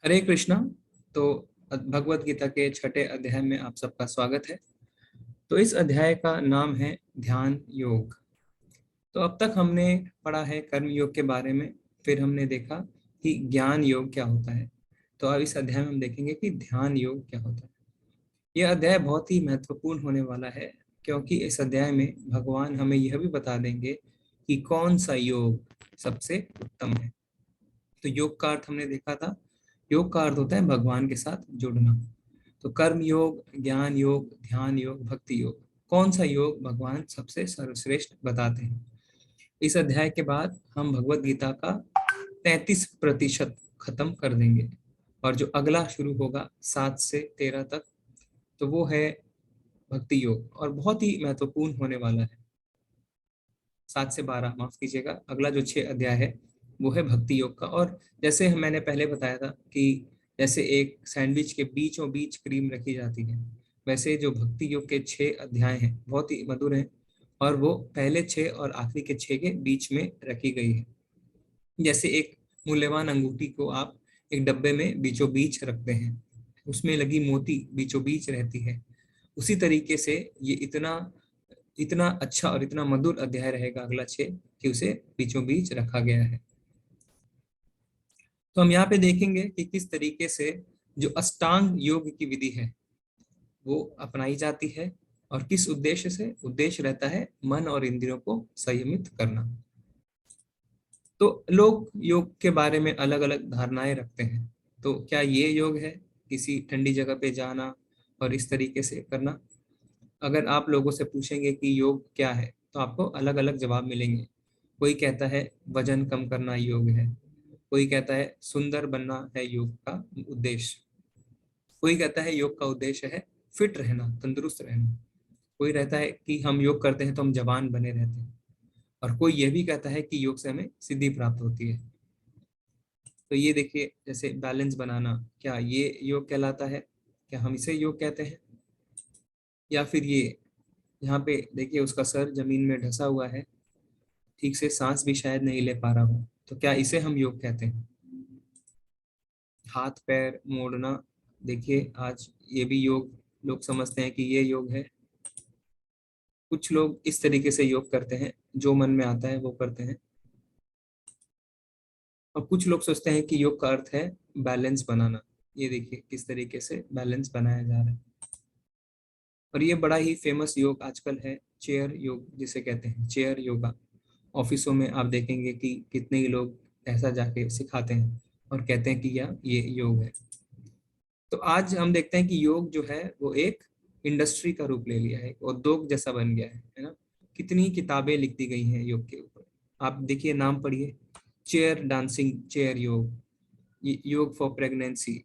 हरे कृष्णा। तो भगवत गीता के छठे अध्याय में आप सबका स्वागत है। तो इस अध्याय का नाम है ध्यान योग। तो अब तक हमने पढ़ा है कर्म योग के बारे में, फिर हमने देखा कि ज्ञान योग क्या होता है। तो अब इस अध्याय में हम देखेंगे कि ध्यान योग क्या होता है। यह अध्याय बहुत ही महत्वपूर्ण होने वाला है, क्योंकि इस अध्याय में भगवान हमें यह भी बता देंगे कि कौन सा योग सबसे उत्तम है। तो योग का अर्थ हमने देखा था। योग का अर्थ होता है भगवान के साथ जुड़ना। तो कर्म योग, ज्ञान योग, ध्यान योग, भक्ति योग, कौन सा योग भगवान सबसे सर्वश्रेष्ठ बताते हैं। इस अध्याय के बाद हम भगवत गीता का 33% खत्म कर देंगे, और जो अगला शुरू होगा 7 से 13 तक, तो वो है भक्ति योग, और बहुत ही महत्वपूर्ण होने वाला है। 7 से 12, माफ कीजिएगा, अगला जो 6 अध्याय है वो है भक्ति योग का। और जैसे मैंने पहले बताया था कि जैसे एक सैंडविच के बीचों बीच क्रीम रखी जाती है, वैसे जो भक्ति योग के 6 अध्याय हैं बहुत ही मधुर हैं, और वो पहले 6 और आखिरी के 6 के बीच में रखी गई है। जैसे एक मूल्यवान अंगूठी को आप एक डब्बे में बीचों बीच रखते हैं, उसमें लगी मोती बीचों बीच रहती है, उसी तरीके से ये इतना इतना अच्छा और इतना मधुर अध्याय रहेगा अगला 6, कि उसे बीचों बीच रखा गया है। तो हम यहाँ पे देखेंगे कि किस तरीके से जो अष्टांग योग की विधि है वो अपनाई जाती है, और किस उद्देश्य से। उद्देश्य रहता है मन और इंद्रियों को संयमित करना। तो लोग योग के बारे में अलग अलग धारणाएं रखते हैं। तो क्या ये योग है, किसी ठंडी जगह पे जाना और इस तरीके से करना? अगर आप लोगों से पूछेंगे कि योग क्या है, तो आपको अलग अलग जवाब मिलेंगे। कोई कहता है वजन कम करना योग है, कोई कहता है सुंदर बनना है योग का उद्देश्य, कोई कहता है योग का उद्देश्य है फिट रहना, तंदुरुस्त रहना, कोई रहता है कि हम योग करते हैं तो हम जवान बने रहते हैं, और कोई यह भी कहता है कि योग से हमें सिद्धि प्राप्त होती है। तो ये देखिए, जैसे बैलेंस बनाना, क्या ये योग कहलाता है? क्या हम इसे योग कहते हैं? या फिर ये यहाँ पे देखिए, उसका सर जमीन में ढसा हुआ है, ठीक से सांस भी शायद नहीं ले पा रहा हो, तो क्या इसे हम योग कहते हैं? हाथ पैर मोड़ना, देखिए आज ये भी योग लोग समझते हैं कि ये योग है। कुछ लोग इस तरीके से योग करते हैं, जो मन में आता है वो करते हैं, और कुछ लोग सोचते हैं कि योग का अर्थ है बैलेंस बनाना। ये देखिए किस तरीके से बैलेंस बनाया जा रहा है। और ये बड़ा ही फेमस योग आजकल है, चेयर योग जिसे कहते हैं, चेयर योगा। ऑफिसों में आप देखेंगे कि कितने ही लोग ऐसा जाके सिखाते हैं और कहते हैं कि ये योग है। तो आज हम देखते हैं कि योग जो है वो एक इंडस्ट्री का रूप ले लिया है, एक उद्योग जैसा बन गया है ना। कितनी किताबें लिख दी गई हैं योग के ऊपर। आप देखिए, नाम पढ़िए, चेयर डांसिंग, चेयर योग, योग फॉर प्रेगनेंसी,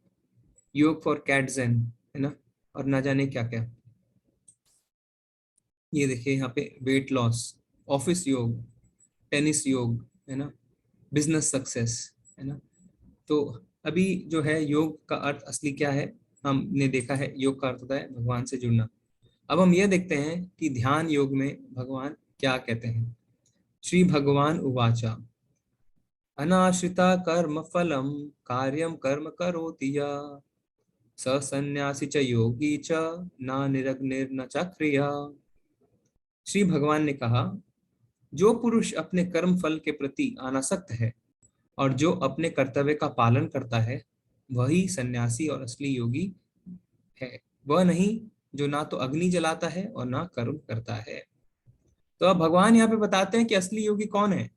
योग फॉर कैटजेन, है ना, और ना जाने क्या क्या। ये देखिए यहाँ पे वेट लॉस, ऑफिस योग, टेनिस योग, है ना, बिजनेस सक्सेस, है ना। तो अभी जो है योग का अर्थ असली क्या है, हमने देखा है योग का अर्थ होता है भगवान से जुड़ना। अब हम ये देखते हैं कि ध्यान योग में भगवान क्या कहते हैं। श्री भगवान उवाचा अनाश्रिता कर्म फलम कार्यम कर्म करोति यः स सन्यासी च योगी च न निरग्निर्न च क्रिया। श्री भगवान ने कहा, जो पुरुष अपने कर्म फल के प्रति अनासक्त है और जो अपने कर्तव्य का पालन करता है, वही सन्यासी और असली योगी है। वह नहीं जो ना तो अग्नि जलाता है और ना कर्म करता है। तो अब भगवान यहाँ पे बताते हैं कि असली योगी कौन है।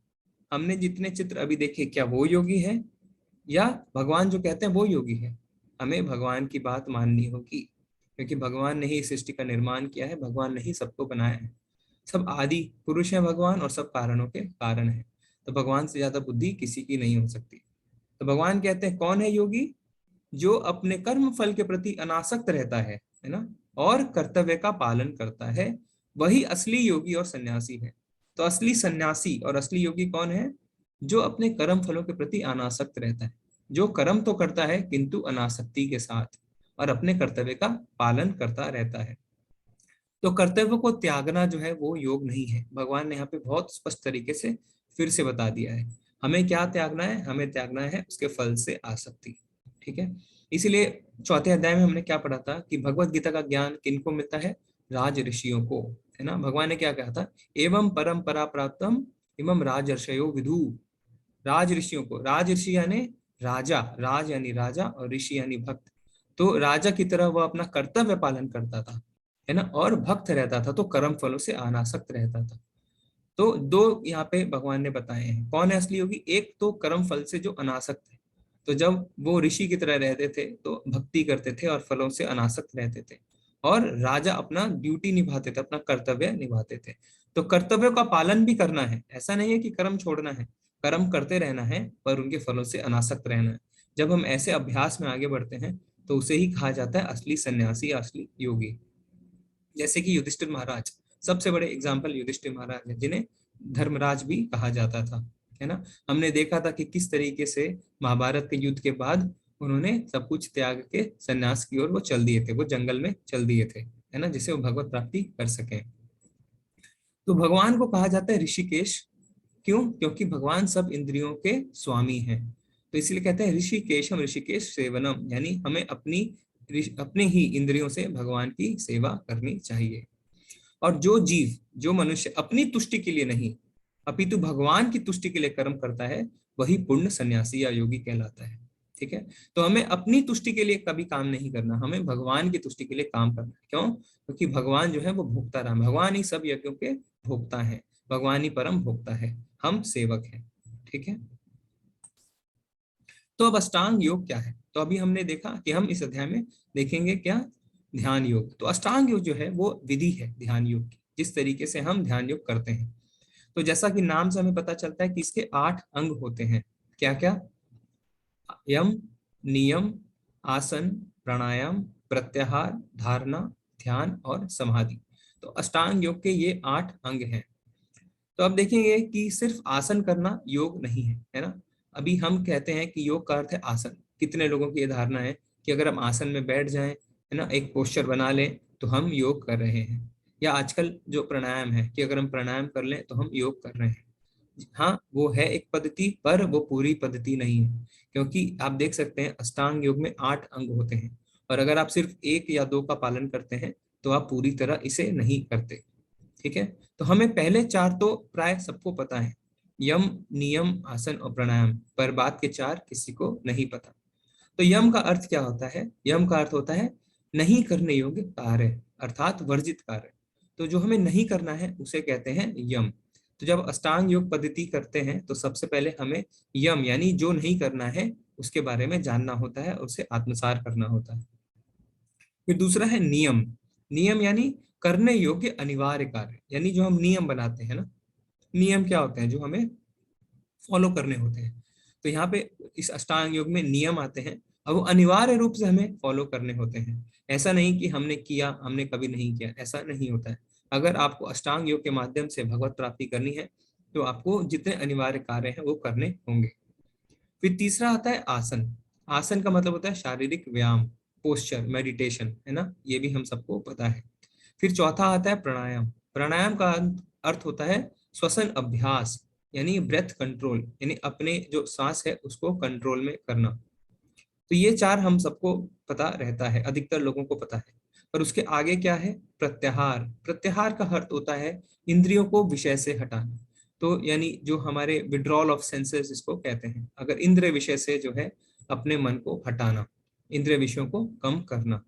हमने जितने चित्र अभी देखे, क्या वो योगी है, या भगवान जो कहते हैं वो योगी है? हमें भगवान की बात माननी होगी, क्योंकि भगवान ने ही इस सृष्टि का निर्माण किया है, भगवान ने ही सबको बनाया है। सब आदि पुरुष है भगवान, और सब कारणों के कारण है। तो भगवान से ज्यादा बुद्धि किसी की नहीं हो सकती। तो भगवान कहते हैं कौन है योगी? जो अपने कर्म फल के प्रति अनासक्त रहता है ना, और कर्तव्य का पालन करता है, वही असली योगी और सन्यासी है। तो असली सन्यासी और असली योगी कौन है? जो अपने कर्म फलों के प्रति अनासक्त रहता है, जो कर्म तो करता है किंतु अनासक्ति के साथ, और अपने कर्तव्य का पालन करता रहता है। तो कर्तव्य को त्यागना जो है वो योग नहीं है। भगवान ने यहाँ पे बहुत स्पष्ट तरीके से फिर से बता दिया है। हमें क्या त्यागना है? हमें त्यागना है उसके फल से आसक्ति। ठीक है। इसीलिए चौथे अध्याय में हमने क्या पढ़ा था कि भगवत गीता का ज्ञान किनको मिलता है, राज ऋषियों को, है ना। भगवान ने क्या कहा था, एवं परंपरा प्राप्तम इमम राजर्षयो विदु, राज ऋषियों को, राज ऋषि यानी राजा, राज यानी राजा और ऋषि यानी भक्त। तो राजा की तरह वह अपना कर्तव्य पालन करता था, है ना, और भक्त रहता था, तो कर्म फलों से अनासक्त रहता था। तो दो यहाँ पे भगवान ने बताए हैं, कौन है असली योगी, एक तो कर्म फल से जो अनासक्त है। तो जब वो ऋषि की तरह रहते थे तो भक्ति करते थे और फलों से अनासक्त रहते थे, और राजा अपना ड्यूटी निभाते थे, अपना कर्तव्य निभाते थे। तो कर्तव्यों का पालन भी करना है, ऐसा नहीं है कि कर्म छोड़ना है, कर्म करते रहना है पर उनके फलों से अनासक्त रहना है। जब हम ऐसे अभ्यास में आगे बढ़ते हैं तो उसे ही कहा जाता है असली सन्यासी या असली योगी। जैसे कि युधिष्ठिर महाराज, सबसे बड़े एग्जाम्पल युधिष्ठिर महाराज है, जिन्हें धर्मराज भी कहा जाता था, है ना। हमने देखा था कि किस तरीके से महाभारत के युद्ध के बाद उन्होंने सब कुछ त्याग के सन्यास की ओर वो चल दिए थे, वो जंगल में चल दिए थे, है ना, जिससे वो भगवत प्राप्ति कर सके। तो भगवान को कहा जाता है ऋषिकेश, क्यों, क्योंकि भगवान सब इंद्रियों के स्वामी हैं। तो इसलिए कहते हैं ऋषिकेशम ऋषिकेश सेवनम, यानी हमें अपने ही इंद्रियों से भगवान की सेवा करनी चाहिए। और जो जीव, जो मनुष्य अपनी तुष्टि के लिए नहीं अपितु भगवान की तुष्टि के लिए कर्म करता है, वही पूर्ण सन्यासी या योगी कहलाता है। ठीक है। तो हमें अपनी तुष्टि के लिए कभी काम नहीं करना, हमें भगवान की तुष्टि के लिए काम करना है। क्यों, क्योंकि भगवान जो है वो भोक्ता राम, भगवान ही सब यज्ञों के भोक्ता है, भगवान ही परम भोक्ता है, हम सेवक हैं। ठीक है। तो अब अष्टांग योग क्या है, तो अभी हमने देखा कि हम इस अध्याय में देखेंगे क्या, ध्यान योग। तो अष्टांग योग जो है वो विधि है ध्यान योग की, जिस तरीके से हम ध्यान योग करते हैं। तो जैसा कि नाम से हमें पता चलता है कि इसके 8 अंग होते हैं। क्या क्या, यम, नियम, आसन, प्राणायाम, प्रत्याहार, धारणा, ध्यान और समाधि। तो अष्टांग योग के ये 8 अंग हैं। तो अब देखेंगे कि सिर्फ आसन करना योग नहीं है, है ना। अभी हम कहते हैं कि योग का अर्थ है आसन। कितने लोगों की ये धारणा है कि अगर हम आसन में बैठ जाएं, है ना, एक पोस्चर बना लें तो हम योग कर रहे हैं। या आजकल जो प्राणायाम है कि अगर हम प्राणायाम कर लें तो हम योग कर रहे हैं। हाँ, वो है एक पद्धति, पर वो पूरी पद्धति नहीं है, क्योंकि आप देख सकते हैं अष्टांग योग में 8 अंग होते हैं, और अगर आप सिर्फ 1 या 2 का पालन करते हैं तो आप पूरी तरह इसे नहीं करते। ठीक है। तो हमें पहले 4 तो प्राय सबको पता है, यम, नियम, आसन और प्राणायाम, पर बात के 4 किसी को नहीं पता। तो यम का अर्थ क्या होता है, यम का अर्थ होता है नहीं करने योग्य कार्य, अर्थात वर्जित कार्य। तो जो हमें नहीं करना है उसे कहते हैं यम। तो जब अष्टांग योग पद्धति करते हैं तो सबसे पहले हमें यम यानी जो नहीं करना है उसके बारे में जानना होता है, उसे आत्मसात करना होता है। फिर दूसरा है नियम, नियम यानी करने योग्य अनिवार्य कार्य, यानी जो हम नियम बनाते हैं ना, नियम क्या होते हैं, जो हमें फॉलो करने होते हैं। तो यहाँ पे इस अष्टांग योग में नियम आते हैं, और वो अनिवार्य रूप से हमें फॉलो करने होते हैं। ऐसा नहीं कि हमने किया, हमने कभी नहीं किया, ऐसा नहीं होता है। अगर आपको अष्टांग योग के माध्यम से भगवत प्राप्ति करनी है तो आपको जितने अनिवार्य कार्य हैं वो करने होंगे। फिर तीसरा आता है आसन। आसन का मतलब होता है शारीरिक व्यायाम, पोस्चर, मेडिटेशन, है ना, ये भी हम सबको पता है। फिर चौथा आता है प्राणायाम। प्राणायाम का अर्थ होता है श्वसन अभ्यास, यानी ब्रेथ कंट्रोल, यानी अपने जो सांस है उसको कंट्रोल में करना। तो ये 4 हम सबको पता रहता है, अधिकतर लोगों को पता है। पर उसके आगे क्या है, प्रत्याहार। प्रत्याहार का अर्थ होता है इंद्रियों को विषय से हटाना। तो यानी जो हमारे विड्रॉल ऑफ सेंसेस इसको कहते हैं, अगर इंद्रिय विषय से जो है अपने मन को हटाना, इंद्रिय विषयों को कम करना।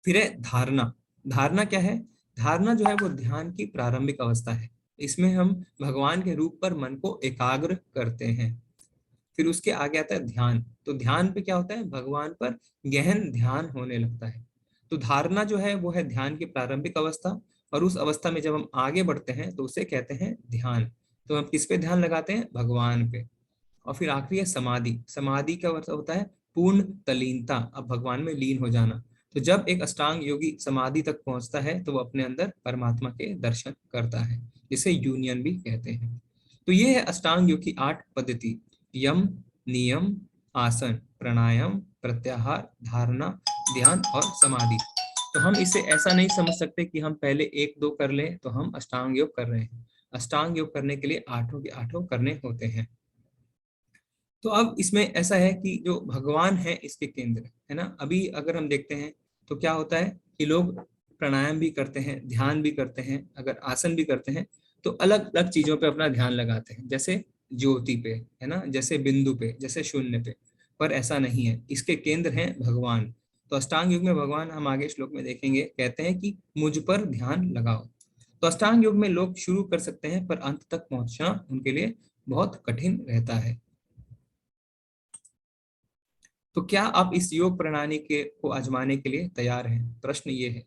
फिर है धारणा। धारणा क्या है, धारणा जो है वो ध्यान की प्रारंभिक अवस्था है। इसमें हम भगवान के रूप पर मन को एकाग्र करते हैं। फिर उसके आगे आता है ध्यान। तो ध्यान पे क्या होता है, भगवान पर गहन ध्यान होने लगता है। तो धारणा जो है वो है ध्यान की प्रारंभिक अवस्था, और उस अवस्था में जब हम आगे बढ़ते हैं तो उसे कहते हैं ध्यान। तो हम किस पे ध्यान लगाते हैं, भगवान पे। और फिर आखिरी है समाधि। समाधि का मतलब होता है पूर्ण तलीनता, अब भगवान में लीन हो जाना। तो जब एक अष्टांग योगी समाधि तक पहुंचता है तो वो अपने अंदर परमात्मा के दर्शन करता है, जिसे यूनियन भी कहते हैं। तो ये है अष्टांग योग की 8 पद्धति, यम, नियम, आसन, प्राणायाम, प्रत्याहार, धारणा, ध्यान और समाधि। तो हम इसे ऐसा नहीं समझ सकते कि हम पहले 1 2 कर लें तो हम अष्टांग योग कर रहे हैं। अष्टांग योग करने के लिए 8 के 8 करने होते हैं। तो अब इसमें ऐसा है कि जो भगवान है इसके केंद्र है ना। अभी अगर हम देखते हैं तो क्या होता है कि लोग प्राणायाम भी करते हैं, ध्यान भी करते हैं, अगर आसन भी करते हैं तो अलग अलग चीजों पे अपना ध्यान लगाते हैं, जैसे ज्योति पे है ना, जैसे बिंदु पे, जैसे शून्य पे। पर ऐसा नहीं है, इसके केंद्र हैं भगवान। तो अष्टांग योग में भगवान, हम आगे श्लोक में देखेंगे, कहते हैं कि मुझ पर ध्यान लगाओ। तो अष्टांग योग में लोग शुरू कर सकते हैं पर अंत तक पहुंचना उनके लिए बहुत कठिन रहता है। तो क्या आप इस योग प्रणाली के को आजमाने के लिए तैयार हैं? प्रश्न ये है,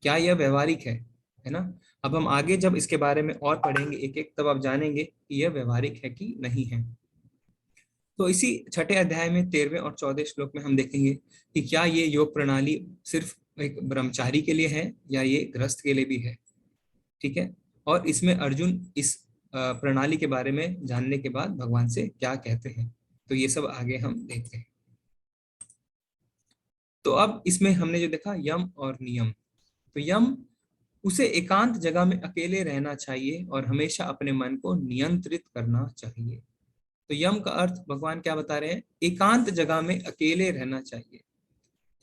क्या यह व्यवहारिक है ना। अब हम आगे जब इसके बारे में और पढ़ेंगे एक एक, तब आप जानेंगे कि यह व्यवहारिक है कि नहीं है। तो इसी छठे अध्याय में 13वें और 14वें श्लोक में हम देखेंगे कि क्या ये योग प्रणाली सिर्फ एक ब्रह्मचारी के लिए है या ये गृहस्थ के लिए भी है। ठीक है। और इसमें अर्जुन इस प्रणाली के बारे में जानने के बाद भगवान से क्या कहते हैं, तो ये सब आगे हम देखते हैं। तो अब इसमें हमने जो देखा यम और नियम। तो यम, उसे एकांत जगह में अकेले रहना चाहिए और हमेशा अपने मन को नियंत्रित करना चाहिए। तो यम का अर्थ भगवान क्या बता रहे हैं, एकांत जगह में अकेले रहना चाहिए।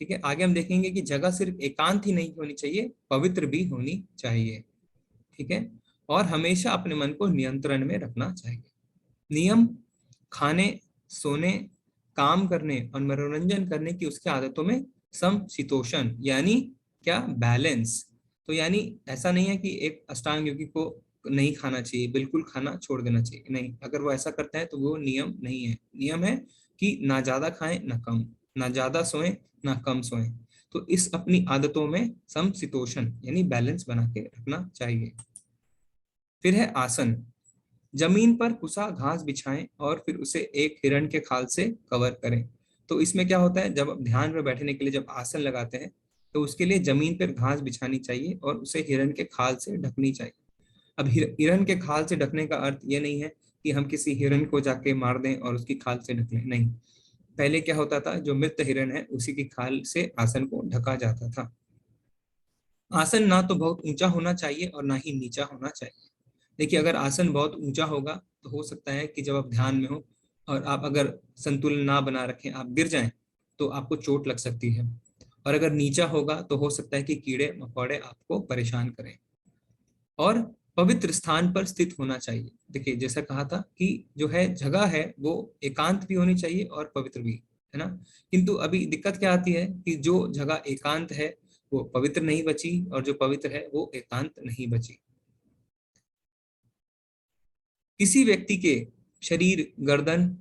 ठीक है। आगे हम देखेंगे कि जगह सिर्फ एकांत ही नहीं होनी चाहिए, पवित्र भी होनी चाहिए। ठीक है। और हमेशा अपने मन को नियंत्रण में रखना चाहिए। नियम, खाने, सोने, काम करने और मनोरंजन करने की उसकी आदतों में समशीतोषण, यानी क्या, बैलेंस। तो यानी ऐसा नहीं है कि एक अष्टांग योगी को नहीं खाना चाहिए, बिल्कुल खाना छोड़ देना चाहिए, नहीं। अगर वो ऐसा करता है तो वो नियम नहीं है। नियम है कि ना ज्यादा खाएं ना कम, ना ज्यादा सोएं ना कम सोएं। तो इस अपनी आदतों में समशीतोषण यानी बैलेंस बना के रखना चाहिए। फिर है आसन। जमीन पर कुसा घास बिछाएं और फिर उसे एक हिरण के खाल से कवर करें। तो इसमें क्या होता है, जब आप ध्यान में बैठने के लिए जब आसन लगाते हैं तो उसके लिए जमीन पर घास बिछानी चाहिए और उसे हिरण के खाल से ढकनी चाहिए। अब हिरण के खाल से ढकने का अर्थ ये नहीं है कि हम किसी हिरण को जाके मार दें और उसकी खाल से ढक लें, नहीं। पहले क्या होता था, जो मृत हिरण है उसी की खाल से आसन को ढका जाता था। आसन ना तो बहुत ऊंचा होना चाहिए और ना ही नीचा होना चाहिए। देखिए, अगर आसन बहुत ऊंचा होगा तो हो सकता है कि जब आप ध्यान में हो और आप अगर संतुलन ना बना रखें, आप गिर जाएं तो आपको चोट लग सकती है। और अगर नीचा होगा तो हो सकता है कि कीड़े मकोड़े आपको परेशान करें। और पवित्र स्थान पर स्थित होना चाहिए। देखिए, जैसा कहा था कि जो है जगह है वो एकांत भी होनी चाहिए और पवित्र भी, है ना। किंतु अभी दिक्कत क्या आती है कि जो जगह एकांत है वो पवित्र नहीं बची और जो पवित्र है वो एकांत नहीं बची। किसी व्यक्ति के शरीर, गर्दन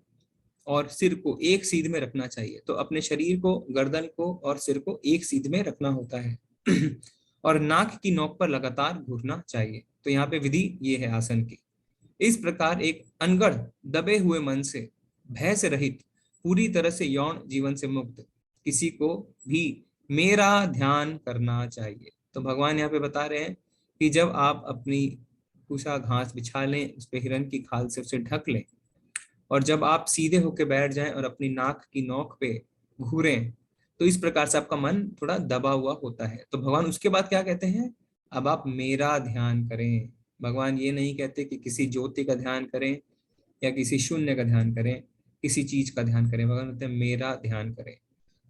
और सिर को एक सीध में रखना चाहिए। तो अपने शरीर को, गर्दन को और सिर को एक सीध में रखना होता है और नाक की नोक पर लगातार घूरना चाहिए। तो यहाँ पे विधि ये है आसन की। इस प्रकार एक अनगढ़, दबे हुए मन से, भय से रहित, पूरी तरह से यौन जीवन से मुक्त किसी को भी मेरा ध्यान करना चाहिए। तो भगवान यहाँ पे बता रहे हैं कि जब आप अपनी कुशा घास बिछा लें, उस पे हिरन की खाल से उसे ढक लें और जब आप सीधे होकर बैठ जाएं और अपनी नाक की नोक पे घूरें, तो इस प्रकार से आपका मन थोड़ा दबा हुआ होता है। तो भगवान उसके बाद क्या कहते हैं, अब आप मेरा ध्यान करें। भगवान ये नहीं कहते कि किसी ज्योति का ध्यान करें या किसी शून्य का ध्यान करें, किसी चीज का ध्यान करें। भगवान कहते हैं मेरा ध्यान करें।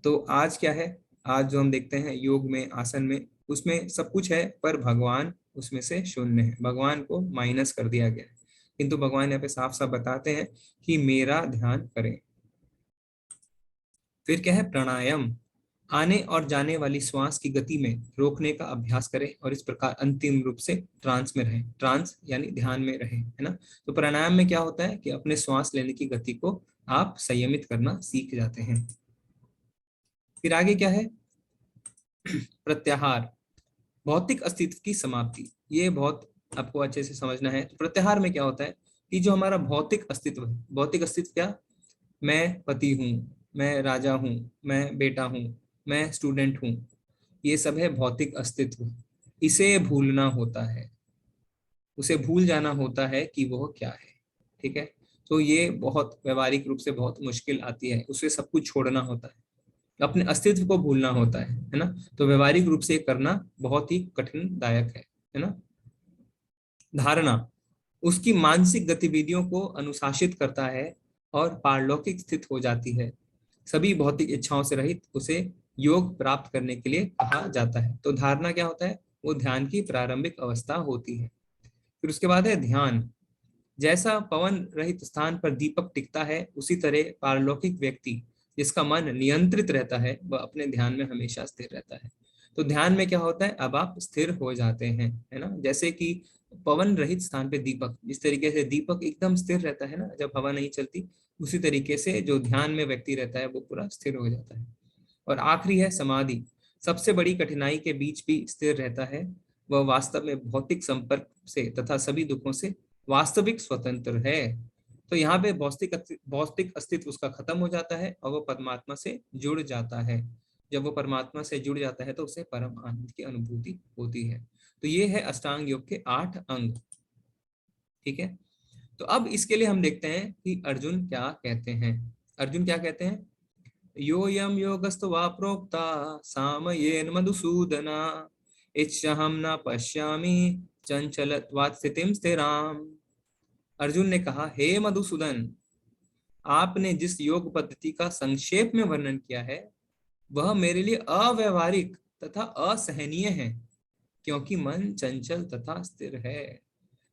तो आज क्या है, आज जो हम देखते हैं योग में, आसन में, उसमें सब कुछ है पर भगवान उसमें से शून्य है, भगवान को माइनस कर दिया गया है। किंतु भगवान यहाँ पे साफ साफ बताते हैं कि मेरा ध्यान करें। फिर क्या है, प्राणायाम। आने और जाने वाली श्वास की गति में रोकने का अभ्यास करें और इस प्रकार अंतिम रूप से ट्रांस में रहें। ट्रांस यानी ध्यान में रहें, है ना। तो प्राणायाम में क्या होता है कि अपने श्वास लेने की गति को आप संयमित करना सीख जाते हैं। फिर आगे क्या है, प्रत्याहार, भौतिक अस्तित्व की समाप्ति। ये बहुत आपको अच्छे से समझना है। तो प्रत्याहार में क्या होता है कि जो हमारा भौतिक अस्तित्व है, भौतिक अस्तित्व क्या, मैं पति हूँ, मैं राजा हूँ, मैं बेटा हूँ, मैं स्टूडेंट हूँ, ये सब है भौतिक अस्तित्व। इसे भूलना होता है, उसे भूल जाना होता है कि वह क्या है। ठीक है। तो ये बहुत व्यवहारिक रूप से बहुत मुश्किल आती है, उसे सब कुछ छोड़ना होता है, अपने अस्तित्व को भूलना होता है ना। तो व्यवहारिक रूप से करना बहुत ही कठिन दायक है ना। धारणा, उसकी मानसिक गतिविधियों को अनुशासित करता है और पारलौकिक स्थित हो जाती है। सभी भौतिक इच्छाओं से रहित उसे योग प्राप्त करने के लिए कहा जाता है। तो धारणा क्या होता है? वो ध्यान की प्रारंभिक अवस्था होती है। फिर उसके बाद है ध्यान। जैसा पवन रहित स्थान पर दीपक टिकता है, उसी तरह पारलौकिक व्यक्ति जिसका मन नियंत्रित रहता है वह अपने ध्यान में हमेशा स्थिर रहता है। तो ध्यान में क्या होता है? अब आप स्थिर हो जाते हैं, है ना। जैसे कि पवन रहित स्थान पे दीपक, जिस तरीके से दीपक एकदम स्थिर रहता है ना जब हवा नहीं चलती, उसी तरीके से जो ध्यान में व्यक्ति रहता है वो पूरा स्थिर हो जाता है। और आखिरी है समाधि। सबसे बड़ी कठिनाई के बीच भी स्थिर रहता है। वह वास्तव में भौतिक संपर्क से तथा सभी दुखों से वास्तविक स्वतंत्र है। तो यहाँ पे भौतिक अस्तित्व उसका खत्म हो जाता है और वो परमात्मा से जुड़ जाता है। जब वो परमात्मा से जुड़ जाता है तो उसे परम आनंद की अनुभूति होती है। तो ये है अष्टांग योग के 8 अंग। ठीक है। तो अब इसके लिए हम देखते हैं कि अर्जुन क्या कहते हैं। अर्जुन क्या कहते हैं? योऽयं योगस्त्वा प्रोक्ता सामयेन मधुसूदना इच्छहं न पश्यामि चंचलत्वात् स्थितिं स्थिराम्। अर्जुन ने कहा, हे मधुसूदन, आपने जिस योग पद्धति का संक्षेप में वर्णन किया है वह मेरे लिए अव्यवहारिक तथा असहनीय है, क्योंकि मन चंचल तथा स्थिर है।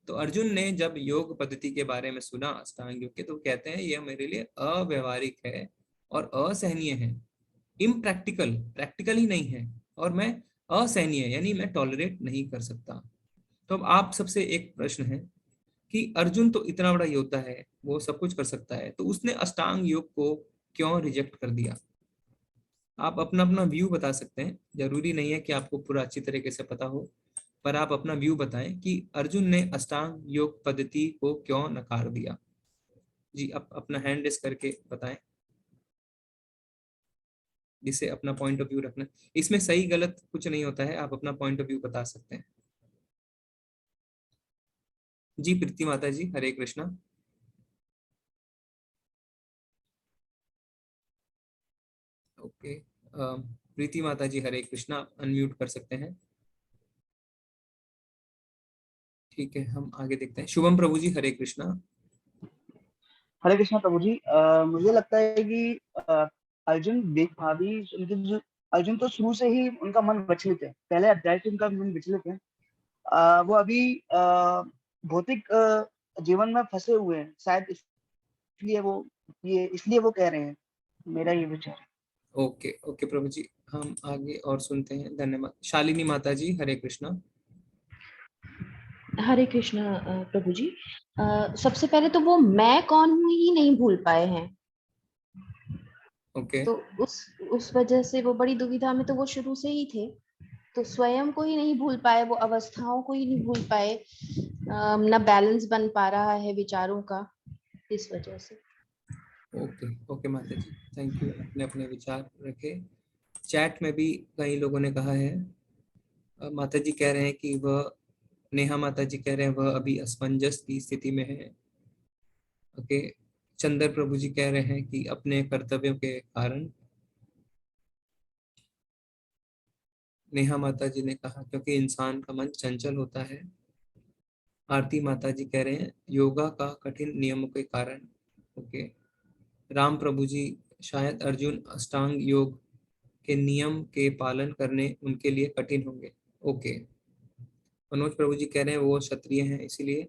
तो अर्जुन ने जब योग पद्धति के बारे में सुना अष्टांग योग के, तो कहते हैं यह मेरे लिए अव्यवहारिक है और असहनीय है, इम्प्रैक्टिकल, प्रैक्टिकल ही नहीं है, और मैं असहनीय यानी मैं टॉलरेट नहीं कर सकता। तो अब आप सबसे एक प्रश्न है कि अर्जुन तो इतना बड़ा योद्धा है, वो सब कुछ कर सकता है, तो उसने अष्टांग योग को क्यों रिजेक्ट कर दिया? आप अपना अपना व्यू बता सकते हैं, जरूरी नहीं है कि आपको पूरा अच्छी तरीके से पता हो, पर आप अपना व्यू बताएं कि अर्जुन ने अष्टांग योग पद्धति को क्यों नकार दिया। जी, आप अपना हैंड रेस करके बताएं, जिससे अपना पॉइंट ऑफ व्यू रखना। इसमें सही गलत कुछ नहीं होता है, आप अपना पॉइंट ऑफ व्यू बता सकते हैं। जी प्रीति माता जी, हरे कृष्णा। ओके, प्रीति माता जी हरे कृष्णा, अनम्यूट कर सकते हैं। ठीक है, हम आगे देखते हैं। शुभम प्रभु जी हरे कृष्णा। हरे कृष्णा प्रभु जी। मुझे लगता है कि अर्जुन भाभी उनके जो अर्जुन तो शुरू से ही उनका मन विचलित है, पहले अध्याय से उनका मन विचलित है। वो अभी भौतिक जीवन में फंसे हुए हैं, शायद इसलिए वो कह रहे हैं, मेरा ये विचार है। ओके ओके प्रभु जी, हम आगे और सुनते हैं। धन्यवाद। शालिनी माता जी हरे कृष्णा। हरे कृष्ण प्रभु जी। सबसे पहले तो वो मैं कौन हूँ ही नहीं भूल पाए हैं। ओके तो उस वजह से वो बड़ी दुविधा में तो वो शुरू से ही थे। तो स्वयं को ही नहीं भूल पाए, वो अवस्थाओं को ही नहीं भूल पाए, ना बैलेंस बन पा रहा है विचारों का, इस वजह से। ओके ओके माता जी, थैंक यू, अपने अपने विचार रखे। चैट में भी कई लोगों ने कहा है, माता जी कह रहे हैं कि वह, नेहा माता जी कह रहे हैं वह अभी असमंजस की स्थिति में है। ओके, चंद्र प्रभु जी कह रहे हैं कि अपने कर्तव्यों के कारण। नेहा माता जी ने कहा क्योंकि इंसान का मन चंचल होता है। आरती माता जी कह रहे हैं योगा का कठिन नियमों के कारण। ओके, राम प्रभु जी, शायद अर्जुन अष्टांग योग के नियम के पालन करने उनके लिए कठिन होंगे। ओके, मनोज प्रभु जी कह रहे हैं वो क्षत्रिय हैं इसीलिए।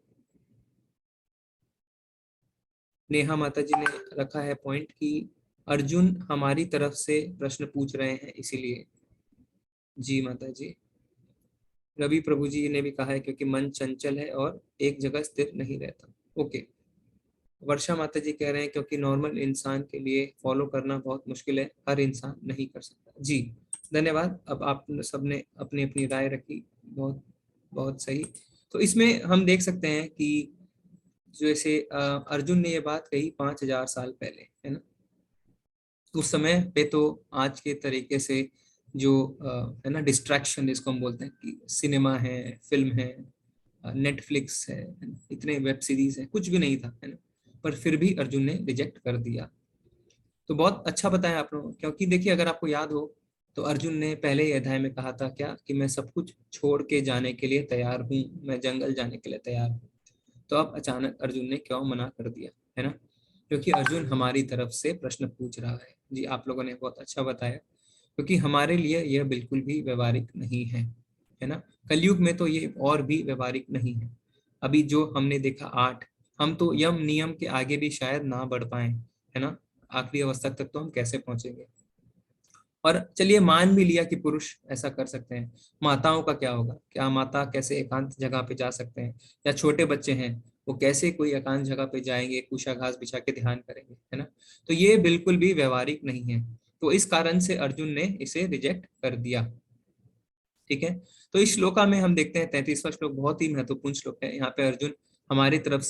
नेहा माता जी ने रखा है पॉइंट कि अर्जुन हमारी तरफ से प्रश्न पूछ रहे हैं इसीलिए। जी माता जी। रवि प्रभु जी ने भी कहा है क्योंकि मन चंचल है और एक जगह स्थिर नहीं रहता। ओके, वर्षा माता जी कह रहे हैं क्योंकि नॉर्मल इंसान के लिए फॉलो करना बहुत मुश्किल है, हर इंसान नहीं कर सकता। जी धन्यवाद। अब आप सबने अपनी अपनी राय रखी, बहुत बहुत सही। तो इसमें हम देख सकते हैं कि जैसे अर्जुन ने ये बात कही 5,000 साल पहले, है ना। उस समय पे तो आज के तरीके से जो है ना डिस्ट्रैक्शन जिसको हम बोलते हैं कि सिनेमा है, फिल्म है, नेटफ्लिक्स है ना? इतने वेब सीरीज है, कुछ भी नहीं था, है ना। पर फिर भी अर्जुन ने रिजेक्ट कर दिया। तो बहुत अच्छा बताया आप लोगों, क्योंकि देखिए अगर आपको याद हो तो अर्जुन ने पहले ही अध्याय में कहा था क्या कि मैं सब कुछ छोड़ के जाने के लिए तैयार हूँ, मैं जंगल जाने के लिए तैयार हूँ। तो अब अचानक अर्जुन ने क्यों मना कर दिया, है ना। क्योंकि अर्जुन हमारी तरफ से प्रश्न पूछ रहा है। जी, आप लोगों ने बहुत अच्छा बताया, क्योंकि हमारे लिए यह बिल्कुल भी व्यवहारिक नहीं है ना। कलयुग में तो ये और भी व्यवहारिक नहीं है। अभी जो हमने देखा 8, हम तो यम नियम के आगे भी शायद ना बढ़ पाए, है ना। आखिरी अवस्था तक तो हम कैसे पहुंचेंगे। और चलिए मान भी लिया कि पुरुष ऐसा कर सकते हैं, माताओं का क्या होगा? क्या माता कैसे एकांत जगह पे जा सकते हैं? या छोटे बच्चे हैं, वो कैसे कोई एकांत जगह पे जाएंगे, कुशा घास बिछा के ध्यान करेंगे, है ना। तो ये बिल्कुल भी व्यवहारिक नहीं है। तो इस कारण से अर्जुन ने इसे रिजेक्ट कर दिया। ठीक है। तो इस श्लोका में हम देखते हैं 33वां श्लोक बहुत ही महत्वपूर्ण श्लोक है। यहाँ पे अर्जुन हमारी तरफ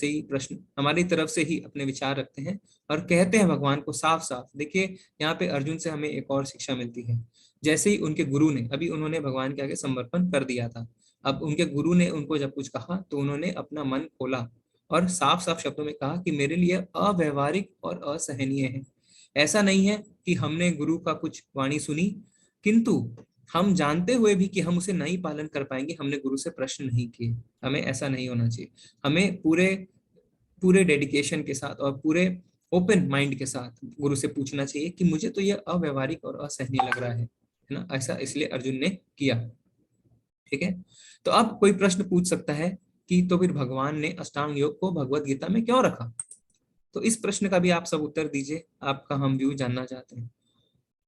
से ही अपने विचार रखते हैं और कहते हैं भगवान को साफ साफ। देखिए, यहाँ पे अर्जुन से हमें एक और शिक्षा मिलती है। जैसे ही उनके गुरु ने, अभी उन्होंने भगवान के आगे समर्पण कर दिया था, अब उनके गुरु ने उनको जब कुछ कहा तो उन्होंने अपना मन खोला और साफ साफ शब्दों में कहा कि मेरे लिए अव्यवहारिक और असहनीय है। ऐसा नहीं है कि हमने गुरु का कुछ वाणी सुनी, किंतु हम जानते हुए भी कि हम उसे नहीं पालन कर पाएंगे, हमने गुरु से प्रश्न नहीं किए। हमें ऐसा नहीं होना चाहिए। हमें पूरे पूरे डेडिकेशन के साथ और पूरे ओपन माइंड के साथ गुरु से पूछना चाहिए कि मुझे तो यह अव्यवहारिक और असहनीय लग रहा है ना। ऐसा इसलिए अर्जुन ने किया। ठीक है। तो अब कोई प्रश्न पूछ सकता है कि तो फिर भगवान ने अष्टांग योग को भगवत गीता में क्यों रखा? तो इस प्रश्न का भी आप सब उत्तर दीजिए, आपका हम व्यू जानना चाहते हैं।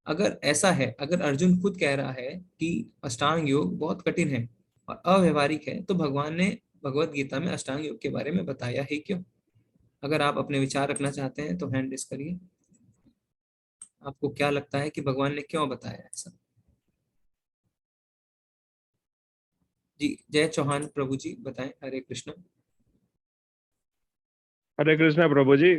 अगर ऐसा है, अगर अर्जुन खुद कह रहा है कि अष्टांग योग बहुत कठिन है और अव्यवहारिक है, तो भगवान ने भगवत गीता में अष्टांग योग के बारे में बताया ही क्यों? अगर आप अपने विचार रखना चाहते हैं तो हैंड रेस करिए। आपको क्या लगता है कि भगवान ने क्यों बताया ऐसा? जी, जय चौहान प्रभु जी बताएं। हरे कृष्ण। हरे कृष्णा प्रभु जी।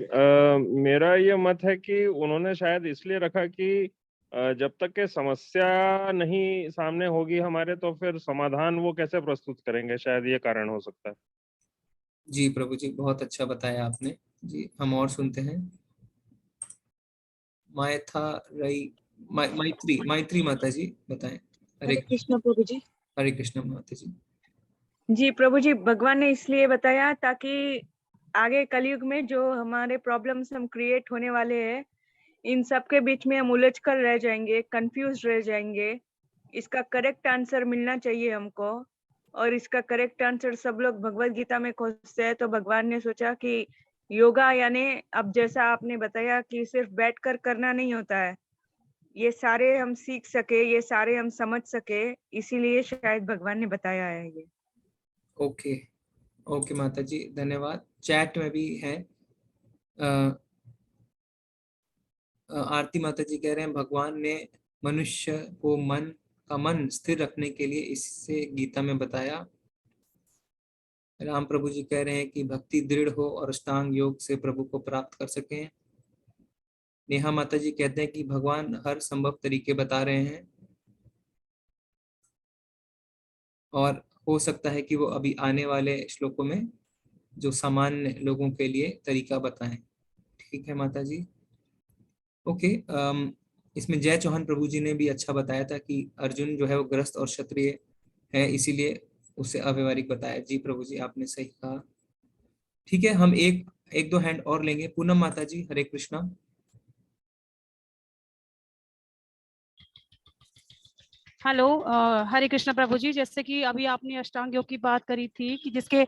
मेरा ये मत है कि उन्होंने शायद इसलिए रखा कि जब तक के समस्या नहीं सामने होगी हमारे, तो फिर समाधान वो कैसे प्रस्तुत करेंगे, शायद ये कारण हो सकता है। जी प्रभु जी, बहुत अच्छा बताया आपने। जी, हम और सुनते हैं। मायथा रई मैत्री मैत्री माता जी बताएं। हरे हरे कृष्ण प्रभु जी। हरे कृष्ण माता जी। जी प्रभु जी, भगवान ने इसलिए बताया ताकि आगे कलयुग में जो हमारे प्रॉब्लम्स हम क्रिएट होने वाले हैं, इन सब के बीच में हम उलझ कर रह जाएंगे, कंफ्यूज रह जाएंगे। इसका करेक्ट आंसर मिलना चाहिए हमको, और इसका करेक्ट आंसर सब लोग भगवत गीता में खोजते हैं। तो भगवान ने सोचा कि योगा यानी, अब जैसा आपने बताया कि सिर्फ बैठकर करना नहीं होता है, ये सारे हम सीख सके, ये सारे हम समझ सके, इसीलिए शायद भगवान ने बताया है ये। ओके ओके माता जी, धन्यवाद। चैट में भी है। आरती माता जी कह रहे हैं भगवान ने मनुष्य को मन स्थिर रखने के लिए इससे गीता में बताया। राम प्रभु जी कह रहे हैं कि भक्ति दृढ़ हो और अष्टांग योग से प्रभु को प्राप्त कर सकें। नेहा माता जी कहते हैं कि भगवान हर संभव तरीके बता रहे हैं और हो सकता है कि वो अभी आने वाले श्लोकों में जो सामान्य लोगों के लिए तरीका बताएं। ठीक है माता जी। ओके। इसमें जय चौहान प्रभु जी ने भी अच्छा बताया था कि अर्जुन जो है वो ग्रस्त और क्षत्रिय है, इसीलिए उसे अव्यवहारिक बताया। जी प्रभु जी, आपने सही कहा। ठीक है, हम एक एक दो हैंड और लेंगे। पूनम माता जी, हरे कृष्णा। हेलो। हरे कृष्ण प्रभु जी, जैसे कि अभी आपने अष्टांग योग की बात करी थी कि जिसके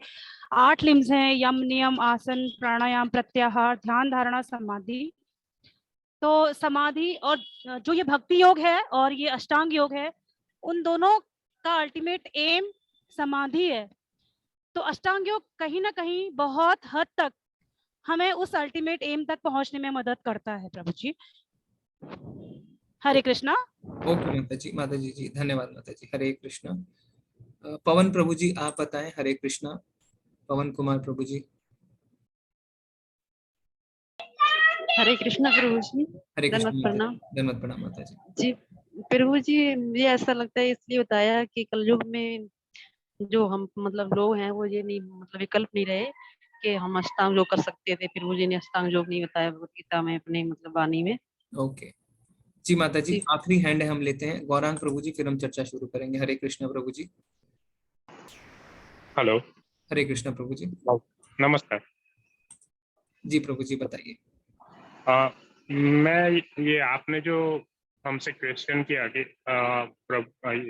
8 लिम्स हैं, यम नियम आसन प्राणायाम प्रत्याहार ध्यान धारणा समाधि। तो समाधि और जो ये भक्ति योग है और ये अष्टांग योग है, उन दोनों का अल्टीमेट एम समाधि है। तो अष्टांग योग कहीं ना कहीं बहुत हद तक हमें उस अल्टीमेट एम तक पहुंचने में मदद करता है प्रभु जी। हरे कृष्णा। ओके माता जी जी, धन्यवाद माता जी। हरे कृष्णा। पवन प्रभु जी आप बताएं। हरे कृष्णा। पवन कुमार प्रभु जी। हरे कृष्णा प्रभु जी। हरे कृष्ण दंडवत प्रणाम। धन्यवाद प्रणाम माता जी। जी प्रभु जी, मुझे ऐसा लगता है इसलिए बताया कि कलयुग में जो हम मतलब लोग हैं वो ये नहीं मतलब विकल्प नहीं रहे कि हम अष्टांग योग कर सकते थे। प्रभु जी ने अष्टांग योग नहीं बताया भगवत गीता में अपने मतलब वाणी में। ओके जी माता जी, जी आखिरी हैंड है हम लेते हैं। गौरांग प्रभु जी, फिर हम चर्चा शुरू करेंगे। हरे कृष्ण प्रभु जी। हेलो। हरे कृष्ण प्रभु जी। नमस्कार। जी प्रभु जी बताइए। मैं ये आपने जो हमसे क्वेश्चन किया कि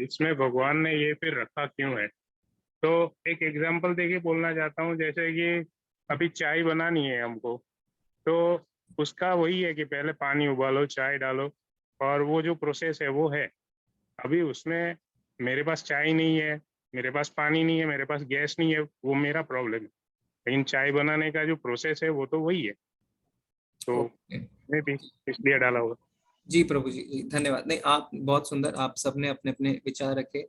इसमें भगवान ने ये फिर रखा क्यों है, तो एक एग्जांपल देके बोलना चाहता हूँ। जैसे कि अभी चाय बनानी है हमको, तो उसका वही है कि पहले पानी उबालो, चाय डालो, और वो जो प्रोसेस है वो है। अभी उसमें मेरे पास चाय नहीं है, मेरे पास पानी नहीं है, मेरे पास गैस नहीं है, वो मेरा प्रॉब्लम है। लेकिन चाय बनाने का जो प्रोसेस है वो तो वही है, तो ओके मैं भी इसलिए डाला होगा। जी प्रभु जी, धन्यवाद। नहीं, आप बहुत सुंदर, आप सबने अपने अपने विचार रखे।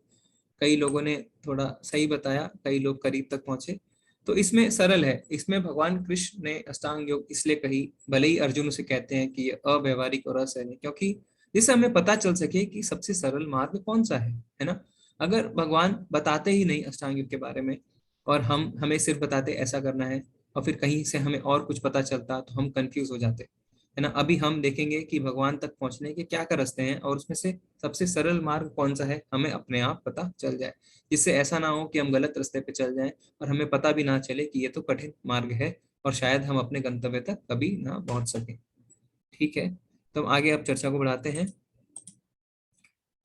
कई लोगों ने थोड़ा सही बताया, कई लोग करीब तक पहुंचे। तो इसमें सरल है, इसमें भगवान कृष्ण ने अष्टांग योग इसलिए कही, भले ही अर्जुन उसे कहते हैं कि ये अव्यवहारिक और असहनीय, क्योंकि जिससे हमें पता चल सके कि सबसे सरल मार्ग कौन सा है ना। अगर भगवान बताते ही नहीं अष्टांग योग के बारे में, और हमें सिर्फ बताते ऐसा करना है, और फिर कहीं से हमें और कुछ पता चलता, तो हम कंफ्यूज हो जाते, है ना। अभी हम देखेंगे कि भगवान तक पहुंचने के क्या क्या रास्ते हैं, और उसमें से सबसे सरल मार्ग कौन सा है हमें अपने आप पता चल जाए, जिससे ऐसा ना हो कि हम गलत रास्ते पे चल जाएं और हमें पता भी ना चले कि ये तो कठिन मार्ग है, और शायद हम अपने गंतव्य तक कभी ना पहुंच सके। ठीक है, तो आगे अब चर्चा को बढ़ाते हैं।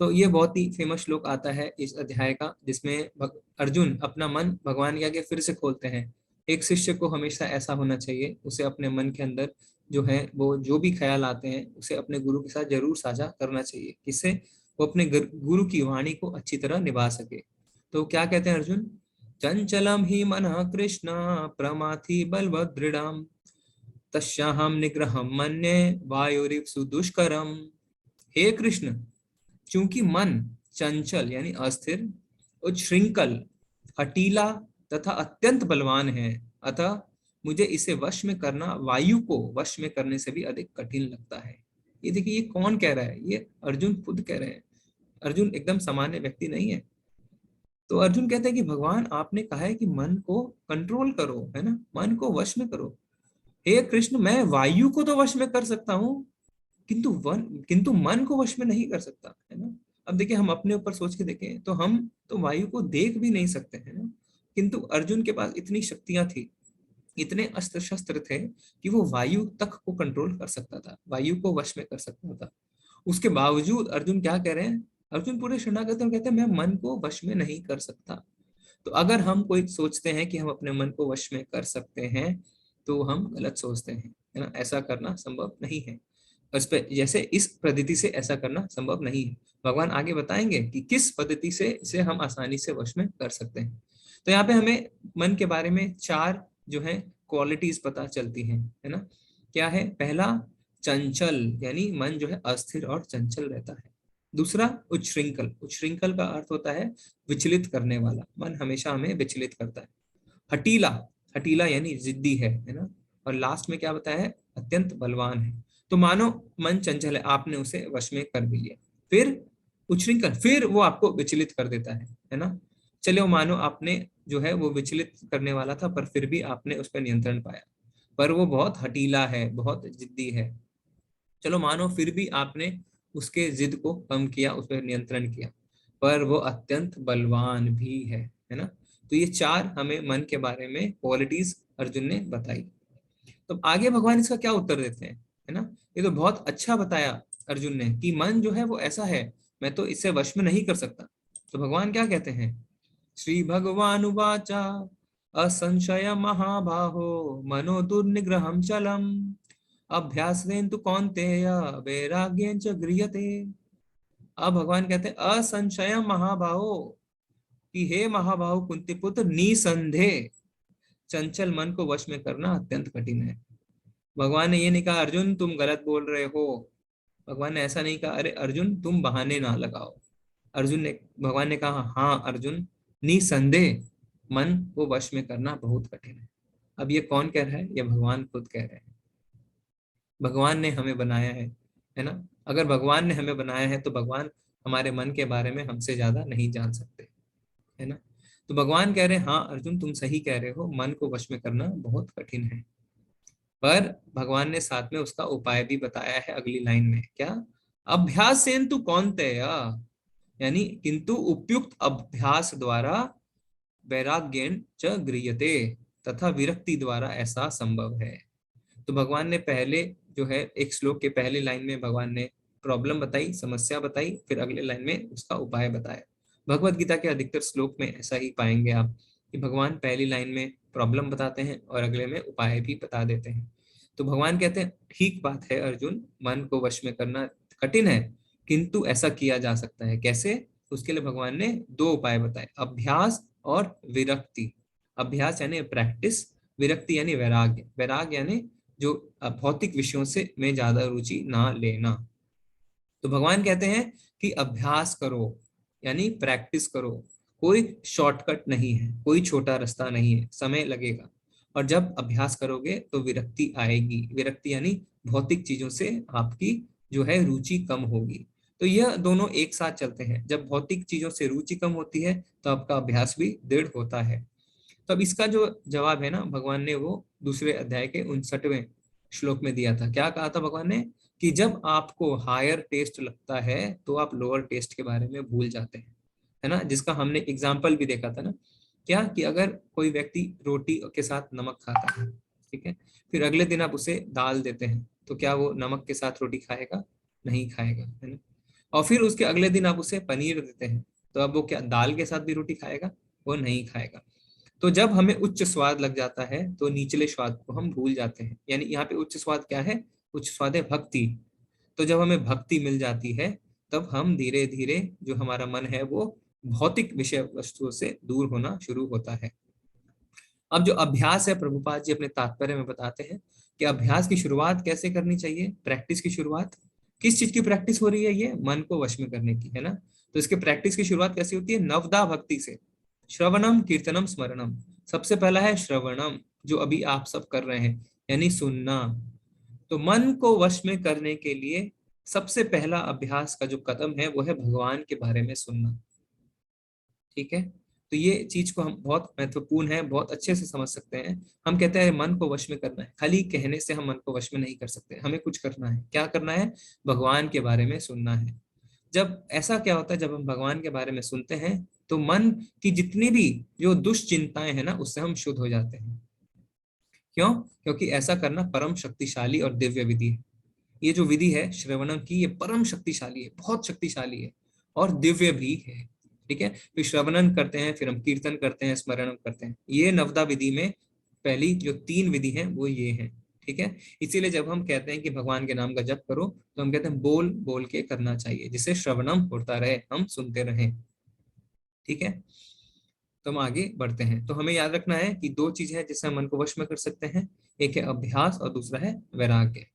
तो ये बहुत ही फेमस श्लोक आता है इस अध्याय का, जिसमें अर्जुन अपना मन भगवान के आगे फिर से खोलते हैं। एक शिष्य को हमेशा ऐसा होना चाहिए, उसे अपने मन के अंदर जो है वो जो भी ख्याल आते हैं उसे अपने गुरु के साथ जरूर साझा करना चाहिए, जिससे वो अपने गुरु की वाणी को अच्छी तरह निभा सके। तो क्या कहते हैं अर्जुन? चंचलम ही मनः कृष्ण प्रमाथि बलवदृढ़म तस्याहम निग्रहम मन्ये वायुरिव सुदुष्करम। हे कृष्ण, चूंकि मन चंचल यानी अस्थिर, उच्छृंखल, हठीला तथा अत्यंत बलवान है, अतः मुझे इसे वश में करना वायु को वश में करने से भी अधिक कठिन लगता है। ये देखिए, ये कौन कह रहा है? ये अर्जुन खुद कह रहे हैं। अर्जुन एकदम सामान्य व्यक्ति नहीं है। तो अर्जुन कहते हैं कि भगवान आपने कहा है कि मन को कंट्रोल करो, है ना, मन को वश में करो। हे कृष्ण, मैं वायु को तो वश में कर सकता हूँ, किंतु मन को वश में नहीं कर सकता, है ना। अब देखिए, हम अपने ऊपर सोच के देखें तो हम तो वायु को देख भी नहीं सकते, है ना। किंतु अर्जुन के पास इतनी शक्तियां थी, इतने अस्त्र शस्त्र थे कि वो वायु तक को कंट्रोल कर सकता था, वायु को वश में कर सकता था। उसके बावजूद अर्जुन क्या कह रहे हैं? अर्जुन पूरे शरणागत में कहते हैं मैं मन को वश में नहीं कर सकता। तो अगर हम कोई सोचते हैं कि हम अपने मन को वश में कर सकते हैं, तो हम गलत सोचते हैं, है ना। ऐसा करना संभव नहीं है। जैसे इस पद्धति से ऐसा करना संभव नहीं है। भगवान आगे बताएंगे कि किस पद्धति से इसे हम आसानी से वश में कर सकते हैं। तो यहाँ पे हमें मन के बारे में 4 जो है क्वालिटीज पता चलती हैं, है ना। क्या है? पहला, चंचल, यानी मन जो है अस्थिर और चंचल रहता है। दूसरा, उच्छृंखल। उच्छृंखल का अर्थ होता है विचलित करने वाला, मन हमेशा हमें विचलित करता है। हठीला, हठीला यानी जिद्दी है ना। और लास्ट में क्या बताया है? अत्यंत बलवान है। तो मानो मन चंचल है, आपने उसे वश में कर भी लिया। फिर उच्छृंखल, फिर वो आपको विचलित कर देता है ना। चलो मानो आपने जो है वो विचलित करने वाला था, पर फिर भी आपने उस पर नियंत्रण पाया, पर वो बहुत हठीला है, बहुत जिद्दी है। चलो मानो फिर भी आपने उसके जिद को कम किया, उस पर नियंत्रण किया, पर वो अत्यंत बलवान भी है ना। तो ये 4 हमें मन के बारे में क्वालिटीज अर्जुन ने बताई। तो आगे भगवान इसका क्या उत्तर देते हैं, है ना। ये तो बहुत अच्छा बताया अर्जुन ने कि मन जो है वो ऐसा है, मैं तो इसे वश में नहीं कर सकता। तो भगवान क्या कहते हैं? श्री भगवान उवाचा असंशय महाबाहो मनो दुर्निग्रहम चलम अभ्यासेन तु कौन्तेय वैराग्येन च गृह्यते। अब भगवान कहते हैं असंशय महाबाहो, कि हे महाबाहो कुंती पुत्र, निसंदेह चंचल मन को वश में करना अत्यंत कठिन है। भगवान ने ये नहीं कहा अर्जुन तुम गलत बोल रहे हो। भगवान ने ऐसा नहीं कहा अरे अर्जुन तुम बहाने ना लगाओ। भगवान ने कहा हाँ अर्जुन, निसंदेह मन को वश में करना बहुत कठिन है। अब ये कौन कह रहा है? ये भगवान खुद कह रहे हैं। भगवान ने हमें बनाया है ना। अगर भगवान ने हमें बनाया है तो भगवान हमारे मन के बारे में हमसे ज्यादा नहीं जान सकते, है ना। तो भगवान कह रहे हैं हाँ अर्जुन तुम सही कह रहे हो, मन को वश में करना बहुत कठिन है। पर भगवान ने साथ में उसका उपाय भी बताया है अगली लाइन में। क्या? अभ्यासेन तु कौन्तेय, यानी किंतु उपयुक्त अभ्यास द्वारा वैराग्येन च गृह्यते, तथा विरक्ति द्वारा ऐसा संभव है। तो भगवान ने पहले जो है एक श्लोक के पहली लाइन में भगवान ने प्रॉब्लम बताई, समस्या बताई, फिर अगले लाइन में उसका उपाय बताया। भगवत गीता के अधिकतर श्लोक में ऐसा ही पाएंगे आप कि भगवान पहली लाइन में प्रॉब्लम बताते हैं और अगले में उपाय भी बता देते हैं। तो भगवान कहते हैं ठीक बात है अर्जुन, मन को वश में करना कठिन है, किंतु ऐसा किया जा सकता है। कैसे? उसके लिए भगवान ने 2 उपाय बताए, अभ्यास और विरक्ति। अभ्यास यानी प्रैक्टिस, विरक्ति यानी वैराग्य। वैराग्य यानी जो भौतिक विषयों से में ज्यादा रुचि ना लेना। तो भगवान कहते हैं कि अभ्यास करो यानी प्रैक्टिस करो, कोई शॉर्टकट नहीं है, कोई छोटा रास्ता नहीं है, समय लगेगा। और जब अभ्यास करोगे तो विरक्ति आएगी। विरक्ति यानी भौतिक चीजों से आपकी जो है रुचि कम होगी। तो यह दोनों एक साथ चलते हैं। जब भौतिक चीजों से रुचि कम होती है तो आपका अभ्यास भी दृढ़ होता है। तो अब इसका जो जवाब है ना, भगवान ने वो दूसरे अध्याय के 59वें श्लोक में दिया था। क्या कहा था भगवान ने? कि जब आपको हायर टेस्ट लगता है तो आप लोअर टेस्ट के बारे में भूल जाते हैं, है ना। जिसका हमने एग्जाम्पल भी देखा था ना, क्या कि अगर कोई व्यक्ति रोटी के साथ नमक खाता है, ठीक है, फिर अगले दिन आप उसे दाल देते हैं, तो क्या वो नमक के साथ रोटी खाएगा? नहीं खाएगा, है ना। और फिर उसके अगले दिन आप उसे पनीर देते हैं, तो अब वो क्या दाल के साथ भी रोटी खाएगा? वो नहीं खाएगा। तो जब हमें उच्च स्वाद लग जाता है तो निचले स्वाद को हम भूल जाते हैं। यानी यहाँ पे उच्च स्वाद क्या है? उच्च स्वाद है भक्ति। तो जब हमें भक्ति मिल जाती है तब हम धीरे धीरे जो हमारा मन है वो भौतिक विषय वस्तुओं से दूर होना शुरू होता है। अब जो अभ्यास है, प्रभुपाद जी अपने तात्पर्य में बताते हैं कि अभ्यास की शुरुआत कैसे करनी चाहिए। प्रैक्टिस की शुरुआत किस चीज की प्रैक्टिस हो रही है? ये मन को वश में करने की, है ना। तो इसके प्रैक्टिस की शुरुआत कैसे होती है? नवदा भक्ति से। श्रवणम कीर्तनम स्मरणम। सबसे पहला है श्रवणम, जो अभी आप सब कर रहे हैं, यानी सुनना। तो मन को वश में करने के लिए सबसे पहला अभ्यास का जो कदम है वो है भगवान के बारे में सुनना, ठीक है। तो ये चीज को हम बहुत महत्वपूर्ण है, बहुत अच्छे से समझ सकते हैं। हम कहते हैं मन को वश में करना है, खाली कहने से हम मन को वश में नहीं कर सकते, हमें कुछ करना है। क्या करना है? भगवान के बारे में सुनना है। जब ऐसा क्या होता है, जब हम भगवान के बारे में सुनते हैं तो मन की जितनी भी जो दुष्चिंताएं हैं ना, उससे हम शुद्ध हो जाते हैं। क्यों? क्योंकि ऐसा करना परम शक्तिशाली और दिव्य विधि है। ये जो विधि है श्रवणम की, ये परम शक्तिशाली है, बहुत शक्तिशाली है और दिव्य भी है, ठीक है। फिर श्रवणन करते हैं, फिर हम कीर्तन करते हैं, स्मरणम करते हैं। ये नवदा विधि में पहली जो 3 विधि है वो ये है, ठीक है। इसीलिए जब हम कहते हैं कि भगवान के नाम का जप करो तो हम कहते हैं बोल बोल के करना चाहिए, जिससे श्रवणम होता रहे, हम सुनते रहें, ठीक है। तो हम आगे बढ़ते हैं। तो हमें याद रखना है कि 2 चीजें हैं जिससे हम मन को वश में कर सकते हैं, एक है अभ्यास और दूसरा है वैराग्य।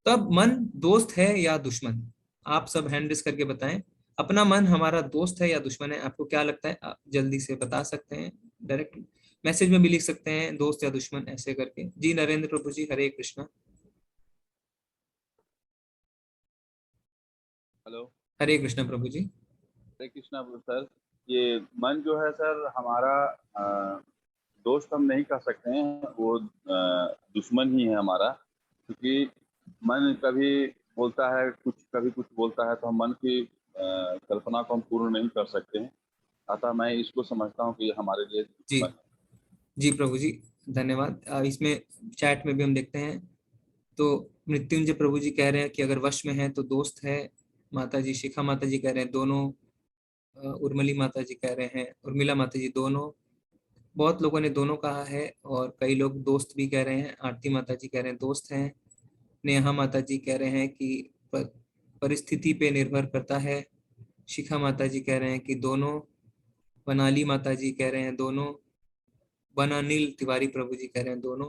तब मन दोस्त है या दुश्मन? आप सब हैंड रेस करके बताएं, अपना मन हमारा दोस्त है या दुश्मन है? आपको क्या लगता है? आप जल्दी से बता सकते हैं, डायरेक्ट मैसेज में भी लिख सकते हैं, दोस्त या दुश्मन ऐसे करके। जी नरेंद्र प्रभु जी, हरे कृष्णा। हेलो, हरे कृष्णा प्रभु जी। हरे कृष्णा सर। ये मन जो है सर हमारा दोस्त हम नहीं कह सकते हैं, वो दुश्मन ही है हमारा। क्योंकि मन कभी बोलता है कुछ, कभी कुछ बोलता है, तो हम मन की कल्पना को हम पूर्ण नहीं कर सकते हैं। अतः मैं इसको समझता हूँ कि हमारे लिए जी जी प्रभु जी, धन्यवाद। इसमें चैट में भी हम देखते हैं तो मृत्युंजय प्रभु जी कह रहे हैं कि अगर वश में है तो दोस्त है। माता जी, शिखा माता जी कह रहे हैं दोनों। उर्मिला माता जी कह रहे हैं, उर्मिला माता जी दोनों। बहुत लोगों ने दोनों कहा है और कई लोग दोस्त भी कह रहे हैं। आरती माता जी कह रहे हैं दोस्त हैं। नेहा माता जी कह रहे हैं कि परिस्थिति पे निर्भर करता है। शिखा माता जी कह रहे हैं कि दोनों। वनाली माता जी कह रहे हैं दोनों। वनानिल तिवारी प्रभु जी कह रहे हैं दोनों।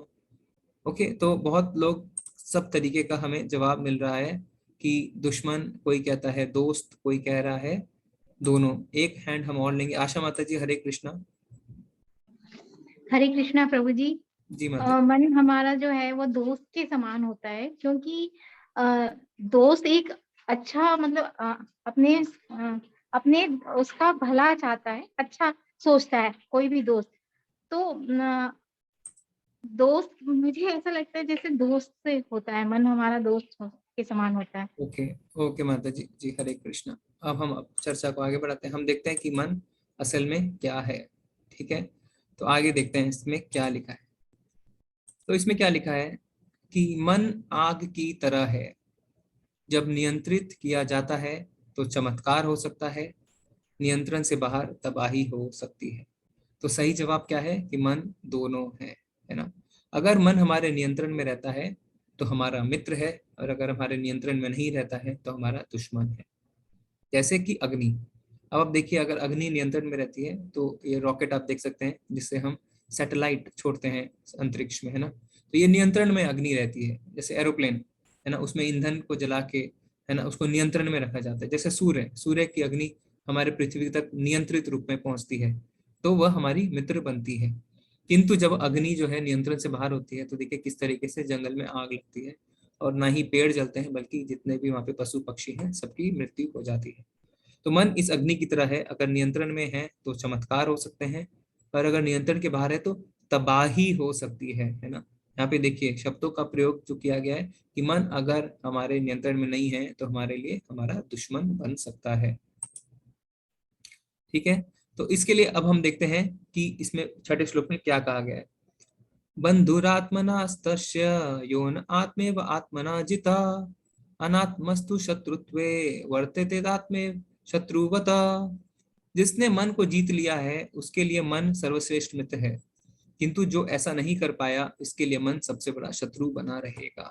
ओके, तो बहुत लोग सब तरीके का हमें जवाब मिल रहा है कि दुश्मन, कोई कहता है दोस्त, कोई कह रहा है दोनों। एक हैंड हम और लेंगे। आशा माता जी, हरे कृष्णा। हरे कृष्णा प्रभु जी। जी माता। मन हमारा जो है वो दोस्त के समान होता है, क्योंकि दोस्त एक अच्छा मतलब अपने उसका भला चाहता है, अच्छा सोचता है कोई भी दोस्त। तो दोस्त मुझे ऐसा लगता है जैसे दोस्त से होता है, मन हमारा दोस्त के समान होता है। ओके ओके माता जी, जी हरे कृष्णा। अब हम चर्चा को आगे बढ़ाते हैं। हम देखते हैं कि मन असल में क्या है, ठीक है। तो आगे देखते हैं इसमें क्या लिखा है। तो इसमें क्या लिखा है कि मन आग की तरह है, जब नियंत्रित किया जाता है तो चमत्कार हो सकता है, नियंत्रण से बाहर तबाही हो सकती है। तो सही जवाब क्या है कि मन दोनों है ना। अगर मन हमारे नियंत्रण में रहता है तो हमारा मित्र है, और अगर हमारे नियंत्रण में नहीं रहता है तो हमारा दुश्मन है। जैसे कि अग्नि, अब आप देखिए अगर अग्नि नियंत्रण में रहती है तो ये रॉकेट आप देख सकते हैं जिससे हम सैटेलाइट छोड़ते हैं अंतरिक्ष में, है ना। तो ये नियंत्रण में अग्नि रहती है। जैसे एरोप्लेन है ना, उसमें ईंधन को जला के, है ना, उसको नियंत्रण में रखा जाता है। जैसे सूर्य की अग्नि हमारे पृथ्वी तक नियंत्रित रूप में पहुंचती है तो वह हमारी मित्र बनती है। किंतु जब अग्नि जो है नियंत्रण से बाहर होती है तो देखिए किस तरीके से जंगल में आग लगती है, और ना ही पेड़ जलते हैं बल्कि जितने भी वहां पे पशु पक्षी हैं सबकी मृत्यु हो जाती है। तो मन इस अग्नि की तरह है, अगर नियंत्रण में है तो चमत्कार हो सकते हैं, और अगर नियंत्रण के बाहर है तो तबाही हो सकती है ना। यहाँ पे देखिए शब्दों का प्रयोग जो किया गया है कि मन अगर हमारे नियंत्रण में नहीं है तो हमारे लिए हमारा दुश्मन बन सकता है। ठीक है, तो इसके लिए अब हम देखते हैं कि इसमें छठे श्लोक में क्या कहा गया है। बंधुरात्मनास्तस्य योन आत्मेव आत्मना जिता, अनात्मस्तु शत्रुत्वे वर्तेते आत्मेव शत्रुवता। जिसने मन को जीत लिया है उसके लिए मन सर्वश्रेष्ठ मित्र है, किंतु जो ऐसा नहीं कर पाया इसके लिए मन सबसे बड़ा शत्रु बना रहेगा।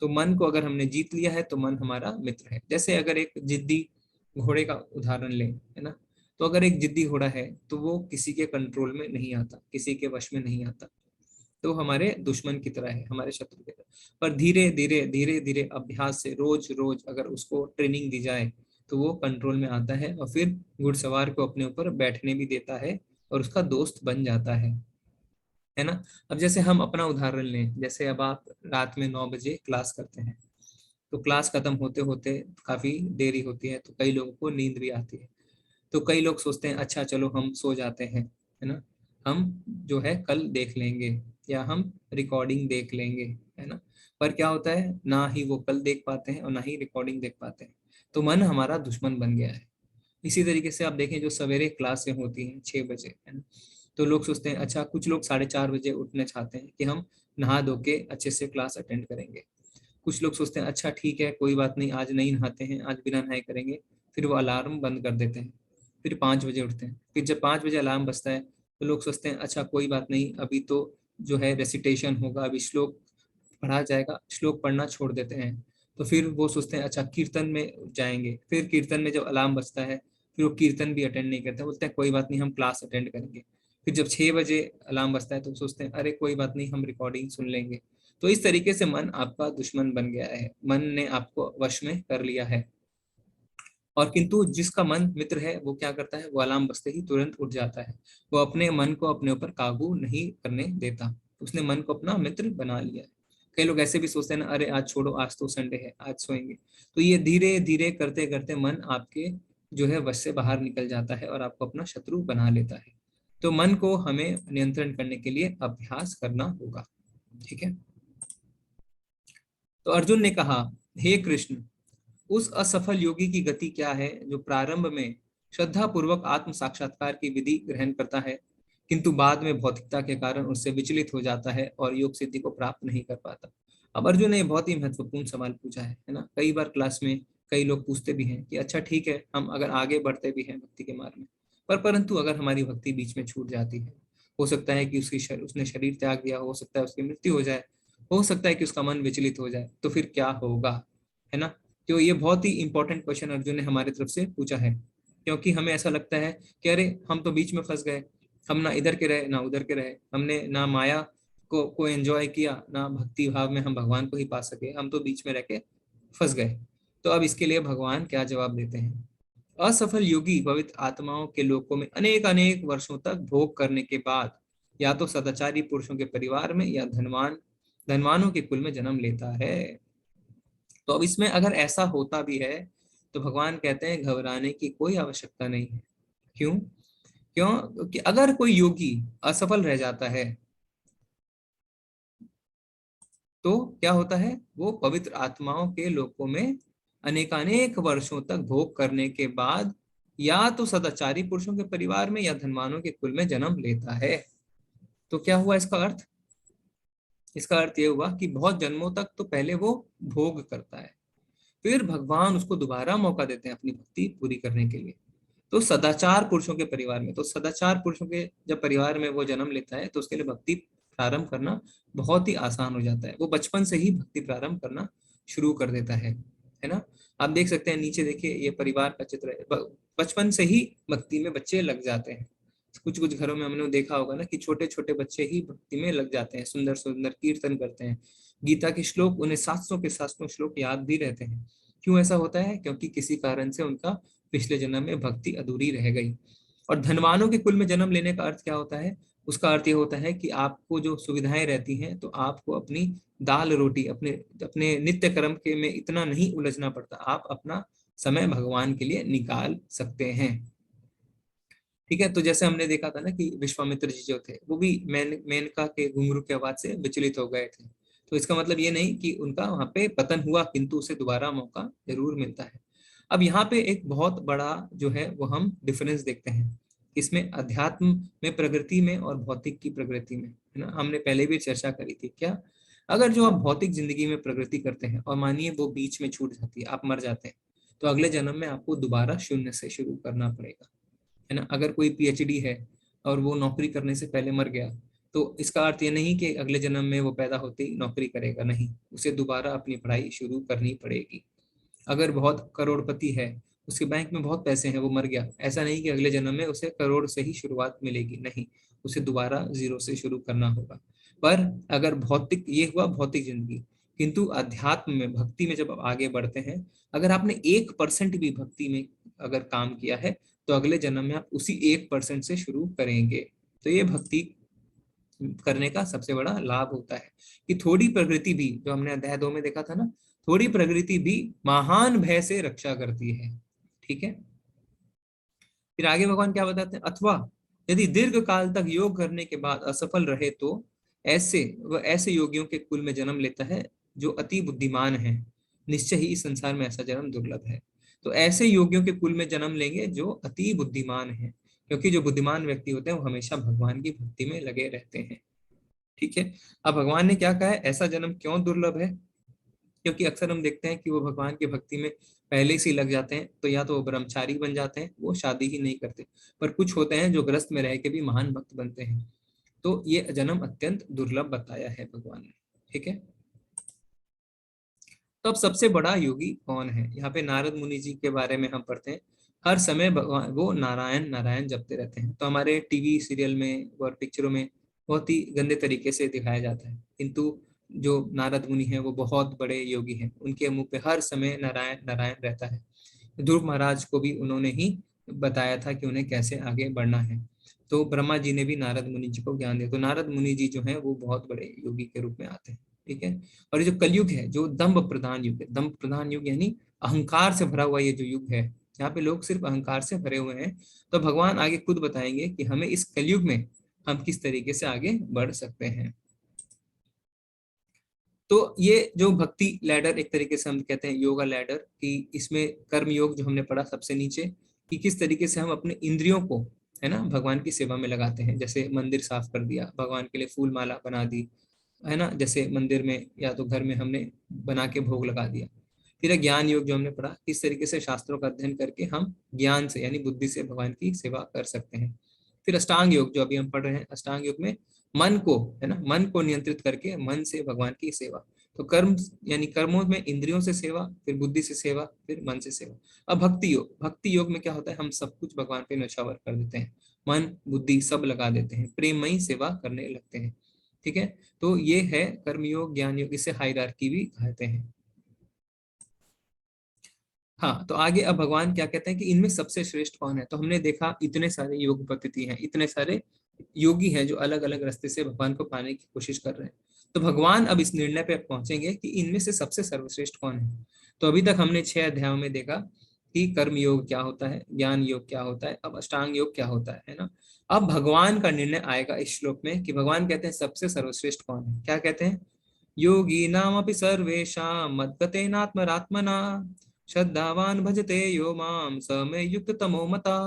तो मन को अगर हमने जीत लिया है तो मन हमारा मित्र है। जैसे अगर एक जिद्दी घोड़े का उदाहरण लें, है ना, तो अगर एक जिद्दी घोड़ा है तो वो किसी के कंट्रोल में नहीं आता, किसी के वश में नहीं आता, तो हमारे दुश्मन की तरह है, हमारे शत्रु की तरह। पर धीरे धीरे अभ्यास से रोज रोज अगर उसको ट्रेनिंग दी जाए तो वो कंट्रोल में आता है, और फिर घुड़सवार को अपने ऊपर बैठने भी देता है और उसका दोस्त बन जाता है ना। अब जैसे हम अपना उदाहरण लें, जैसे अब आप रात में 9 बजे क्लास करते हैं, तो क्लास खत्म होते होते काफी देरी होती है तो कई लोगों को नींद भी आती है। तो कई लोग सोचते हैं अच्छा चलो हम सो जाते हैं, है ना, हम जो है कल देख लेंगे या हम रिकॉर्डिंग देख लेंगे, है ना। पर क्या होता है, ना ही वो कल देख पाते हैं और ना ही रिकॉर्डिंग देख पाते हैं। तो मन हमारा दुश्मन बन गया है। इसी तरीके से आप देखें जो सवेरे क्लासें होती हैं 6 बजे, है ना, तो लोग सोचते हैं अच्छा, कुछ लोग 4:30 बजे उठना चाहते हैं कि हम नहा धो के अच्छे से क्लास अटेंड करेंगे। कुछ लोग सोचते हैं अच्छा ठीक है कोई बात नहीं, आज नहीं नहाते हैं, आज बिना नहाए करेंगे। फिर वो अलार्म बंद कर देते हैं, फिर 5 बजे उठते हैं। फिर जब 5 बजे अलार्म बजता है तो लोग सोचते हैं अच्छा कोई बात नहीं, अभी तो जो है रेसिटेशन होगा, अभी श्लोक पढ़ा जाएगा, श्लोक पढ़ना छोड़ देते हैं। तो फिर वो सोचते हैं अच्छा कीर्तन में जाएंगे, फिर कीर्तन में जब अलार्म बजता है फिर वो कीर्तन भी अटेंड नहीं करते, बोलते हैं कोई बात नहीं हम क्लास अटेंड करेंगे। फिर जब 6 बजे अलार्म बजता है तो सोचते हैं अरे कोई बात नहीं हम रिकॉर्डिंग सुन लेंगे। तो इस तरीके से मन आपका दुश्मन बन गया है, मन ने आपको वश में कर लिया है। और किंतु जिसका मन मित्र है वो क्या करता है, वो अलार्म बजते ही तुरंत उठ जाता है, वो अपने मन को अपने ऊपर काबू नहीं करने देता, उसने मन को अपना मित्र बना लिया है। कई लोग ऐसे भी सोचते हैं ना, अरे आज छोड़ो आज तो संडे है आज सोएंगे। तो ये धीरे धीरे करते करते मन आपके जो है वश से बाहर निकल जाता है और आपको अपना शत्रु बना लेता है। तो मन को हमें नियंत्रण करने के लिए अभ्यास करना होगा। ठीक है, तो अर्जुन ने कहा हे कृष्ण, उस असफल योगी की गति क्या है जो प्रारंभ में श्रद्धा पूर्वक आत्म साक्षात्कार की विधि ग्रहण करता है किंतु बाद में भौतिकता के कारण उससे विचलित हो जाता है और योग सिद्धि को प्राप्त नहीं कर पाता। अब अर्जुन ने बहुत ही महत्वपूर्ण सवाल पूछा है ना। कई बार क्लास में कई लोग पूछते भी हैं कि अच्छा ठीक है हम अगर आगे बढ़ते भी हैं भक्ति के मार्ग में, परंतु अगर हमारी भक्ति बीच में छूट जाती है, हो सकता है कि उसने शरीर त्याग दिया, हो सकता है उसकी मृत्यु हो जाए, हो सकता है कि उसका मन विचलित हो जाए, तो फिर क्या होगा, है ना। तो ये बहुत ही इंपॉर्टेंट क्वेश्चन अर्जुन ने हमारी तरफ से पूछा है, क्योंकि हमें ऐसा लगता है कि अरे हम तो बीच में फंस गए, हम ना इधर के रहे ना उधर के रहे, हमने ना माया को एंजॉय किया ना भक्ति भाव में हम भगवान को ही पा सके, हम तो बीच में रह के फंस गए। तो अब इसके लिए भगवान क्या जवाब देते हैं। असफल योगी पवित्र आत्माओं के लोकों में अनेक अनेक वर्षों तक भोग करने के बाद या तो सदाचारी पुरुषों के परिवार में या धनवानों के कुल में जन्म लेता है। तो अब इसमें अगर ऐसा होता भी है तो भगवान कहते हैं घबराने की कोई आवश्यकता नहीं है। क्यों? क्योंकि अगर कोई योगी असफल रह जाता है तो क्या होता है, वो पवित्र आत्माओं के लोकों में अनेकानेक वर्षों तक भोग करने के बाद या तो सदाचारी पुरुषों के परिवार में या धनवानों के कुल में जन्म लेता है। तो क्या हुआ इसका अर्थ, इसका अर्थ ये हुआ कि बहुत जन्मों तक तो पहले वो भोग करता है, फिर भगवान उसको दोबारा मौका देते हैं अपनी भक्ति पूरी करने के लिए। तो सदाचार पुरुषों के परिवार में, तो सदाचार पुरुषों के जब परिवार में वो जन्म लेता है तो उसके लिए भक्ति प्रारंभ करना बहुत ही आसान हो जाता है। वो बचपन से ही भक्ति प्रारंभ करना शुरू कर देता है ना। आप देख सकते हैं नीचे देखिए, ये परिवार का चित्र है। बचपन से ही भक्ति में बच्चे लग जाते हैं। कुछ कुछ घरों में हमने देखा होगा ना कि छोटे छोटे बच्चे ही भक्ति में लग जाते हैं, सुंदर सुंदर कीर्तन करते हैं, गीता के श्लोक उन्हें 700 के 700 श्लोक याद भी रहते हैं। क्यों ऐसा होता है? क्योंकि किसी कारण से उनका पिछले जन्म में भक्ति अधूरी रह गई। और धनवानों के कुल में जन्म लेने का अर्थ क्या होता है? उसका अर्थ ये होता है कि आपको जो सुविधाएं रहती हैं तो आपको अपनी दाल रोटी अपने अपने नित्य कर्म के में इतना नहीं उलझना पड़ता, आप अपना समय भगवान के लिए निकाल सकते हैं। ठीक है, तो जैसे हमने देखा था ना कि विश्वामित्र जी जो थे वो भी मेनका के घुंघरू की आवाज से विचलित हो गए थे। तो इसका मतलब ये नहीं कि उनका वहां पे पतन हुआ, किंतु उसे दोबारा मौका जरूर मिलता है। अब यहाँ पे एक बहुत बड़ा जो है वो हम डिफरेंस देखते हैं इसमें, अध्यात्म में प्रगति में और भौतिक की प्रगति में, है ना। हमने पहले भी चर्चा करी थी। क्या? अगर जो आप भौतिक जिंदगी में प्रगति करते हैं और मानिए वो बीच में छूट जाती है, आप मर जाते हैं, तो अगले जन्म में आपको दोबारा शून्य से शुरू करना पड़ेगा, है ना। अगर कोई पीएचडी है और वो नौकरी करने से पहले मर गया, तो इसका अर्थ ये नहीं कि अगले जन्म में वो पैदा होते ही नौकरी करेगा, नहीं, उसे दोबारा अपनी पढ़ाई शुरू करनी पड़ेगी। अगर बहुत करोड़पति है, उसके बैंक में बहुत पैसे हैं, वो मर गया, ऐसा नहीं कि अगले जन्म में उसे करोड़ से ही शुरुआत मिलेगी, नहीं, उसे दोबारा जीरो से शुरू करना होगा। पर अगर भौतिक, ये हुआ भौतिक जिंदगी, किंतु अध्यात्म में भक्ति में जब आप आगे बढ़ते हैं, अगर आपने 1% भी भक्ति में अगर काम किया है तो अगले जन्म में आप उसी 1% से शुरू करेंगे। तो ये भक्ति करने का सबसे बड़ा लाभ होता है कि थोड़ी प्रगति भी, जो हमने अध्याय 2 में देखा था ना, थोड़ी प्रगति भी महान भय से रक्षा करती है। ठीक है, फिर आगे भगवान क्या बताते हैं? अथवा यदि दीर्घ काल तक योग करने के बाद असफल रहे तो ऐसे योगियों के कुल में जन्म लेता है जो अति बुद्धिमान है, निश्चय ही इस संसार में ऐसा जन्म दुर्लभ है। तो ऐसे योगियों के कुल में जन्म लेंगे जो अति बुद्धिमान है, क्योंकि जो बुद्धिमान व्यक्ति होते हैं वो हमेशा भगवान की भक्ति में लगे रहते हैं। ठीक है, अब भगवान ने क्या कहा है, ऐसा जन्म क्यों दुर्लभ है? क्योंकि अक्सर हम देखते हैं कि वो भगवान की भक्ति में पहले से लग जाते हैं, तो या तो वो ब्रह्मचारी बन जाते हैं, वो शादी ही नहीं करते, पर कुछ होते हैं जो ग्रस्त में रह के भी महान भक्त बनते हैं। तो ये जन्म अत्यंत दुर्लभ बताया है भगवान ने। ठीक है, तो अब सबसे बड़ा योगी कौन है? यहाँ पे नारद मुनि जी के बारे में हम पढ़ते हैं। हर समय भगवान वो नारायण नारायण जपते रहते हैं। तो हमारे टीवी सीरियल में और पिक्चरों में बहुत ही गंदे तरीके से दिखाया जाता है, किंतु जो नारद मुनि हैं वो बहुत बड़े योगी हैं, उनके मुंह पे हर समय नारायण नारायण रहता है। ध्रुव महाराज को भी उन्होंने ही बताया था कि उन्हें कैसे आगे बढ़ना है। तो ब्रह्मा जी ने भी नारद मुनि जी को ज्ञान दिया। तो नारद मुनि जी जो है वो बहुत बड़े योगी के रूप में आते हैं। ठीक है, और ये जो कलयुग है, जो दंभ प्रधान युग है, दंभ प्रधान युग यानी अहंकार से भरा हुआ ये जो युग है, यहाँ पे लोग सिर्फ अहंकार से भरे हुए हैं। तो भगवान आगे खुद बताएंगे कि हमें इस कलयुग में हम किस तरीके से आगे बढ़ सकते हैं। तो ये जो भक्ति लैडर, एक तरीके से हम कहते हैं योगा लैडर, कि इसमें कर्म योग जो हमने पढ़ा सबसे नीचे, कि किस तरीके से हम अपने इंद्रियों को, है ना, भगवान की सेवा में लगाते हैं। जैसे मंदिर साफ कर दिया, भगवान के लिए फूल माला बना दी, है ना, जैसे मंदिर में या तो घर में हमने बना के भोग लगा दिया। फिर ज्ञान योग जो हमने पढ़ा, किस तरीके से शास्त्रों का अध्ययन करके हम ज्ञान से यानी बुद्धि से भगवान की सेवा कर सकते हैं। फिर अष्टांग योग जो अभी हम पढ़ रहे हैं, अष्टांग योग में मन को, है ना, मन को नियंत्रित करके मन से भगवान की सेवा। तो कर्म यानी कर्मों में इंद्रियों से सेवा, फिर बुद्धि से सेवा, फिर मन से सेवा। अब भक्ति योग, भक्ति योग में क्या होता है, हम सब कुछ भगवान पे न्यौछावर कर देते हैं, मन बुद्धि सब लगा देते हैं, प्रेममयी सेवा करने लगते हैं। ठीक है, तो ये है कर्मयोग ज्ञान योग, इसे हायरार्की भी कहते हैं। हाँ, तो आगे अब भगवान क्या कहते हैं कि इनमें सबसे श्रेष्ठ कौन है? तो हमने देखा इतने सारे योग पद्धति हैं, इतने सारे योगी हैं जो अलग अलग रास्ते से भगवान को पाने की कोशिश कर रहे हैं। तो भगवान अब इस निर्णय पे पहुंचेंगे कि इनमें से सबसे सर्वश्रेष्ठ कौन है। तो अभी तक हमने 6 अध्यायों में देखा कि कर्म योग क्या होता है, ज्ञान योग क्या होता है, अब अष्टांग योग क्या होता है ना। अब भगवान का निर्णय आएगा इस श्लोक में कि भगवान कहते हैं सबसे सर्वश्रेष्ठ कौन है। क्या कहते हैं? योगी नाम अपि सर्वेषां मद्गतेनात्मरात्मना श्रद्धावान भजते यो माम स मे युक्त तमो मता।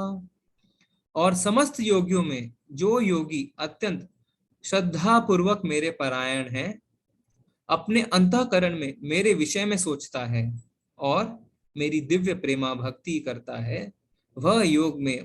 और समस्त योगियों में जो योगी अत्यंत श्रद्धा पूर्वक मेरे परायण है, अपने अंतःकरण में मेरे विषय में सोचता है और मेरी दिव्य प्रेमा भक्ति करता है, वह योग में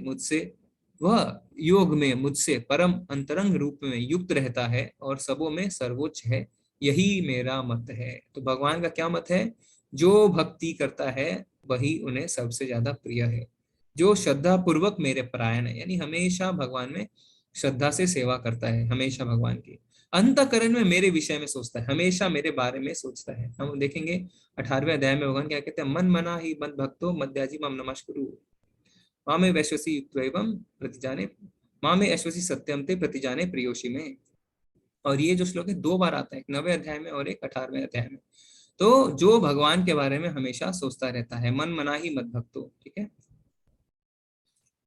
मुझसे परम अंतरंग रूप में युक्त रहता है और सबों में सर्वोच्च है। यही मेरा मत है। तो भगवान का क्या मत है? जो भक्ति करता है वही उन्हें सबसे ज्यादा प्रिय है। जो श्रद्धा पूर्वक मेरे परायण है, यानी हमेशा भगवान में श्रद्धा से सेवा करता है, हमेशा भगवान की अंतःकरण में मेरे विषय में सोचता है, हमेशा मेरे बारे में सोचता है। हम देखेंगे 18वें अध्याय में भगवान क्या कहते हैं, मन मना ही मद भक्तो मद्याजी मम नमस्कुरु मामे वैश्वसी युक्त्वैवं प्रतिजाने मामे ऐश्वसी सत्यम ते प्रतिजाने प्रियोषि में। और ये जो श्लोक है 2 बार आता है, एक 9वें अध्याय में और एक 18वें अध्याय में। तो जो भगवान के बारे में हमेशा सोचता रहता है, मन मना ही मद भक्तो, ठीक है,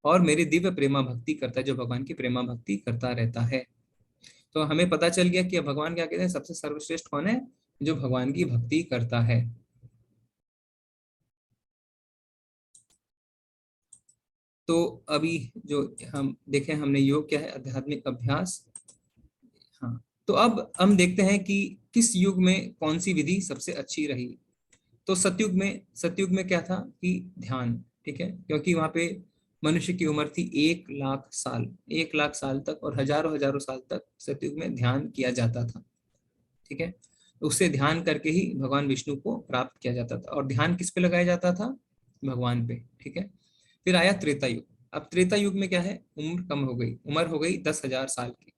और मेरी दिव्य प्रेमा भक्ति करता है, जो भगवान की प्रेमा भक्ति करता रहता है। तो हमें पता चल गया कि भगवान क्या कहते हैं, सबसे सर्वश्रेष्ठ कौन है? जो भगवान की भक्ति करता है। तो अभी जो हम देखें, हमने योग क्या है, आध्यात्मिक अभ्यास। हाँ, तो अब हम देखते हैं कि किस युग में कौन सी विधि सबसे अच्छी रही। तो सतयुग में क्या था कि ध्यान, ठीक है, क्योंकि वहां पे मनुष्य की उम्र थी 1 लाख साल तक, और हजारों साल तक सतयुग में ध्यान किया जाता था, ठीक है। उससे ध्यान करके ही भगवान विष्णु को प्राप्त किया जाता था, और ध्यान किस पे लगाया जाता था? भगवान पे, ठीक है। फिर आया त्रेता युग। अब त्रेता युग में क्या है, उम्र कम हो गई, उम्र हो गई 10,000 साल की।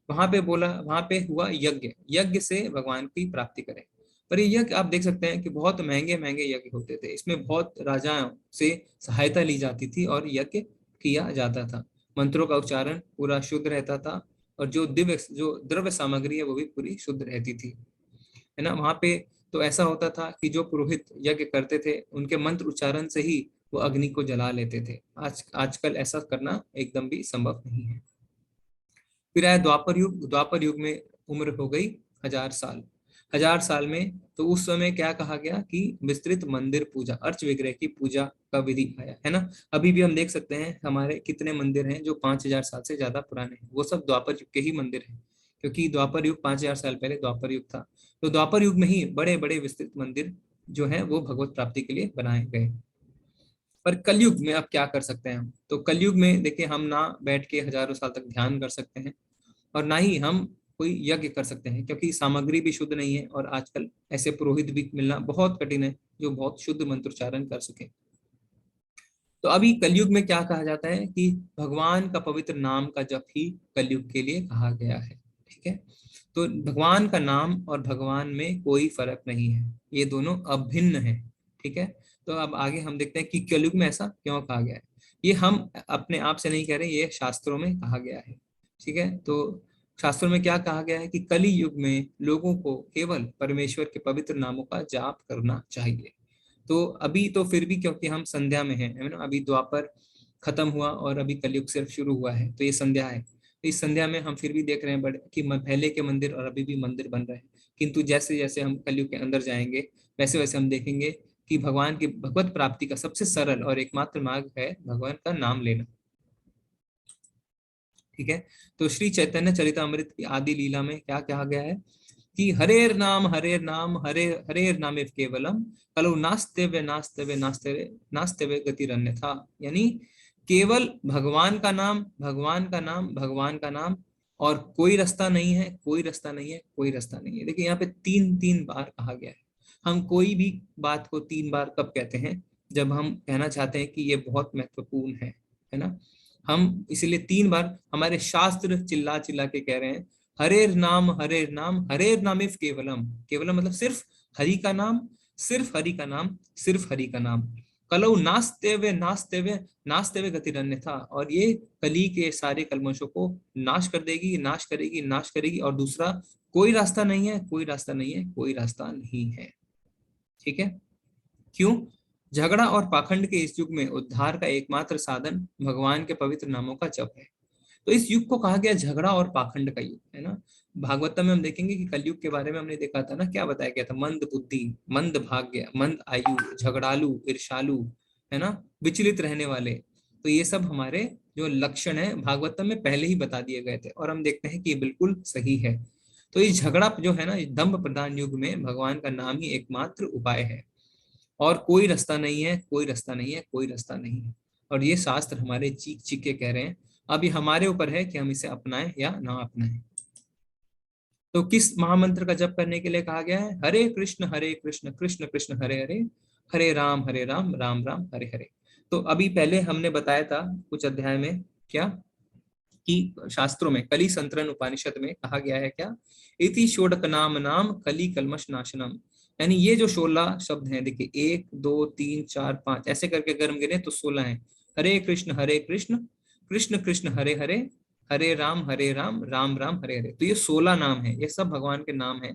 वहां पे हुआ यज्ञ से भगवान की प्राप्ति करें। पर ये यज्ञ आप देख सकते हैं कि बहुत महंगे महंगे यज्ञ होते थे, इसमें बहुत राजाओं से सहायता ली जाती थी और यज्ञ किया जाता था। मंत्रों का उच्चारण पूरा शुद्ध रहता था, और जो द्रव्य सामग्री है वो भी पूरी शुद्ध रहती थी, है ना। वहां पे तो ऐसा होता था कि जो पुरोहित यज्ञ करते थे उनके मंत्र उच्चारण से ही वो अग्नि को जला लेते थे। आजकल ऐसा करना एकदम भी संभव नहीं है। फिर आया द्वापर युग में उम्र हो गई 1000 साल में। तो उस समय क्या कहा गया कि विस्तृत मंदिर पूजा, अर्च विग्रह की पूजा का विधि आया, है ना। अभी भी हम देख सकते हैं हमारे कितने मंदिर हैं जो 5000 साल से ज्यादा पुराने हैं, वो सब द्वापर युग के ही मंदिर हैं, क्योंकि द्वापर युग 5000 साल पहले द्वापर युग था। तो द्वापर युग में ही बड़े बड़े विस्तृत मंदिर जो है वो भगवत प्राप्ति के लिए बनाए गए। पर कलयुग में अब क्या कर सकते हैं हम? तो कलयुग में देखिए, हम ना बैठ के हजारों साल तक ध्यान कर सकते हैं, और ना ही हम कोई यज्ञ कर सकते हैं, क्योंकि सामग्री भी शुद्ध नहीं है, और आजकल ऐसे पुरोहित भी मिलना बहुत कठिन है जो बहुत शुद्ध मंत्रोच्चारण कर सके। तो अभी कलयुग में क्या कहा जाता है कि भगवान का पवित्र नाम का जप ही कलयुग के लिए कहा गया है, ठीक है। तो भगवान का नाम और भगवान में कोई फर्क नहीं है, ये दोनों अभिन्न है, ठीक है। तो अब आगे हम देखते हैं कि कलयुग में ऐसा क्यों कहा गया है। ये हम अपने आप से नहीं कह रहे, ये शास्त्रों में कहा गया है, ठीक है। तो शास्त्रों में क्या कहा गया है कि कली युग में लोगों को केवल परमेश्वर के पवित्र नामों का जाप करना चाहिए। तो अभी तो फिर भी क्योंकि हम संध्या में हैं, है ना, अभी द्वापर खत्म हुआ और अभी कलयुग सिर्फ शुरू हुआ है, तो ये संध्या है। तो इस संध्या में हम फिर भी देख रहे हैं बड़े कि पहले के मंदिर और अभी भी मंदिर बन रहे हैं, किंतु जैसे जैसे हम कलयुग के अंदर जाएंगे वैसे वैसे हम देखेंगे कि भगवान की भगवत प्राप्ति का सबसे सरल और एकमात्र मार्ग है भगवान का नाम लेना, ठीक है। तो श्री चैतन्य चरितामृत की आदि लीला में क्या कहा गया है कि हरेर नाम हरे हरेर नाम केवलम कलो नास्तेव्य नास्तेव्य नास्तेव्य नास्तेव्य गतिरन्यथा, यानी केवल भगवान का नाम, भगवान का नाम, भगवान का नाम, और कोई रास्ता नहीं है, कोई रास्ता नहीं है, कोई रास्ता नहीं है। देखिए यहाँ पे 3 बार कहा गया है। हम कोई भी बात को 3 बार कब कहते हैं? जब हम कहना चाहते हैं कि ये बहुत महत्वपूर्ण है ना। हम इसलिए 3 बार हमारे शास्त्र चिल्ला चिल्ला के कह रहे हैं, हरेर नाम हरेर नाम इफ केवलम। केवलम मतलब सिर्फ हरि का नाम, सिर्फ हरि का नाम, सिर्फ हरि का नाम। कलौ नास्तेव्य नास्तेव्य नास्तेव्य गतिरन्यथा, और ये कली के सारे कलमशों को नाश कर देगी, नाश करेगी, नाश करेगी। और दूसरा, कोई रास्ता नहीं है, कोई रास्ता नहीं है, कोई रास्ता नहीं है, ठीक है। क्यों? झगड़ा और पाखंड के इस युग में उद्धार का एकमात्र साधन भगवान के पवित्र नामों का जप है। तो इस युग को कहा गया झगड़ा और पाखंड का युग, है ना। भागवतम में हम देखेंगे कि कलयुग के बारे में हमने देखा था ना, क्या बताया गया था, मंद बुद्धि, मंद भाग्य, मंद आयु, झगड़ालू, ईर्षालु, है ना, विचलित रहने वाले। तो ये सब हमारे जो लक्षण है भागवतम में पहले ही बता दिए गए थे, और हम देखते हैं कि ये बिल्कुल सही है। तो ये झगड़ा जो है ना, दंभ प्रधान युग में भगवान का नाम ही एकमात्र उपाय है, और कोई रास्ता नहीं है, कोई रास्ता नहीं है, कोई रास्ता नहीं है। और ये शास्त्र हमारे चीख चीख के कह रहे हैं। अब ये हमारे ऊपर है कि हम इसे अपनाएं या ना अपनाएं। तो किस महामंत्र का जप करने के लिए कहा गया है? हरे कृष्ण कृष्ण कृष्ण हरे हरे, हरे राम राम राम हरे हरे। तो अभी पहले हमने बताया था कुछ अध्याय में क्या, कि शास्त्रों में कली संतरण उपनिषद में कहा गया है क्या, इति षोडक नाम नाम कली कलमश नाशनम। यानी ये जो 16 शब्द हैं, देखिए 1 2 3 4 5 ऐसे करके अगर हम गिने तो 16 हैं। हरे कृष्ण कृष्ण कृष्ण हरे हरे, हरे राम राम राम हरे हरे। तो ये 16 नाम है, ये सब भगवान के नाम है।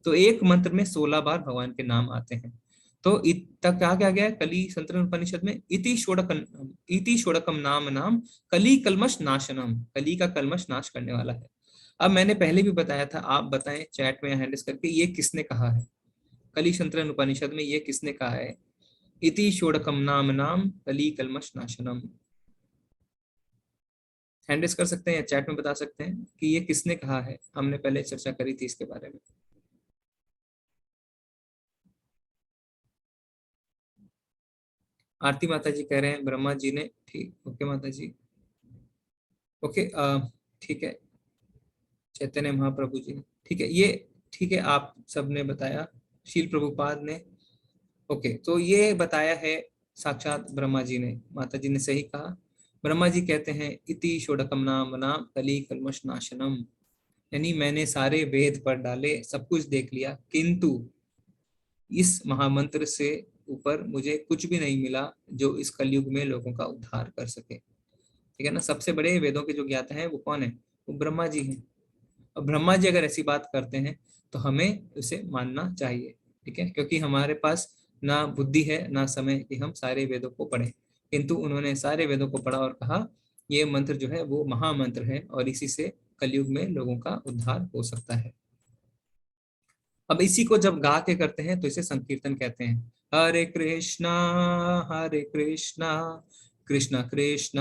तो एक मंत्र में 16 बार भगवान के नाम आते हैं। तो तक क्या क्या गया कली संतरण उपनिषद में, इति षोडकम नाम नाम कली कलमश नाशनम, कली का कलमश नाश करने वाला है। अब मैंने पहले भी बताया था, आप बताएं चैट में हैंडल्स करके, ये किसने कहा है? कली संतरण उपनिषद में ये किसने कहा है? इति षोडकम नाम नाम कली कलमश नाशनम। हैंडल्स कर सकते हैं या चैट में बता सकते हैं कि ये किसने कहा है? हमने पहले चर्चा करी थी इसके बारे में। आरती माता जी कह रहे हैं ब्रह्मा जी ने। ठीक, ओके माता जी, ओके, ठीक है। चैतन्य महाप्रभु जी ने, ठीक है, ये ठीक है, आप सबने बताया, शील प्रभुपाद ने, ओके। तो ये बताया है साक्षात ब्रह्मा जी ने, माता जी ने सही कहा। ब्रह्मा जी कहते हैं इति षोडकम नाम नाम कली कलमश नाशनम, यानी मैंने सारे वेद पढ़ डाले, सब कुछ देख लिया, किंतु इस महामंत्र से ऊपर मुझे कुछ भी नहीं मिला जो इस कलयुग में लोगों का उद्धार कर सके। ठीक है ना, सबसे बड़े वेदों के जो ज्ञाता हैं वो कौन है? वो ब्रह्मा जी हैं। और ब्रह्मा जी अगर ऐसी बात करते हैं तो हमें उसे मानना चाहिए, ठीक है, क्योंकि हमारे पास ना बुद्धि है ना समय कि हम सारे वेदों को पढ़ें, किंतु उन्होंने सारे वेदों को पढ़ा और कहा ये मंत्र जो है वो महामंत्र है और इसी से कलयुग में लोगों का उद्धार हो सकता है। अब इसी को जब गा के करते हैं तो इसे संकीर्तन कहते हैं। हरे कृष्णा कृष्ण कृष्ण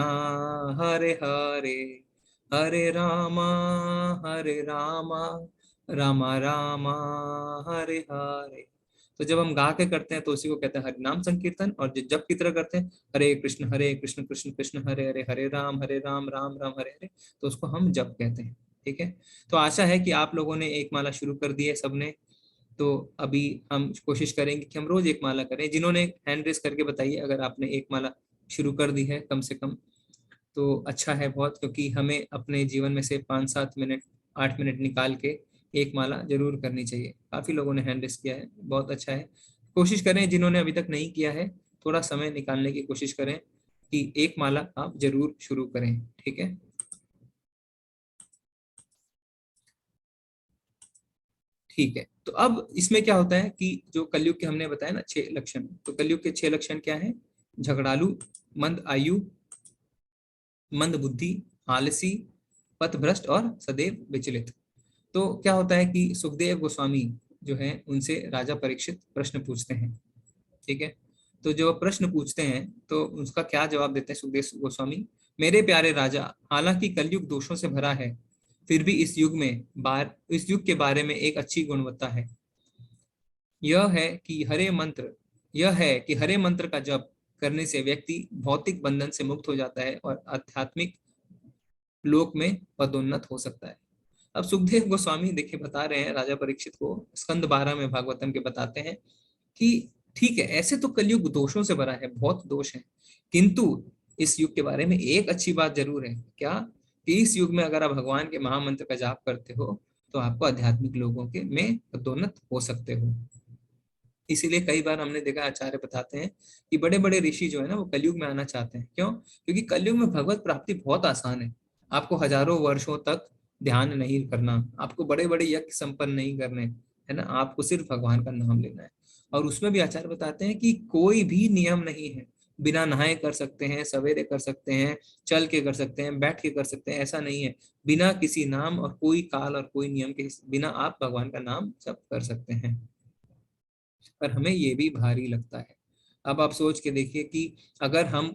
हरे हरे, हरे रामा राम राम हरे हरे। तो जब हम गा के करते हैं तो उसी को कहते हैं हरि नाम संकीर्तन, और जब की तरह करते हैं हरे कृष्ण कृष्ण कृष्ण हरे हरे, हरे राम राम राम हरे हरे, तो उसको हम जप कहते हैं। ठीक है, तो आशा है कि आप लोगों ने एक माला शुरू कर दी है सबने। तो अभी हम कोशिश करेंगे कि हम रोज एक माला करें। जिन्होंने हैंड रेस करके बताइए अगर आपने एक माला शुरू कर दी है कम से कम, तो अच्छा है बहुत, क्योंकि हमें अपने जीवन में से 5-7 मिनट 8 मिनट निकाल के एक माला जरूर करनी चाहिए। काफी लोगों ने हैंड रेस किया है, बहुत अच्छा है। कोशिश करें जिन्होंने अभी तक नहीं किया है, थोड़ा समय निकालने की कोशिश करें कि एक माला आप जरूर शुरू करें। ठीक है, ठीक है। तो अब इसमें क्या होता है कि जो कलयुग के हमने बताया ना 6 लक्षण, तो कलयुग के 6 लक्षण क्या है? झगड़ालू, मंद आयु, मंद बुद्धि, आलसी, पथभ्रष्ट और सदैव विचलित। तो क्या होता है कि सुखदेव गोस्वामी जो है उनसे राजा परीक्षित प्रश्न पूछते हैं। ठीक है, तो जो प्रश्न पूछते हैं तो उसका क्या जवाब देते हैं सुखदेव गोस्वामी? मेरे प्यारे राजा, हालांकि कलयुग दोषों से भरा है, फिर भी इस युग के बारे में एक अच्छी गुणवत्ता है। यह है कि हरे मंत्र का जप करने से व्यक्ति भौतिक बंधन से मुक्त हो जाता है और आध्यात्मिक लोक में पदोन्नत हो सकता है। अब सुखदेव गोस्वामी देखिए बता रहे हैं राजा परीक्षित को, स्कंद 12 में भागवतम के बताते हैं कि ठीक है, ऐसे तो कलयुग दोषों से भरा है, बहुत दोष है, किंतु इस युग के बारे में एक अच्छी बात जरूर है। क्या? कि इस युग में अगर आप भगवान के महामंत्र का जाप करते हो तो आपको आध्यात्मिक लोगों के में पदोन्नत हो सकते हो। इसीलिए कई बार हमने देखा, आचार्य बताते हैं कि बड़े बड़े ऋषि जो है ना वो कलयुग में आना चाहते हैं। क्यों? क्योंकि कलयुग में भगवत प्राप्ति बहुत आसान है। आपको हजारों वर्षों तक ध्यान नहीं करना, आपको बड़े बड़े यज्ञ संपन्न नहीं करने, है ना, आपको सिर्फ भगवान का नाम लेना है। और उसमें भी आचार्य बताते हैं कि कोई भी नियम नहीं है, बिना नहाए कर सकते हैं, सवेरे कर सकते हैं, चल के कर सकते हैं, बैठ के कर सकते हैं, ऐसा नहीं है। बिना किसी नाम और कोई काल और कोई नियम के बिना आप भगवान का नाम जप कर सकते हैं। पर हमें ये भी भारी लगता है। अब आप सोच के देखिए कि अगर हम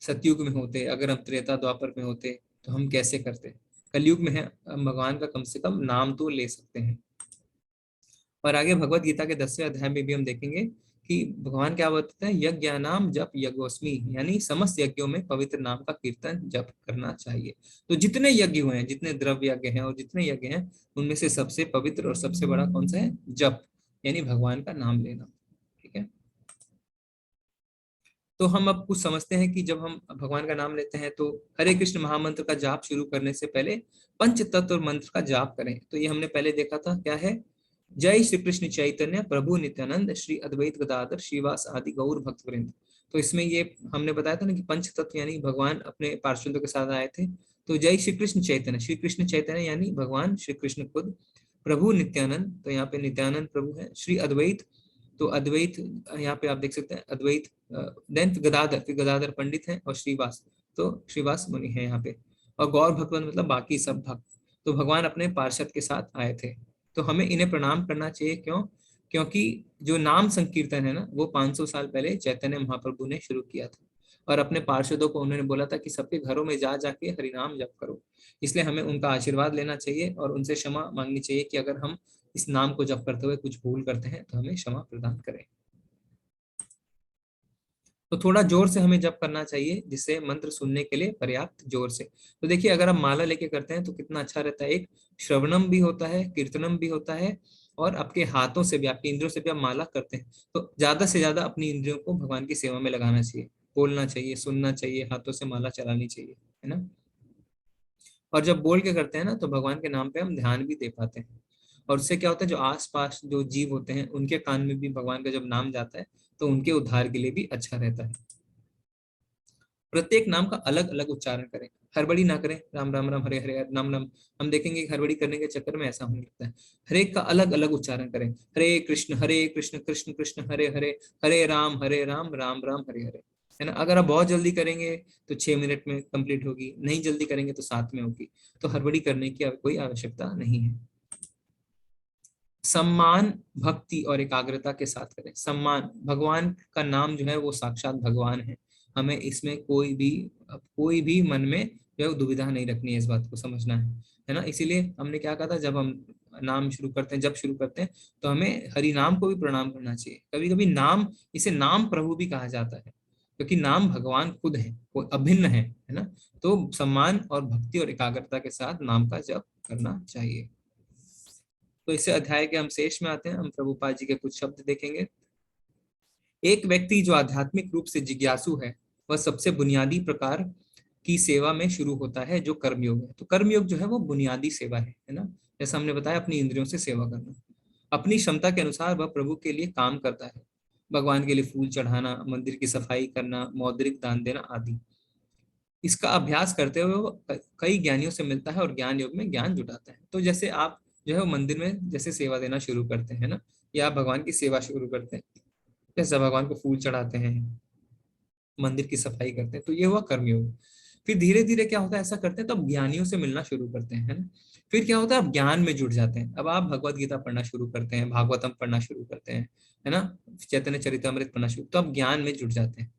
सतयुग में होते, अगर हम त्रेता द्वापर में होते तो हम कैसे करते? कलयुग में है, भगवान का कम से कम नाम तो ले सकते हैं। और आगे भगवत गीता के 10वें अध्याय में भी हम देखेंगे कि भगवान क्या बताते हैं, यज्ञ नाम जप यज्ञोस्मि, यानी समस्त यज्ञों में पवित्र नाम का कीर्तन जप करना चाहिए। तो जितने यज्ञ हुए हैं, जितने द्रव्य यज्ञ हैं और जितने यज्ञ हैं, उनमें से सबसे पवित्र और सबसे बड़ा कौन सा है? जप, यानी भगवान का नाम लेना। ठीक है, तो हम अब कुछ समझते हैं कि जब हम भगवान का नाम लेते हैं तो हरे कृष्ण महामंत्र का जाप शुरू करने से पहले पंच तत्व मंत्र का जाप करें। तो ये हमने पहले देखा था, क्या है? जय श्री कृष्ण चैतन्य प्रभु नित्यानंद श्री अद्वैत गदाधर श्रीवास आदि गौर भक्त वृंद। तो इसमें ये हमने बताया था ना कि पंच तत्व यानी भगवान अपने पार्षदों के साथ आए थे। तो जय श्री कृष्ण चैतन्य, श्री कृष्ण चैतन्य यानी भगवान श्री कृष्ण खुद, प्रभु नित्यानंद, तो यहाँ पे नित्यानंद प्रभु है, श्री अद्वैत, तो अद्वैत यहाँ पे आप देख सकते हैं अद्वैत, देन गदाधर, फिर गदाधर पंडित हैं, और श्रीवास, तो श्रीवास मुनि है यहाँ पे, और गौर भगवान मतलब बाकी सब भक्त। तो भगवान अपने पार्षद के साथ आए थे, तो हमें इन्हें प्रणाम करना चाहिए। क्यों? क्योंकि जो नाम संकीर्तन है ना, वो 500 साल पहले चैतन्य महाप्रभु ने शुरू किया था, और अपने पार्षदों को उन्होंने बोला था कि सबके घरों में जा जाके हरिनाम जप करो। इसलिए हमें उनका आशीर्वाद लेना चाहिए और उनसे क्षमा मांगनी चाहिए कि अगर हम इस नाम को जप करते हुए कुछ भूल करते हैं तो हमें क्षमा प्रदान करें। तो थोड़ा जोर से हमें जप करना चाहिए, जिससे मंत्र सुनने के लिए पर्याप्त जोर से। तो देखिए, अगर हम माला लेके करते हैं तो कितना अच्छा रहता है, एक श्रवणम भी होता है, कीर्तनम भी होता है, और आपके हाथों से भी, आपकी इंद्रियों से भी आप माला करते हैं, तो ज्यादा से ज्यादा अपनी इंद्रियों को भगवान की सेवा में लगाना चाहिए, बोलना चाहिए, सुनना चाहिए, हाथों से माला चलानी चाहिए, है ना। और जब बोल के करते हैं ना, तो भगवान के नाम पे हम ध्यान भी दे पाते हैं, और उससे क्या होता है, जो आसपास जो जीव होते हैं उनके कान में भी भगवान का जब नाम जाता है तो उनके उद्धार के लिए भी अच्छा रहता है। प्रत्येक नाम का अलग अलग उच्चारण करें, हड़बड़ी ना करें, राम राम राम हरे हरे नाम नाम। हम देखेंगे कि हड़बड़ी करने के चक्कर में ऐसा होने लगता है। हर एक का अलग अलग उच्चारण करें, हरे कृष्ण कृष्ण कृष्ण हरे हरे, हरे राम राम राम हरे हरे, है ना। अगर आप बहुत जल्दी करेंगे तो 6 मिनट में कंप्लीट होगी, नहीं जल्दी करेंगे तो 7 में होगी। तो हड़बड़ी करने की कोई आवश्यकता नहीं है। सम्मान, भक्ति और एकाग्रता के साथ करें। सम्मान, भगवान का नाम जो है वो साक्षात भगवान है, हमें इसमें कोई भी मन में जो है दुविधा नहीं रखनी है, इस बात को समझना है ना। इसीलिए हमने क्या कहा था, जब हम नाम शुरू करते हैं, जब शुरू करते हैं तो हमें हरि नाम को भी प्रणाम करना चाहिए। कभी कभी नाम, इसे नाम प्रभु भी कहा जाता है, क्योंकि नाम भगवान खुद है, वो अभिन्न है ना। तो सम्मान और भक्ति और एकाग्रता के साथ नाम का जप करना चाहिए। तो इसे अध्याय के हम शेष में आते हैं, हम प्रभुपाद जी के कुछ शब्द देखेंगे। एक व्यक्ति जो आध्यात्मिक रूप से जिज्ञासु है, वह सबसे बुनियादी प्रकार की सेवा में शुरू होता है, जो कर्मयोग है। तो कर्मयोग जो है वो बुनियादी सेवा है ना। जैसा हमने बताया, अपनी इंद्रियों से सेवा करना, अपनी क्षमता के अनुसार वह प्रभु के लिए काम करता है, भगवान के लिए फूल चढ़ाना, मंदिर की सफाई करना, मौद्रिक दान देना आदि। इसका अभ्यास करते हुए वो कई ज्ञानियों से मिलता है और ज्ञान योग में ज्ञान जुटाता है। तो जैसे आप जो है मंदिर में जैसे सेवा देना शुरू करते हैं ना, या आप भगवान की सेवा शुरू करते हैं, जैसे भगवान को फूल चढ़ाते हैं, मंदिर की सफाई करते हैं, तो ये हुआ कर्मयोग। फिर धीरे धीरे क्या होता है, ऐसा करते हैं तो अब ज्ञानियों से मिलना शुरू करते हैं, है ना। फिर क्या होता है, अब ज्ञान में जुड़ जाते हैं। अब आप भगवत गीता पढ़ना शुरू करते हैं, भागवतम पढ़ना शुरू करते हैं, है ना, चैतन्य चरितमृत पढ़ना शुरू, तो अब ज्ञान में जुड़ जाते हैं।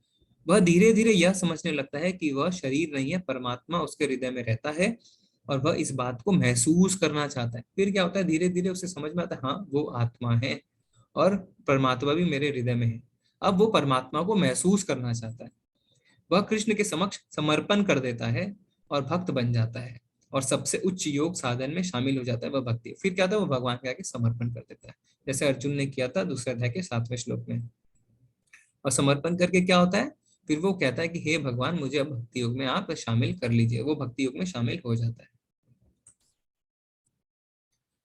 वह धीरे धीरे यह समझने लगता है कि वह शरीर नहीं है, परमात्मा उसके हृदय में रहता है, और वह इस बात को महसूस करना चाहता है। फिर क्या होता है, धीरे धीरे उसे समझ में आता है, हाँ वो आत्मा है और परमात्मा भी मेरे हृदय में है। अब वो परमात्मा को महसूस करना चाहता है, वह कृष्ण के समक्ष समर्पण कर देता है और भक्त बन जाता है, और सबसे उच्च योग साधन में शामिल हो जाता है, वह भक्ति। फिर क्या होता है, वो भगवान के आगे समर्पण कर देता है, जैसे अर्जुन ने किया था दूसरे अध्याय के 7वें श्लोक में। और समर्पण करके क्या होता है, फिर वो कहता है कि हे भगवान, मुझे अब भक्ति योग में आप शामिल कर लीजिए। वो भक्ति योग में शामिल हो जाता है।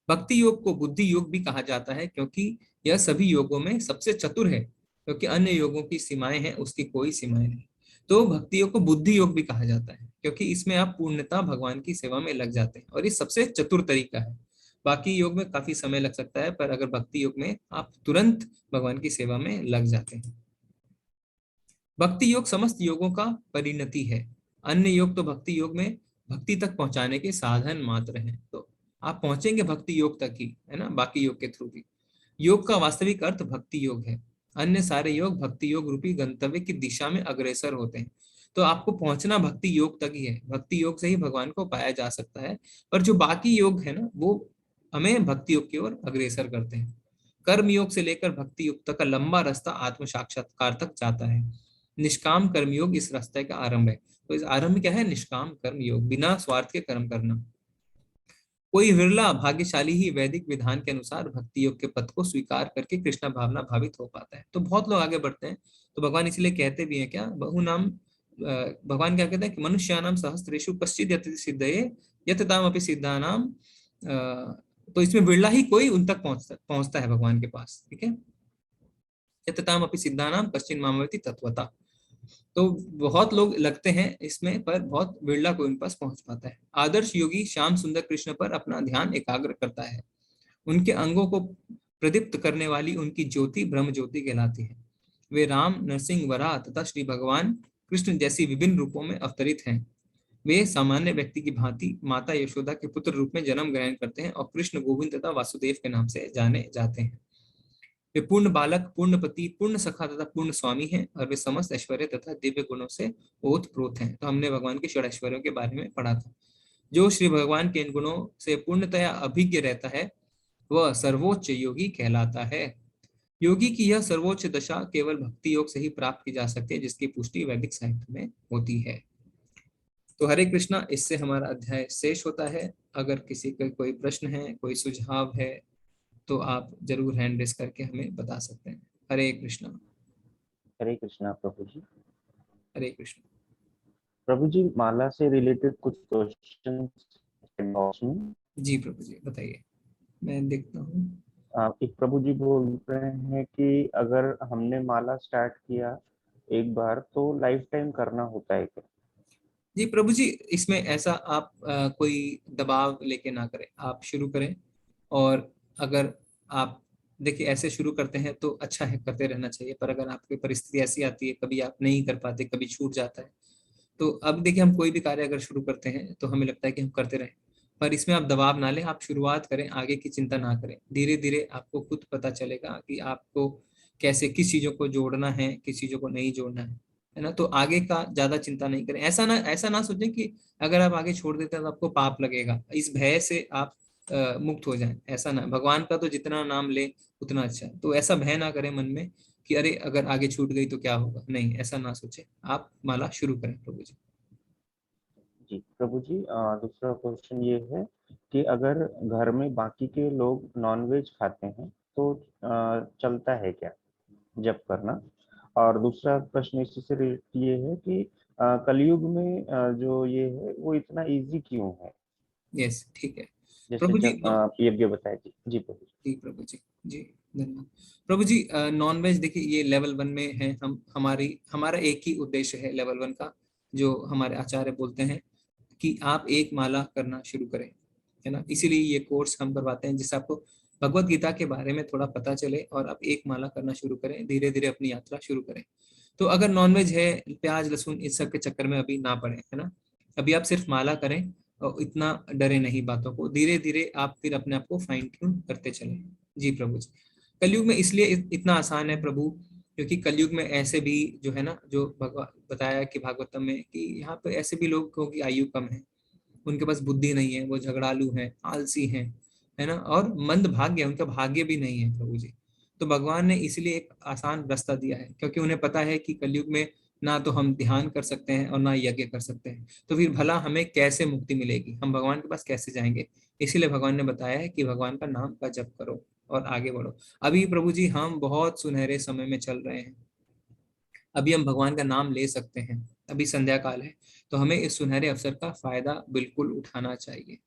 भक्ति योग को बुद्धि योग भी कहा जाता है, क्योंकि यह सभी योगों में सबसे चतुर है, क्योंकि अन्य योगों की सीमाएं हैं, उसकी कोई सीमाएं नहीं। तो भक्ति योग को बुद्धि योग भी कहा जाता है, क्योंकि इसमें आप पूर्णतः भगवान की सेवा में लग जाते हैं, और ये सबसे चतुर तरीका है। बाकी योग में काफी समय लग सकता है, पर अगर भक्ति योग में आप तुरंत भगवान की सेवा में लग जाते हैं। भक्ति योग समस्त योगों का परिणति है, अन्य योग तो भक्ति योग में भक्ति तक पहुंचाने के साधन मात्र हैं। तो आप पहुंचेंगे भक्ति योग तक ही, है ना, बाकी योग के थ्रू भी। योग का वास्तविक अर्थ भक्ति योग है, अन्य सारे योग भक्ति योग रूपी गंतव्य की दिशा में अग्रसर होते हैं। तो आपको पहुंचना भक्ति योग तक ही है, भक्ति योग से ही भगवान को पाया जा सकता है। पर जो बाकी योग है ना, वो हमें भक्ति योग की ओर अग्रसर करते हैं। कर्म योग से लेकर भक्ति योग तक का लंबा रास्ता आत्म साक्षात्कार तक जाता है। निष्काम कर्म योग इस रास्ते का आरंभ है। तो इस आरंभ क्या है? निष्काम कर्म योग, बिना स्वार्थ के कर्म करना। कोई विरला भाग्यशाली ही वैदिक विधान के अनुसार भक्ति योग के पथ को स्वीकार करके कृष्ण भावना भावित हो पाता है। तो बहुत लोग आगे बढ़ते हैं। तो भगवान इसलिए कहते भी हैं क्या, बहु नाम, भगवान क्या कहते हैं कि मनुष्यानाम सहस्त्रेषु कश्चित् यतति सिद्धये यतताम अपि सिद्धानाम। तो इसमें बिरला ही कोई उन तक पहुंचता है भगवान के पास, ठीक है। यतताम अपि सिद्धानाम कश्चिन् मामवेति तत्वता। तो बहुत लोग लगते हैं इसमें, पर बहुत बिरला कोई उन पास पहुंच पाता है। आदर्श योगी श्याम सुंदर कृष्ण पर अपना ध्यान एकाग्र करता है। उनके अंगों को प्रदीप्त करने वाली उनकी ज्योति ब्रह्म ज्योति कहलाती है। वे राम, नरसिंह, वराह तथा श्री भगवान कृष्ण जैसी विभिन्न रूपों में अवतरित हैं। वे सामान्य व्यक्ति की भांति माता यशोदा के पुत्र रूप में जन्म ग्रहण करते हैं और कृष्ण, गोविंद तथा वासुदेव के नाम से जाने जाते हैं। वे पूर्ण बालक, पूर्ण पति, पूर्ण सखा तथा पूर्ण स्वामी हैं और वे समस्त ऐश्वर्य तथा दिव्य गुणों से ओतप्रोत हैं। तो हमने भगवान के षड ऐश्वर्यों के बारे में पढ़ा था। जो श्री भगवान के इन गुणों से पूर्णतया अभिज्ञ रहता है वह सर्वोच्च योगी कहलाता है। योगी की यह सर्वोच्च दशा केवल भक्ति योग से ही प्राप्त की जा सकती है, जिसकी पुष्टि वैदिक साहित्य में होती है। तो हरे कृष्णा, इससे हमारा अध्याय शेष होता है। अगर किसी का कोई प्रश्न है, कोई सुझाव है, तो आप जरूर हैंड रेस करके हमें बता सकते हैं। हरे कृष्णा। हरे कृष्णा प्रभु जी। हरे कृष्णा। प्रभु जी, माला से रिलेटेड कुछ क्वेश्चन बॉक्स में। जी प्रभु जी, बताइए, मैं देखता हूँ। एक प्रभु जी बोल रहे हैं कि अगर हमने माला स्टार्ट किया एक बार तो लाइफ टाइम करना होता है क्या? जी प्रभु जी, इसमें ऐसा आप कोई दबाव लेके ना करें, आप शुरू करें। और अगर आप देखिए ऐसे शुरू करते हैं तो अच्छा है, करते रहना चाहिए। पर अगर आपकी परिस्थिति ऐसी आती है, कभी आप नहीं कर पाते, कभी छूट जाता है, तो अब देखिए हम कोई भी कार्य अगर शुरू करते हैं तो हमें लगता है कि हम करते रहें, पर इसमें आप दबाव ना लें। आप शुरुआत करें, आगे की चिंता ना करें। धीरे धीरे आपको खुद पता चलेगा कि आपको कैसे किस चीजों को जोड़ना है, किस चीजों को नहीं जोड़ना है ना। तो आगे का ज्यादा चिंता नहीं करें। ऐसा ना सोचें कि अगर आप आगे छोड़ देते हैं तो आपको पाप लगेगा। इस भय से आप मुक्त हो जाएं, ऐसा ना। भगवान का तो जितना नाम ले उतना अच्छा है। तो ऐसा भय ना करें मन में कि अरे अगर आगे छूट गई तो क्या होगा। नहीं, ऐसा ना सोचें। आप माला शुरू करें प्रभु जी। जी प्रभु जी, दूसरा क्वेश्चन ये है कि अगर घर में बाकी के लोग नॉनवेज खाते हैं तो चलता है क्या जप करना? और दूसरा प्रश्न इसी से रिलेटेड ये है कि कलयुग में जो ये है वो इतना इजी क्यों है? यस, ठीक है जैसे प्रभु जी। जब यज्ञ बताया जी। जी प्रभु जी प्रभु जी। जी धन्यवाद प्रभु जी। नॉन वेज देखिए ये लेवल 1 में है। हमारा एक ही उद्देश्य है लेवल 1 का, जो हमारे आचार्य बोलते हैं कि आप एक माला करना शुरू करें, है ना। इसीलिए ये कोर्स हम करवाते हैं जिससे आपको भगवत गीता के बारे में थोड़ा पता चले और आप एक माला करना शुरू करें, धीरे धीरे अपनी यात्रा शुरू करें। तो अगर नॉनवेज है, प्याज लहसुन इस सब के चक्कर में अभी ना पड़े, है ना। अभी आप सिर्फ माला करें और इतना डरे नहीं बातों को। धीरे धीरे आप फिर अपने आप को फाइन ट्यून करते चले। जी प्रभु जी। कलयुग में इसलिए इतना आसान है प्रभु, क्योंकि कलयुग में ऐसे भी जो है ना, जो भगवान बताया कि भागवतम में कि यहाँ पे ऐसे भी लोगों की आयु कम है, उनके पास बुद्धि नहीं है, वो झगड़ालू हैं, आलसी हैं, है ना, और मंद भाग्य, उनका भाग्य भी नहीं है प्रभु जी। तो भगवान ने इसलिए एक आसान रास्ता दिया है, क्योंकि उन्हें पता है कि कलयुग में ना तो हम ध्यान कर सकते हैं और ना यज्ञ कर सकते हैं। तो फिर भला हमें कैसे मुक्ति मिलेगी, हम भगवान के पास कैसे जाएंगे। इसीलिए भगवान ने बताया है कि भगवान का नाम का जप करो और आगे बढ़ो। अभी प्रभु जी हम बहुत सुनहरे समय में चल रहे हैं। अभी हम भगवान का नाम ले सकते हैं। अभी संध्या काल है, तो हमें इस सुनहरे अवसर का फायदा बिल्कुल उठाना चाहिए।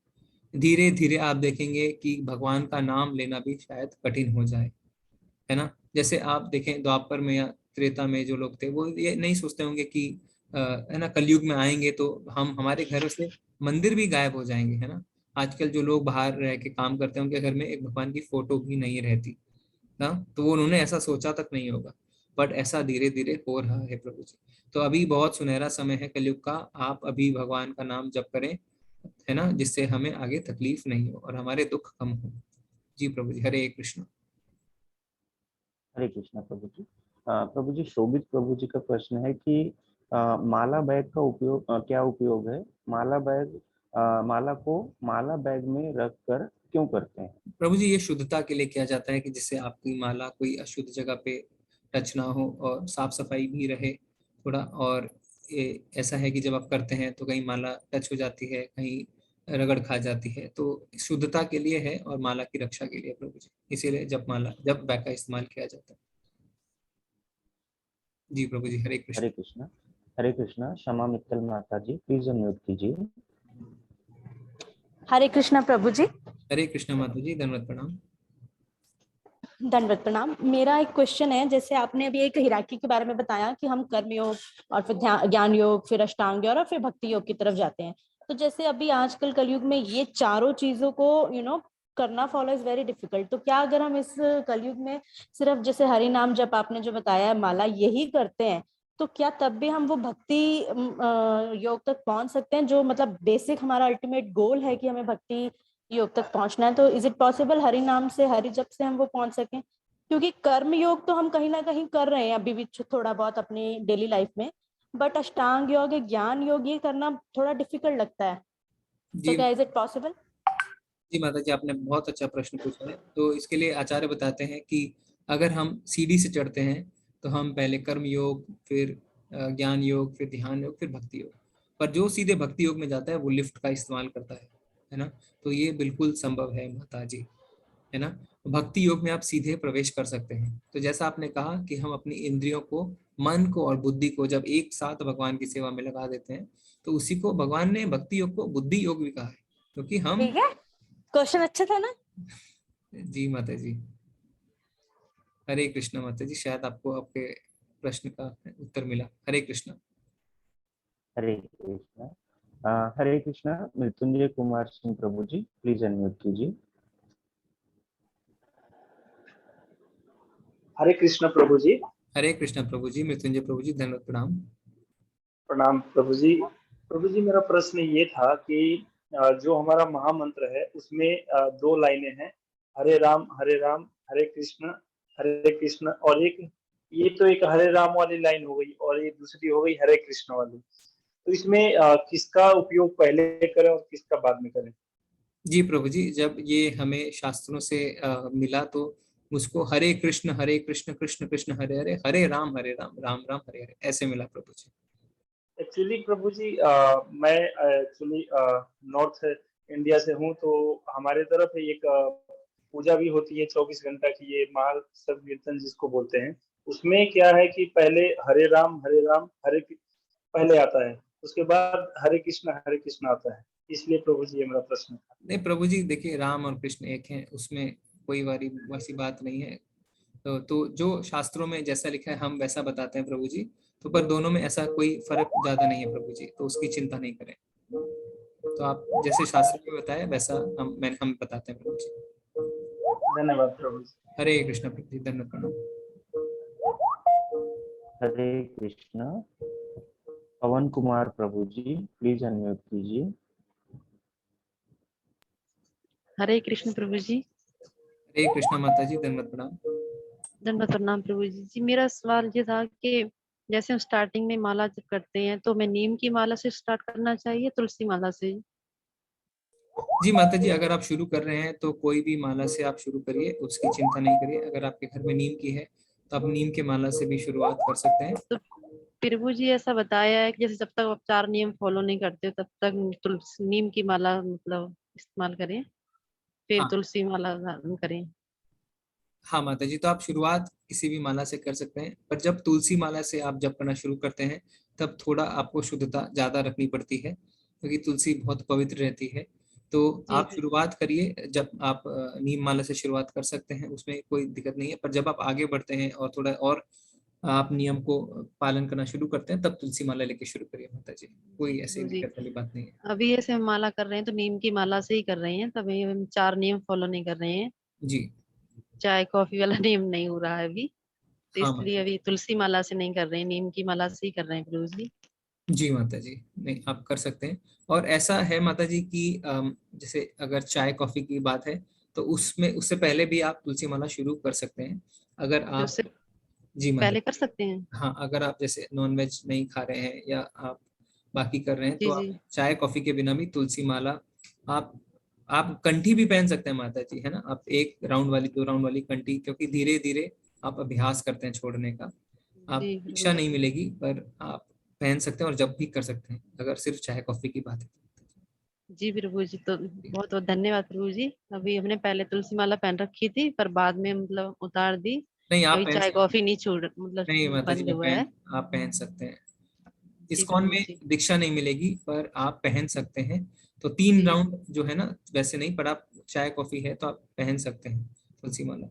धीरे धीरे आप देखेंगे कि भगवान का नाम लेना भी शायद कठिन हो जाए, है ना। जैसे आप देखें द्वापर में या त्रेता में जो लोग थे, वो ये नहीं सोचते होंगे कि है ना, कलयुग में आएंगे तो हमारे घर से मंदिर भी गायब हो जाएंगे, है ना। आजकल जो लोग बाहर रह के काम करते हैं, उनके घर में एक भगवान की फोटो भी नहीं रहती ना। तो वो उन्होंने ऐसा सोचा तक नहीं होगा, बट ऐसा धीरे धीरे हो रहा है प्रभु जी। तो अभी बहुत सुनहरा समय है कलयुग का। आप अभी भगवान का नाम जप करें, है ना, जिससे हमें आगे तकलीफ नहीं हो और हमारे दुख कम हो। जी प्रभु जी। हरे कृष्ण। हरे कृष्णा प्रभु जी। प्रभु जी, शोभित प्रभु जी का प्रश्न है कि माला बैग का उपयोग क्या उपयोग है? माला को माला बैग में रख कर क्यों करते हैं? प्रभु जी, ये शुद्धता के लिए किया जाता है कि जिससे आपकी माला कोई अशुद्ध जगह पे टच ना हो और साफ सफाई भी रहे थोड़ा। और ये ऐसा है कि जब आप करते हैं तो कहीं माला टच हो जाती है, कहीं रगड़ खा जाती है, तो शुद्धता के लिए है और माला की रक्षा के लिए प्रभु जी। इसीलिए जब बैग का इस्तेमाल किया जाता है। जी प्रभु जी, हरे कृष्ण। हरे कृष्णा। हरे कृष्णा। क्षमा मित्तल माता जी, प्लीज अनम्यूट कीजिए। हरे कृष्णा प्रभु जी। हरे कृष्ण माता जी, धन्यवाद, प्रणाम। दंडवत प्रणाम। मेरा एक क्वेश्चन है, जैसे आपने अभी एक हिराकी के बारे में बताया कि हम कर्म योग और फिर ज्ञान योग, फिर अष्टांग योग और फिर भक्ति योग की तरफ जाते हैं। तो जैसे अभी आजकल कलयुग में ये चारों चीजों को करना फॉलो इज वेरी डिफिकल्ट। तो क्या अगर हम इस कलयुग में सिर्फ जैसे हरि नाम जप आपने जो बताया है, माला, यही करते हैं, तो क्या तब भी हम वो भक्ति योग तक पहुंच सकते हैं, जो मतलब बेसिक हमारा अल्टीमेट गोल है कि हमें भक्ति योग तक पहुंचना है? तो इज इट पॉसिबल हरि नाम से, हरि जप से हम वो पहुंच सकें? क्योंकि कर्म योग तो हम कहीं ना कहीं कर रहे हैं अभी भी थोड़ा बहुत अपनी डेली लाइफ में, बट अष्टांग योग, ज्ञान योग, ये करना थोड़ा डिफिकल्ट लगता है। तो क्या इज इट पॉसिबल? जी माता जी, आपने बहुत अच्छा प्रश्न पूछा है। तो इसके लिए आचार्य बताते हैं कि अगर हम सीढ़ी से चढ़ते हैं तो हम पहले कर्म योग, फिर ज्ञान योग, फिर ध्यान योग, फिर भक्ति योग। पर जो सीधे भक्ति योग में जाता है वो लिफ्ट का इस्तेमाल करता है ना। तो ये बिल्कुल संभव है माता जी, है ना। भक्ति योग में आप सीधे प्रवेश कर सकते हैं। तो जैसा आपने कहा कि हम अपनी इंद्रियों को, मन को और बुद्धि को जब एक साथ भगवान की सेवा में लगा देते हैं, तो उसी को भगवान ने भक्ति योग को बुद्धि योग भी कहा है, क्योंकि हम। ठीक है, क्वेश्चन अच्छा था ना? जी माता जी, हरे कृष्ण माता जी, शायद आपको आपके प्रश्न का उत्तर मिला। हरे कृष्ण। हरे कृष्णा। हरे कृष्णा। मृत्युंजय कुमार सिंह प्रभु जी, प्लीज अनम्यूट कीजिए। हरे कृष्ण प्रभु जी। हरे कृष्ण प्रभु जी, मृत्युंजय प्रभु जी, धन्यवाद, प्रणाम। प्रणाम प्रभु जी। प्रभु जी, मेरा प्रश्न ये था कि जो हमारा महामंत्र है उसमें 2 लाइनें हैं, हरे राम हरे कृष्ण, और एक ये तो एक हरे राम वाली लाइन हो गई और ये दूसरी हो गई हरे कृष्ण वाली। तो इसमें किसका उपयोग पहले करें और किसका बाद में करें? जी प्रभु जी, जब ये हमें शास्त्रों से मिला तो मुझको हरे कृष्ण कृष्ण कृष्ण हरे हरे, हरे राम राम राम हरे हरे, ऐसे मिला प्रभु जी। एक्चुअली प्रभु जी, मैं एक्चुअली नॉर्थ इंडिया से हूँ, तो हमारे तरफ एक पूजा भी होती है 24 घंटा की, ये महासंकीर्तन जिसको बोलते हैं। उसमें क्या है कि पहले हरे राम पहले आता है, उसके बाद हरे कृष्ण आता है। इसलिए प्रभु जी ये मेरा प्रश्न था। नहीं प्रभु जी, देखिए राम और कृष्ण एक हैं, उसमें कोई वैसी बात नहीं है। तो जो शास्त्रों में जैसा लिखा है हम वैसा बताते हैं प्रभु जी। तो पर दोनों में ऐसा कोई फर्क ज्यादा नहीं है प्रभु जी, तो उसकी चिंता नहीं करें। तो आप जैसे शास्त्र में बताया वैसा हम बताते हैं प्रभु जी। धन्यवाद प्रभु जी। हरे कृष्ण प्रभु जी, धन्यवाद, प्रणाम। हरे कृष्णा। पवन कुमार प्रभु जी, प्लीज अनम्यूट कीजिए। हरे कृष्ण प्रभु जी। हरे कृष्णा माता जी, धन्यवाद, प्रणाम। धन्यवाद, प्रणाम प्रभु जी। जी मेरा सवाल ये था कि जैसे हम स्टार्टिंग में माला जब करते हैं तो हमें नीम की माला से स्टार्ट करना चाहिए, तुलसी माला से? जी माता जी, अगर आप शुरू कर रहे हैं तो कोई भी माला से आप शुरू करिए, उसकी चिंता नहीं करिए। अगर आपके घर में नीम की है तो आप नीम के माला से भी शुरुआत कर सकते हैं। तो प्रभु जी ऐसा बताया है कि जैसे जब तक आप 4 नियम फॉलो नहीं करते तब तक नीम की माला मतलब इस्तेमाल करें, फिर हाँ तुलसी माला धारण करें। हाँ माता जी, तो आप शुरुआत किसी भी माला से कर सकते हैं, पर जब तुलसी माला से आप जप करना शुरू करते हैं तब थोड़ा आपको शुद्धता ज्यादा रखनी पड़ती है, क्योंकि तुलसी बहुत पवित्र रहती है। तो आप शुरुआत करिए, जब आप नीम माला से शुरुआत कर सकते हैं, उसमें कोई दिक्कत नहीं है। पर जब आप आगे बढ़ते हैं और थोड़ा और आप नियम को पालन करना शुरू करते हैं, तब तुलसी माला लेके शुरू करिए माता जी, कोई ऐसी दिक्कत वाली बात नहीं है। अभी ऐसे हम माला कर रहे हैं तो नीम की माला से ही कर रहे हैं, तभी हम 4 नियम फॉलो नहीं कर रहे हैं जी, चाय कॉफी वाला नियम नहीं हो रहा है अभी, तो हाँ इसलिए अभी तुलसी माला से नहीं कर रहे हैं, नीम की माला से ही कर रहे हैं प्रभु जी। जी माता जी, नहीं आप कर सकते हैं। और ऐसा है माता जी कि जैसे अगर चाय कॉफी की बात है तो उसमें उससे पहले भी आप तुलसी माला शुरू कर सकते हैं। अगर आप जी पहले माता, कर सकते हैं? हाँ अगर आप जैसे नॉन वेज नहीं खा रहे हैं या आप बाकी कर रहे हैं जी तो जी। आप चाय कॉफी के बिना भी तुलसी माला, आप कंठी भी पहन सकते हैं माता जी, है ना। आप 1 राउंड वाली 2 राउंड वाली कंठी, क्योंकि धीरे धीरे आप अभ्यास करते हैं छोड़ने का। आप जी दीक्षा प्रभु नहीं जी। मिलेगी पर आप पहन सकते हैं और जब भी कर सकते हैं, अगर सिर्फ चाय कॉफी की बात है। जी प्रभु जी, तो बहुत बहुत धन्यवाद प्रभु जी। अभी हमने पहले तुलसी माला पहन रखी थी पर बाद में मतलब उतार दी। नहीं आप अभी पहन चाय सकते कॉफी नहीं छोड़ मतलब नहीं माता जी, बंद हुआ है। आप पहन सकते हैं। जी इस्कॉन प्रभु में जी। दीक्षा नहीं मिलेगी पर आप पहन सकते हैं। तो 3 जी राउंड जो है ना, वैसे नहीं, पर आप चाय कॉफी है तो आप पहन सकते हैं तुलसी माला।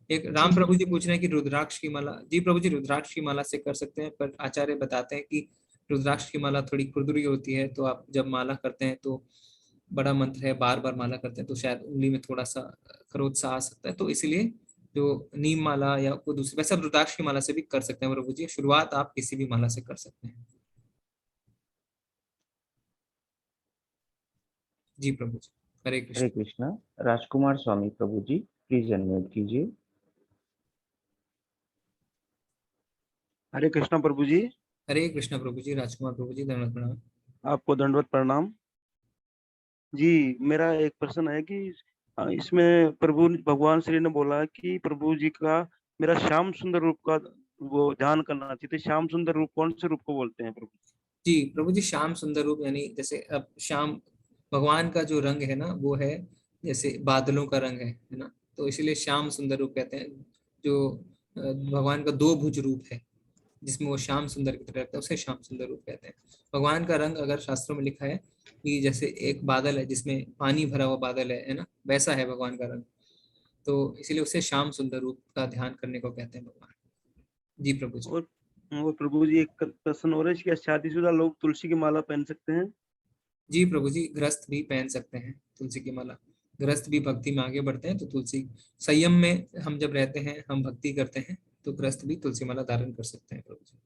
एक जी राम प्रभु जी प्रभु पूछ रहे हैं कि रुद्राक्ष की माला, जी प्रभु जी रुद्राक्ष की माला से कर सकते हैं, पर आचार्य बताते हैं कि रुद्राक्ष की माला थोड़ी खुरदुरी होती है, तो आप जब माला करते हैं तो बड़ा मंत्र है, बार बार माला करते हैं तो शायद उंगली में थोड़ा सा खरोच सा आ सकता है, तो इसलिए जो नीम माला या कोई दूसरी, वैसे आप रुद्राक्ष की माला से भी कर सकते हैं प्रभु जी। शुरुआत आप किसी भी माला से कर सकते हैं। जी प्रभु जी, हरे हरे कृष्ण। कृष्णा। राजकुमार स्वामी प्रभु जी, प्लीज अनम्यूट कीजिए। हरे कृष्णा प्रभु जी। हरे कृष्ण प्रभु जी, राजकुमार प्रभु जी, दंडवत प्रणाम। आपको दंडवत प्रणाम जी। मेरा एक प्रश्न है कि इसमें प्रभु भगवान श्री ने बोला कि प्रभु जी का मेरा श्याम सुंदर रूप का वो ध्यान करना चाहिए। तो श्याम सुंदर रूप कौन से रूप को बोलते हैं प्रभु? जी प्रभु जी, श्याम सुंदर रूप यानी जैसे अब श्याम भगवान का जो रंग है ना, वो है जैसे बादलों का रंग है ना, तो इसलिए श्याम सुंदर रूप कहते हैं। जो भगवान का 2 भुज रूप है जिसमें वो श्याम सुंदर की तरह रहता है, उसे श्याम सुंदर रूप कहते हैं। भगवान का रंग अगर शास्त्रों में लिखा है कि जैसे एक बादल है जिसमें पानी भरा हुआ बादल है ना, वैसा है भगवान का रंग, तो इसलिए उसे श्याम सुंदर रूप का ध्यान करने को कहते हैं भगवान। जी प्रभु जी। और प्रभु जी एक प्रश्न और है कि शादीशुदा लोग तुलसी की माला पहन सकते हैं? जी प्रभु जी, गृहस्थ भी पहन सकते हैं तुलसी की माला। गृहस्थ भी भक्ति में आगे बढ़ते हैं तो तुलसी, संयम में हम जब रहते हैं, हम भक्ति करते हैं, तो गृहस्थ भी तुलसी माला धारण कर सकते हैं प्रभु जी।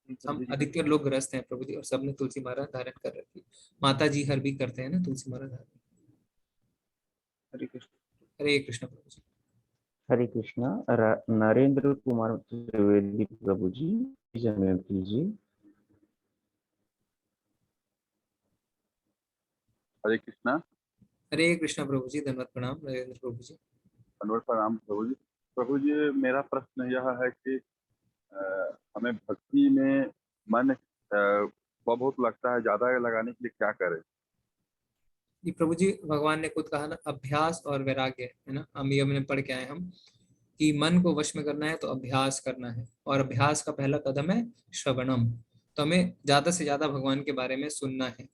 हम प्रभु जी हरे अधिकतर लोग गृहस्थ हैं प्रभु जी और सबने तुलसी माला धारण कर रखी है। माता जी हर भी करते हैं ना तुलसी माला धारण। हरे कृष्ण। हरे कृष्ण प्रभु जी। हरे कृष्णा। नरेंद्र कुमार त्रिवेदी प्रभु जी, प्लीज अनम्यूट कीजिए। हरे कृष्णा। हरे कृष्ण प्रभु जी, धन्यवाद प्रणाम नरेंद्र प्रभु जी। धन्यवाद प्रणाम प्रभु जी। प्रभु जी मेरा प्रश्न यह है कि हमें भक्ति में मन बहुत लगता है, ज्यादा लगाने के लिए क्या करें? जी प्रभु जी, भगवान ने खुद कहा ना, अभ्यास और वैराग्य, है ना। हम ये हमने पढ़ के आए हम कि मन को वश में करना है तो अभ्यास करना है, और अभ्यास का पहला कदम है श्रवणम। तो हमें ज्यादा से ज्यादा भगवान के बारे में सुनना है,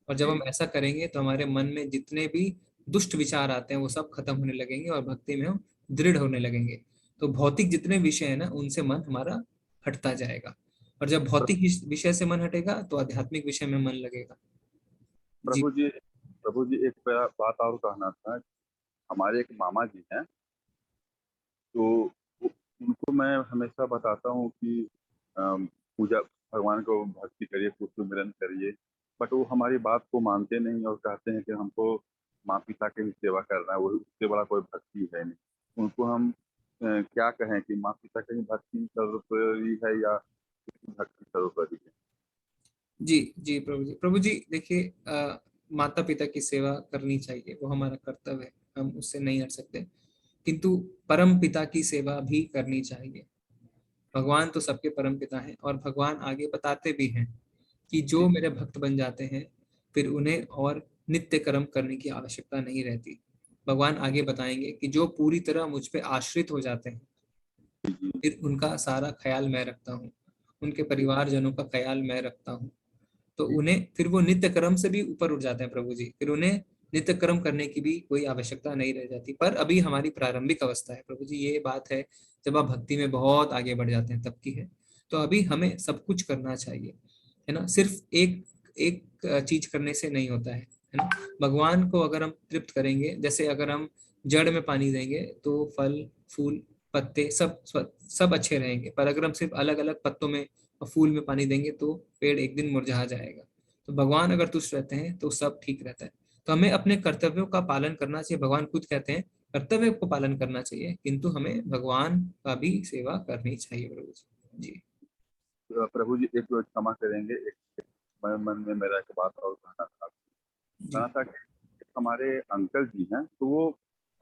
और जब हम ऐसा करेंगे तो हमारे मन में जितने भी दुष्ट विचार आते हैं वो सब खत्म होने लगेंगे और भक्ति में हम दृढ़ होने लगेंगे। तो भौतिक जितने विषय है ना, उनसे मन हमारा हटता जाएगा, और जब भौतिक विषय से मन हटेगा तो आध्यात्मिक विषय में मन लगेगा। जी प्रभु जी एक बात और कहना था। हमारे एक मामा जी हैं, तो उनको मैं हमेशा बताता हूँ कि पूजा भगवान को भक्ति करिए, पुष्प मिलन करिए, बट वो हमारी बात को मानते नहीं और कहते हैं कि हमको माँ पिता की ही सेवा करना है, वो उससे बड़ा कोई भक्ति है नहीं। उनको हम क्या कहें कि माँ पिता की भक्ति सर्वोपरि है या भक्ति सर्वोपरि है? जी जी प्रभु जी, प्रभु जी देखिए, माता पिता की सेवा करनी चाहिए, वो हमारा कर्तव्य है, हम उससे नहीं हट सकते, किंतु परम पिता की सेवा भी करनी चाहिए। भगवान तो सबके परम पिता हैं, और भगवान आगे बताते भी हैं कि जो मेरे भक्त बन जाते हैं फिर उन्हें और नित्य कर्म करने की आवश्यकता नहीं रहती। भगवान आगे बताएंगे कि जो पूरी तरह मुझ पे आश्रित हो जाते हैं फिर उनका सारा ख्याल मैं रखता हूँ, उनके परिवारजनों का ख्याल मैं रखता हूँ, तो उन्हें फिर वो नित्य कर्म से भी ऊपर उठ जाते हैं प्रभु जी, फिर उन्हें नित्य कर्म करने की भी कोई आवश्यकता नहीं रह जाती। पर अभी हमारी प्रारंभिक अवस्था है प्रभु जी, ये बात है, जब आप भक्ति में बहुत आगे बढ़ जाते हैं तब की है। तो अभी हमें सब कुछ करना चाहिए, है ना। सिर्फ एक एक चीज करने से नहीं होता है ना। भगवान को अगर हम तृप्त करेंगे, जैसे अगर हम जड़ में पानी देंगे तो फल फूल पत्ते सब अच्छे रहेंगे, पर अगर हम सिर्फ अलग अलग पत्तों में और फूल में पानी देंगे तो पेड़ एक दिन मुरझा जाएगा। तो भगवान अगर तुष्ट रहते हैं तो सब ठीक रहता है। तो हमें अपने कर्तव्यों का पालन करना चाहिए। भगवान खुद कहते हैं कर्तव्य को पालन करना चाहिए, किंतु हमें भगवान का भी सेवा करनी चाहिए प्रभु जी। जी प्रभु जी एक क्षमा करेंगे, एक मन में मेरा एक बात और कहना था कि हमारे अंकल जी हैं, तो वो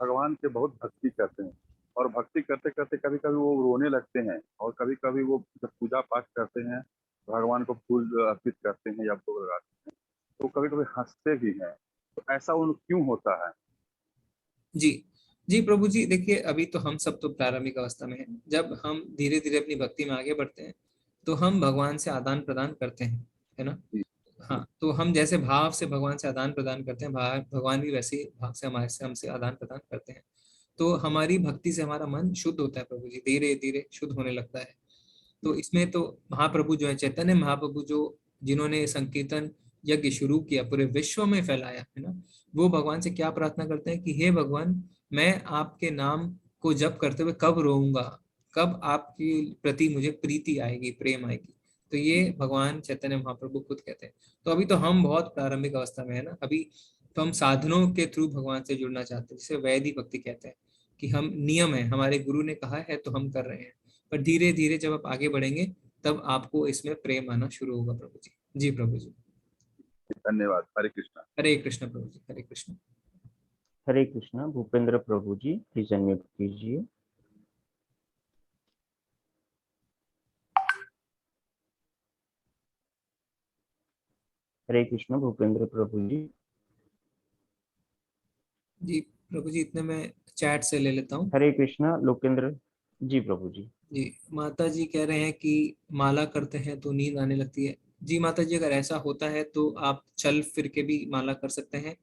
भगवान के बहुत भक्ति करते हैं, और भक्ति करते करते कभी कभी वो रोने लगते हैं, और कभी कभी वो जब पूजा पाठ करते हैं, भगवान को फूल अर्पित करते हैं या भोग लगाते हैं, तो कभी कभी हंसते भी हैं। तो ऐसा उन क्यों होता है? जी जी प्रभु जी, देखिए अभी तो हम सब तो प्रारंभिक अवस्था में हैं। जब हम धीरे धीरे अपनी भक्ति में आगे बढ़ते हैं तो हम भगवान से आदान प्रदान करते हैं, है ना। हाँ, तो हम जैसे भाव से भगवान से आदान प्रदान करते हैं, भगवान भी वैसे ही भाव से हमसे आदान प्रदान करते हैं। तो हमारी भक्ति से हमारा मन शुद्ध होता है प्रभु जी, धीरे धीरे शुद्ध होने लगता है। तो इसमें तो महाप्रभु जो है, चैतन्य महाप्रभु जो जिन्होंने संकीर्तन यज्ञ शुरू किया, पूरे विश्व में फैलाया, है ना, वो भगवान से क्या प्रार्थना करते हैं कि हे भगवान, मैं आपके नाम को जप करते हुए कब रोऊंगा, कब आपके प्रति मुझे प्रीति आएगी, प्रेम आएगी। तो ये भगवान चैतन्य महाप्रभु खुद कहते हैं। तो अभी तो हम बहुत प्रारंभिक अवस्था में है ना, अभी तो हम साधनों के थ्रू भगवान से जुड़ना चाहते हैं, जिसे वैदिक भक्ति कहते हैं, कि हम नियम है, हमारे गुरु ने कहा है तो हम कर रहे हैं। पर धीरे धीरे जब आप आगे बढ़ेंगे तब आपको इसमें प्रेम आना शुरू होगा प्रभु जी। जी प्रभु जी, धन्यवाद। हरे कृष्णा। हरे कृष्ण प्रभु जी, हरे कृष्ण। हरे कृष्णा। भूपेंद्र प्रभु जी प्लीज अनम्यूट कीजिए। हरे कृष्णा भूपेंद्र प्रभु जी। जी प्रभु जी, इतने मैं चैट से ले लेता हूँ। हरे कृष्णा लोकेंद्र जी प्रभु जी। जी माता जी कह रहे हैं कि माला करते हैं तो नींद आने लगती है। जी माता जी, अगर ऐसा होता है तो आप चल फिर के भी माला कर सकते हैं,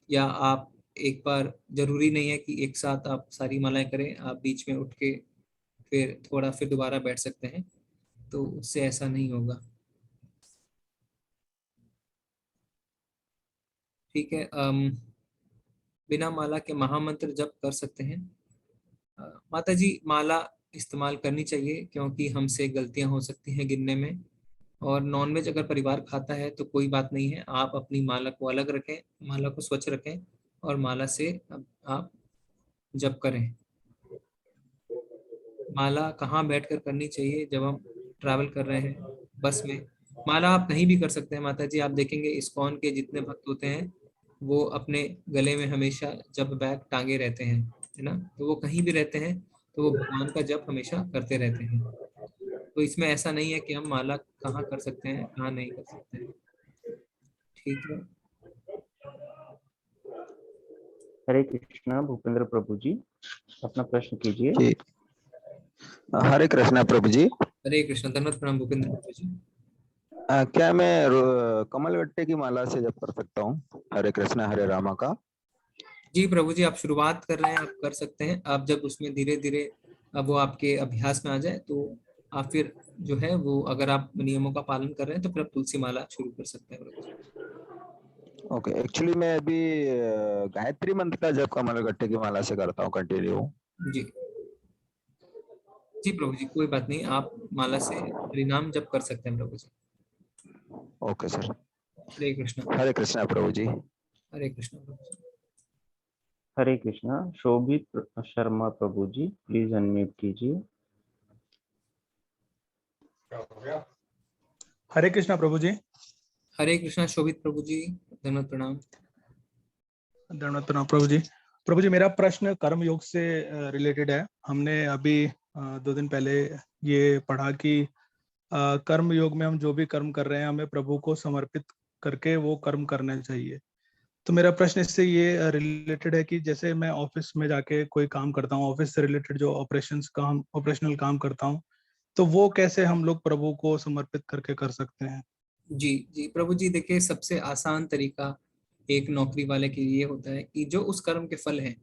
या आप एक बार, जरूरी नहीं है कि एक साथ आप सारी मालाएं करें, आप बीच में उठ के फिर थोड़ा फिर दोबारा बैठ सकते हैं, तो उससे ऐसा नहीं होगा। ठीक है। बिना माला के महामंत्र जप कर सकते हैं। माता जी, माला इस्तेमाल करनी चाहिए, क्योंकि हमसे गलतियां हो सकती हैं गिनने में। और नॉनवेज अगर परिवार खाता है तो कोई बात नहीं है, आप अपनी माला को अलग रखें, माला को स्वच्छ रखें, और माला से आप जप करें। माला कहाँ बैठकर करनी चाहिए? जब हम ट्रैवल कर रहे हैं बस में। माला आप कहीं भी कर सकते हैं माता जी। आप देखेंगे इस्कॉन के जितने भक्त होते हैं वो अपने गले में हमेशा जप बैग टांगे रहते हैं, है ना। तो वो कहीं भी रहते हैं तो वो भगवान का जप हमेशा करते रहते हैं। तो इसमें ऐसा नहीं है कि हम माला कहाँ कर सकते हैं, कहाँ नहीं कर सकते हैं। ठीक है। हरे कृष्णा भूपेंद्र प्रभु जी, अपना प्रश्न कीजिए। हरे कृष्णा प्रभु जी। हरे कृष्ण, धन्यवाद प्रणाम भूपेंद्र प्रभु जी। क्या मैं कमलगट्टे की माला से जप कर सकता हूँ हरे कृष्णा हरे रामा का? जी प्रभु जी, आप शुरुआत कर रहे हैं, आप कर सकते हैं। आप जब उसमें धीरे धीरे अब वो आपके अभ्यास में आ जाए तो आप फिर जो है वो, अगर आप नियमों का पालन कर रहे हैं तो फिर आप तुलसी माला शुरू कर सकते हैं प्रभु जी। ओके, एक्चुअली मैं अभी गायत्री मंत्र का जप कमलगट्टे की माला से करता हूँ कंटिन्यू। जी जी प्रभु जी, कोई बात नहीं, आप माला से हरिनाम जप कर सकते हैं प्रभु जी। Okay sir. हरे कृष्णा। हरे कृष्णा प्रभु जी। हरे कृष्णा प्रभु जी। हरे कृष्णा शोभित शर्मा प्रभु जी प्लीज अनम्यूट कीजिए। हरे कृष्णा प्रभु जी। हरे कृष्णा शोभित प्रभु जी, धन्यवाद प्रणाम। धन्यवाद प्रणाम प्रभु जी। प्रभु जी, मेरा प्रश्न कर्म योग से रिलेटेड है। हमने अभी 2 दिन पहले ये पढ़ा कि कर्म योग में हम जो भी कर्म कर रहे हैं हमें प्रभु को समर्पित करके वो कर्म करना चाहिए। तो मेरा प्रश्न इससे ये रिलेटेड है कि जैसे मैं ऑफिस में जाके कोई काम करता हूँ, ऑफिस से रिलेटेड जो ऑपरेशनल काम करता हूँ, तो वो कैसे हम लोग प्रभु को समर्पित करके कर सकते हैं? जी जी प्रभु जी, देखिए सबसे आसान तरीका एक नौकरी वाले के लिए होता है कि जो उस कर्म के फल हैं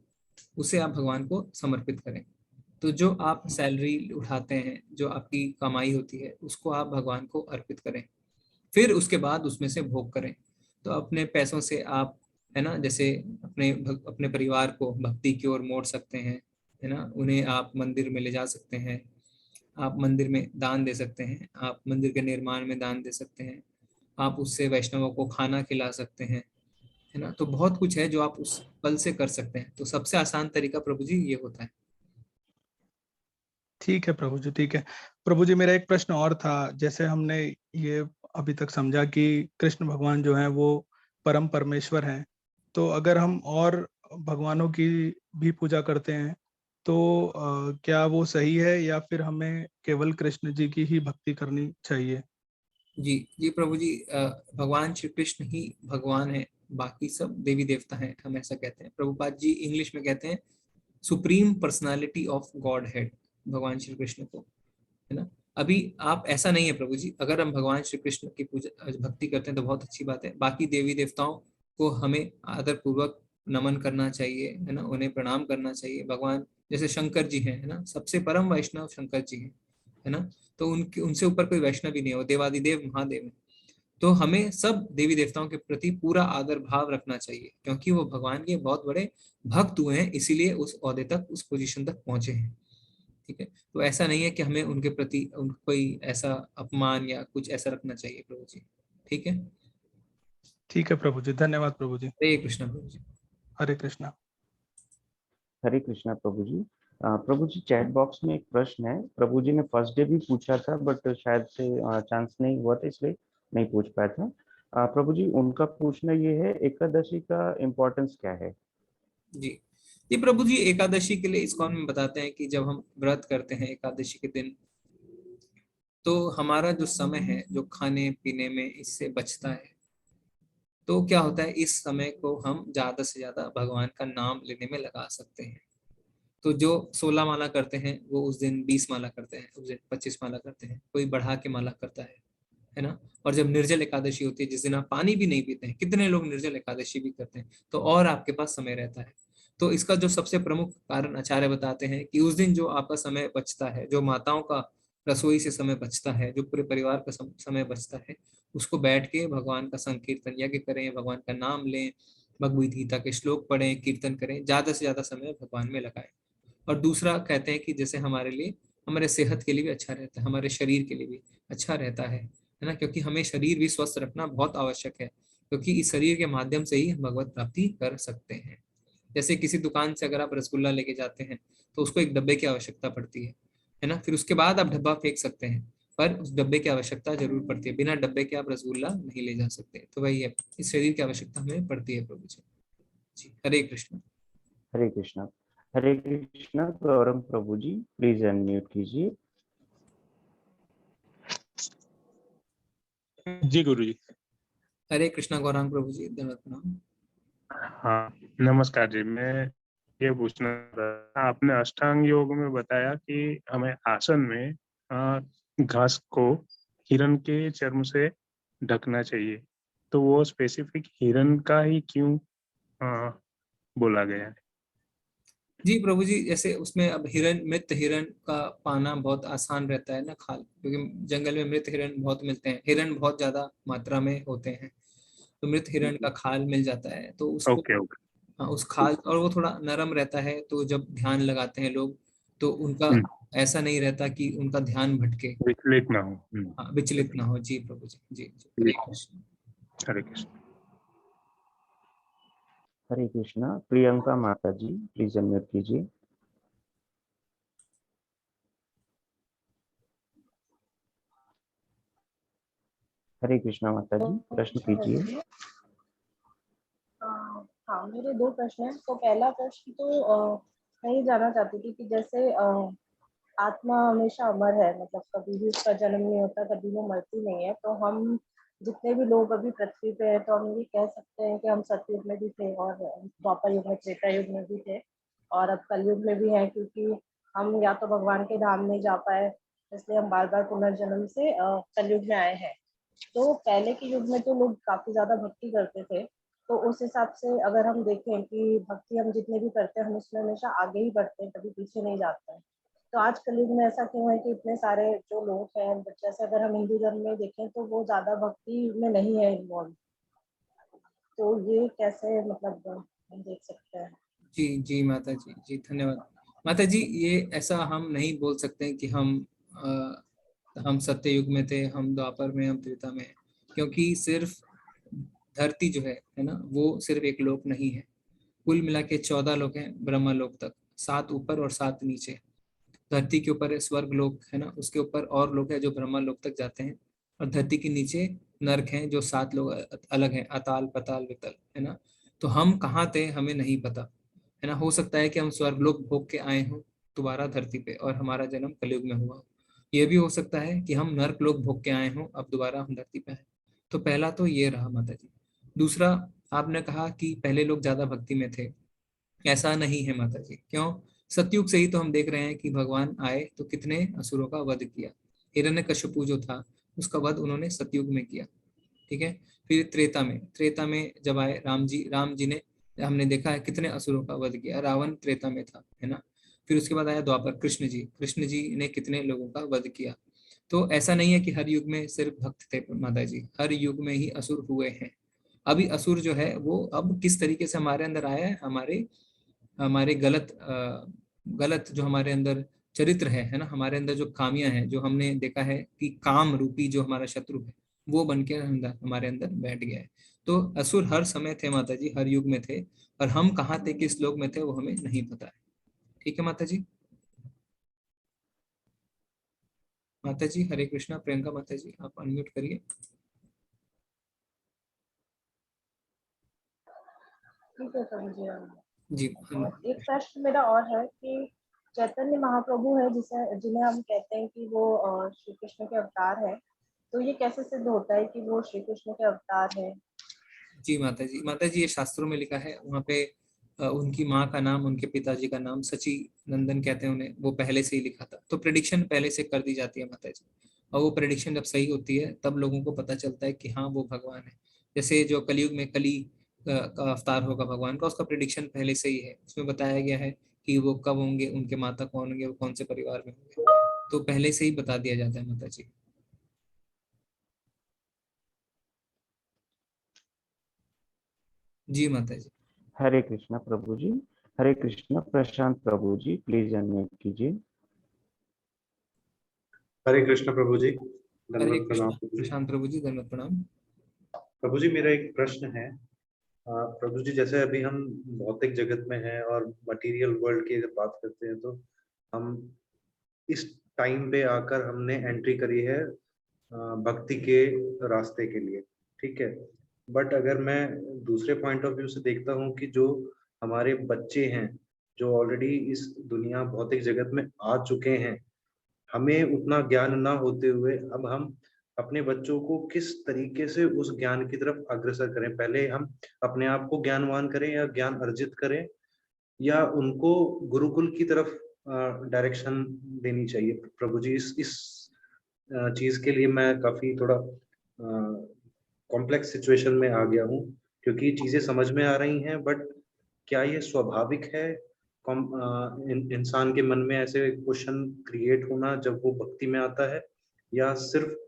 उसे आप भगवान को समर्पित करें। तो जो आप सैलरी उठाते हैं, जो आपकी कमाई होती है, उसको आप भगवान को अर्पित करें, फिर उसके बाद उसमें से भोग करें। तो अपने पैसों से आप, है ना, जैसे अपने परिवार को भक्ति की ओर मोड़ सकते हैं, है ना। उन्हें आप मंदिर में ले जा सकते हैं, आप मंदिर में दान दे सकते हैं, आप मंदिर के निर्माण में दान दे सकते हैं, आप उससे वैष्णवों को खाना खिला सकते हैं, है ना। तो बहुत कुछ है जो आप उस पल से कर सकते हैं। तो सबसे आसान तरीका प्रभु जी ये होता है। ठीक है प्रभु जी, ठीक है प्रभु जी। मेरा एक प्रश्न और था, जैसे हमने ये अभी तक समझा कि कृष्ण भगवान जो है वो परम परमेश्वर हैं, तो अगर हम और भगवानों की भी पूजा करते हैं तो क्या वो सही है, या फिर हमें केवल कृष्ण जी की ही भक्ति करनी चाहिए? जी जी प्रभु जी, भगवान श्री कृष्ण ही भगवान है, बाकी सब देवी देवता हैं, हम ऐसा कहते हैं। प्रभुपाद जी इंग्लिश में कहते हैं supreme personality of God head, भगवान श्री कृष्ण को, है ना। अभी आप ऐसा नहीं है प्रभु जी, अगर हम भगवान श्री कृष्ण की पूजा भक्ति करते हैं तो बहुत अच्छी बात है। बाकी देवी देवताओं को हमें आदर पूर्वक नमन करना चाहिए, है ना, उन्हें प्रणाम करना चाहिए। भगवान जैसे शंकर जी हैं, है ना, सबसे परम वैष्णव शंकर जी हैं, है ना। तो उनके उनसे ऊपर कोई वैष्णव ही नहीं है, वो देवादिदेव महादेव है। तो हमें सब देवी देवताओं के प्रति पूरा आदर भाव रखना चाहिए, क्योंकि वो भगवान के बहुत बड़े भक्त हुए हैं, इसीलिए उस ओहदे तक, उस पोजीशन तक पहुंचे हैं। ठीक है, तो ऐसा नहीं है कि हमें उनके प्रति कोई ऐसा अपमान या कुछ ऐसा रखना चाहिए प्रभु जी। ठीक है, ठीक है प्रभु जी, धन्यवाद प्रभु जी। हरे कृष्णा प्रभु जी। हरे कृष्णा। हरे कृष्णा प्रभु जी। प्रभु जी चैट बॉक्स में एक प्रश्न है, प्रभु जी ने फर्स्ट डे भी पूछा था बट शायद से चांस नहीं हुआ था इसलिए नहीं पूछ पाया था। प्रभु जी उनका पूछना ये है, एकादशी का इम्पोर्टेंस क्या है? जी ये प्रभु जी एकादशी के लिए इस्कॉन में बताते हैं कि जब हम व्रत करते हैं एकादशी के दिन, तो हमारा जो समय है जो खाने पीने में इससे बचता है, तो क्या होता है, इस समय को हम ज्यादा से ज्यादा भगवान का नाम लेने में लगा सकते हैं। तो जो 16 माला करते हैं वो उस दिन 20 माला करते हैं, उस दिन 25 माला करते हैं, कोई बढ़ा के माला करता है ना। और जब निर्जल एकादशी होती है, जिस दिन आप पानी भी नहीं पीते हैं, कितने लोग निर्जल एकादशी भी करते हैं, तो और आपके पास समय रहता है। तो इसका जो सबसे प्रमुख कारण आचार्य बताते हैं कि उस दिन जो आपका समय बचता है, जो माताओं का रसोई से समय बचता है, जो पूरे परिवार का समय बचता है, उसको बैठ के भगवान का संकीर्तन यज्ञ करें, भगवान का नाम लें, भगवद गीता के श्लोक पढ़ें, कीर्तन करें, ज्यादा से ज्यादा समय भगवान में लगाएं। और दूसरा कहते हैं कि जैसे हमारे लिए, हमारे सेहत के लिए भी अच्छा रहता है, हमारे शरीर के लिए भी अच्छा रहता है ना, क्योंकि हमें शरीर भी स्वस्थ रखना बहुत आवश्यक है, क्योंकि इस शरीर के माध्यम से ही हम भगवत प्राप्ति कर सकते हैं। जैसे किसी दुकान से अगर आप रसगुल्ला लेके जाते हैं तो उसको एक डब्बे की आवश्यकता पड़ती है ना, फिर उसके बाद आप डब्बा फेंक सकते हैं, पर उस डब्बे की आवश्यकता जरूर पड़ती है, बिना डब्बे के आप रसगुल्ला नहीं ले जा सकते। तो वही है, इस शरीर की आवश्यकता हमें पड़ती है प्रभु जी। जी हरे कृष्ण। हरे कृष्णा। हरे कृष्णा गौरव प्रभु जी, प्लीज अनम्यूट कीजिए। जी गुरु जी। हरे कृष्णा गौरांग प्रभु जी, धन्यवाद प्रणाम। हाँ नमस्कार जी, मैं ये पूछना था, आपने अष्टांग योग में बताया कि हमें आसन में घास को हिरण के चर्म से ढकना चाहिए, तो वो स्पेसिफिक हिरण का ही क्यों बोला गया है? जी प्रभु जी, जैसे उसमें अब हिरण, मृत हिरण का पाना बहुत आसान रहता है ना, खाल, क्योंकि जंगल में मृत हिरण बहुत मिलते हैं, हिरण बहुत ज्यादा मात्रा में होते हैं, तो मृत हिरण का खाल मिल जाता है, तो उसको ओके ओके। हाँ, उस खाल, और वो थोड़ा नरम रहता है, तो जब ध्यान लगाते हैं लोग तो उनका ऐसा नहीं रहता कि उनका ध्यान भटके, विचलित ना हो। हाँ, विचलित ना हो। जी प्रभु जी, जी जी, हरे कृष्ण। हरे कृष्ण। हरे कृष्णा। प्रियंका माता जी, प्लीज अनम्यूट कीजिए। हरे कृष्णा माता जी, प्रश्न कीजिए। हाँ, मेरे दो प्रश्न हैं। तो पहला प्रश्न तो मैं ये जानना चाहती थी कि जैसे आत्मा हमेशा अमर है, मतलब कभी भी उसका जन्म नहीं होता, कभी वो मरती नहीं है, तो हम जितने भी लोग अभी पृथ्वी पे हैं, तो हम ये कह सकते हैं कि हम सतयुग में भी थे और द्वापर युग में, त्रेता युग में भी थे और अब कलयुग में भी हैं, क्योंकि हम या तो भगवान के धाम नहीं जा पाए, इसलिए हम बार बार पुनर्जन्म से कलयुग में आए हैं। तो पहले के युग में तो लोग काफी ज्यादा भक्ति करते थे, तो उस हिसाब से अगर हम देखें कि भक्ति हम जितने भी करते हैं, हम उसमें हमेशा आगे ही बढ़ते हैं, कभी पीछे नहीं जाते हैं। तो आज कलयुग में ऐसा क्यों है कि इतने सारे जो लोग हैं, जैसे अगर हम हिंदू धर्म में देखें तो वो ज्यादा भक्ति में नहीं है इन्वॉल्व, तो ये कैसे मतलब हम देख सकते हैं? जी जी माता जी, जी धन्यवाद माता जी। ये ऐसा हम नहीं बोल सकते कि हम सत्य युग में थे, हम द्वापर में, हम त्रेता में, क्योंकि सिर्फ धरती जो है ना, वो सिर्फ एक लोक नहीं है। कुल मिला के 14 लोक हैं ब्रह्मलोक तक, 7 ऊपर और 7 नीचे। धरती के ऊपर है स्वर्ग लोक है ना, उसके ऊपर और लोग हैं जो ब्रह्मलोक तक जाते हैं, और धरती के नीचे नरक हैं जो 7 लोग अलग हैं, अताल पताल वितल है ना। तो हम कहाँ थे हमें नहीं पता है ना। हो सकता है कि हम स्वर्गलोक भोग के आए हों दोबारा धरती पे और हमारा जन्म कलयुग में हुआ हो। ये भी हो सकता है कि हम नर्क लोक भोग के आए हों, अब दोबारा हम धरती पे आए। तो पहला तो ये रहा माता जी। दूसरा, आपने कहा कि पहले लोग ज्यादा भक्ति में थे, ऐसा नहीं है माता जी। क्यों? सतयुग से ही तो हम देख रहे हैं कि भगवान आए तो कितने असुरों का वध किया। हिरण्यकश्यपु जो था उसका वध उन्होंने सतयुग में किया, ठीक है। फिर त्रेता में जब आए राम जी ने, हमने देखा है कितने असुरों का वध किया। रावण त्रेता में था है ना। फिर उसके बाद आया द्वापर, कृष्ण जी ने कितने लोगों का वध किया। तो ऐसा नहीं है कि हर युग में सिर्फ भक्त थे माता जी, हर युग में ही असुर हुए हैं। अभी असुर जो है वो अब किस तरीके से हमारे अंदर आया है, हमारे गलत जो हमारे अंदर चरित्र है ना, हमारे अंदर जो खामियां हैं, जो हमने देखा है कि काम रूपी जो हमारा शत्रु है वो बन के हमारे अंदर बैठ गया है। तो असुर हर समय थे माता जी, हर युग में थे, और हम कहाँ थे, किस लोक में थे, वो हमें नहीं पता है। ठीक है माता जी। माता जी हरे कृष्णा। प्रियंका माता जी आप अनम्यूट करिए। ठीक है समझिए। जी एक प्रश्न मेरा और है कि चैतन्य महाप्रभु है जिन्हें हम कहते हैं कि वो श्री कृष्ण के अवतार है, तो ये कैसे सिद्ध होता है कि वो श्री कृष्ण के अवतार है? जी माता जी ये शास्त्रों में लिखा है। वहाँ पे उनकी माँ का नाम, उनके पिताजी का नाम सची नंदन कहते हैं उन्हें, वो पहले से ही लिखा था। तो प्रेडिक्शन पहले से कर दी जाती है माता जी, और वो प्रेडिक्शन जब सही होती है तब लोगों को पता चलता है कि हाँ वो भगवान है। जैसे जो कलयुग में कली का अवतार होगा भगवान का, उसका प्रेडिक्शन पहले से ही है। उसमें बताया गया है कि वो कब होंगे, उनके माता कौन होंगे, वो कौन से परिवार में होंगे, तो पहले से ही बता दिया जाता है माता जी। जी माता जी। हरे कृष्णा प्रभु जी। हरे कृष्णा प्रशांत प्रभु जी, प्लीज अनम्यूट कीजिए। हरे कृष्ण प्रभु जी, हरे धन्यवाद कृष्णा प्रणाम प्रभु जी। प्रशांत प्रभु जी, धन्यवाद प्रणाम। प्रभु जी मेरा एक प्रश्न है। प्रभु जी जैसे अभी हम भौतिक जगत में हैं और मटेरियल वर्ल्ड की अगर बात करते हैं, तो हम इस टाइम पे आकर हमने एंट्री करी है भक्ति के रास्ते के लिए, ठीक है। बट अगर मैं दूसरे पॉइंट ऑफ व्यू से देखता हूँ कि जो हमारे बच्चे हैं जो ऑलरेडी इस दुनिया भौतिक जगत में आ चुके हैं, हमें उतना ज्ञान ना होते हुए अब हम अपने बच्चों को किस तरीके से उस ज्ञान की तरफ अग्रसर करें? पहले हम अपने आप को ज्ञानवान करें या ज्ञान अर्जित करें, या उनको गुरुकुल की तरफ डायरेक्शन देनी चाहिए? प्रभु जी इस चीज के लिए मैं काफी थोड़ा कॉम्प्लेक्स सिचुएशन में आ गया हूँ, क्योंकि चीजें समझ में आ रही हैं, बट क्या ये स्वाभाविक है इंसान के मन में ऐसे क्वेश्चन क्रिएट होना जब वो भक्ति में आता है, या सिर्फ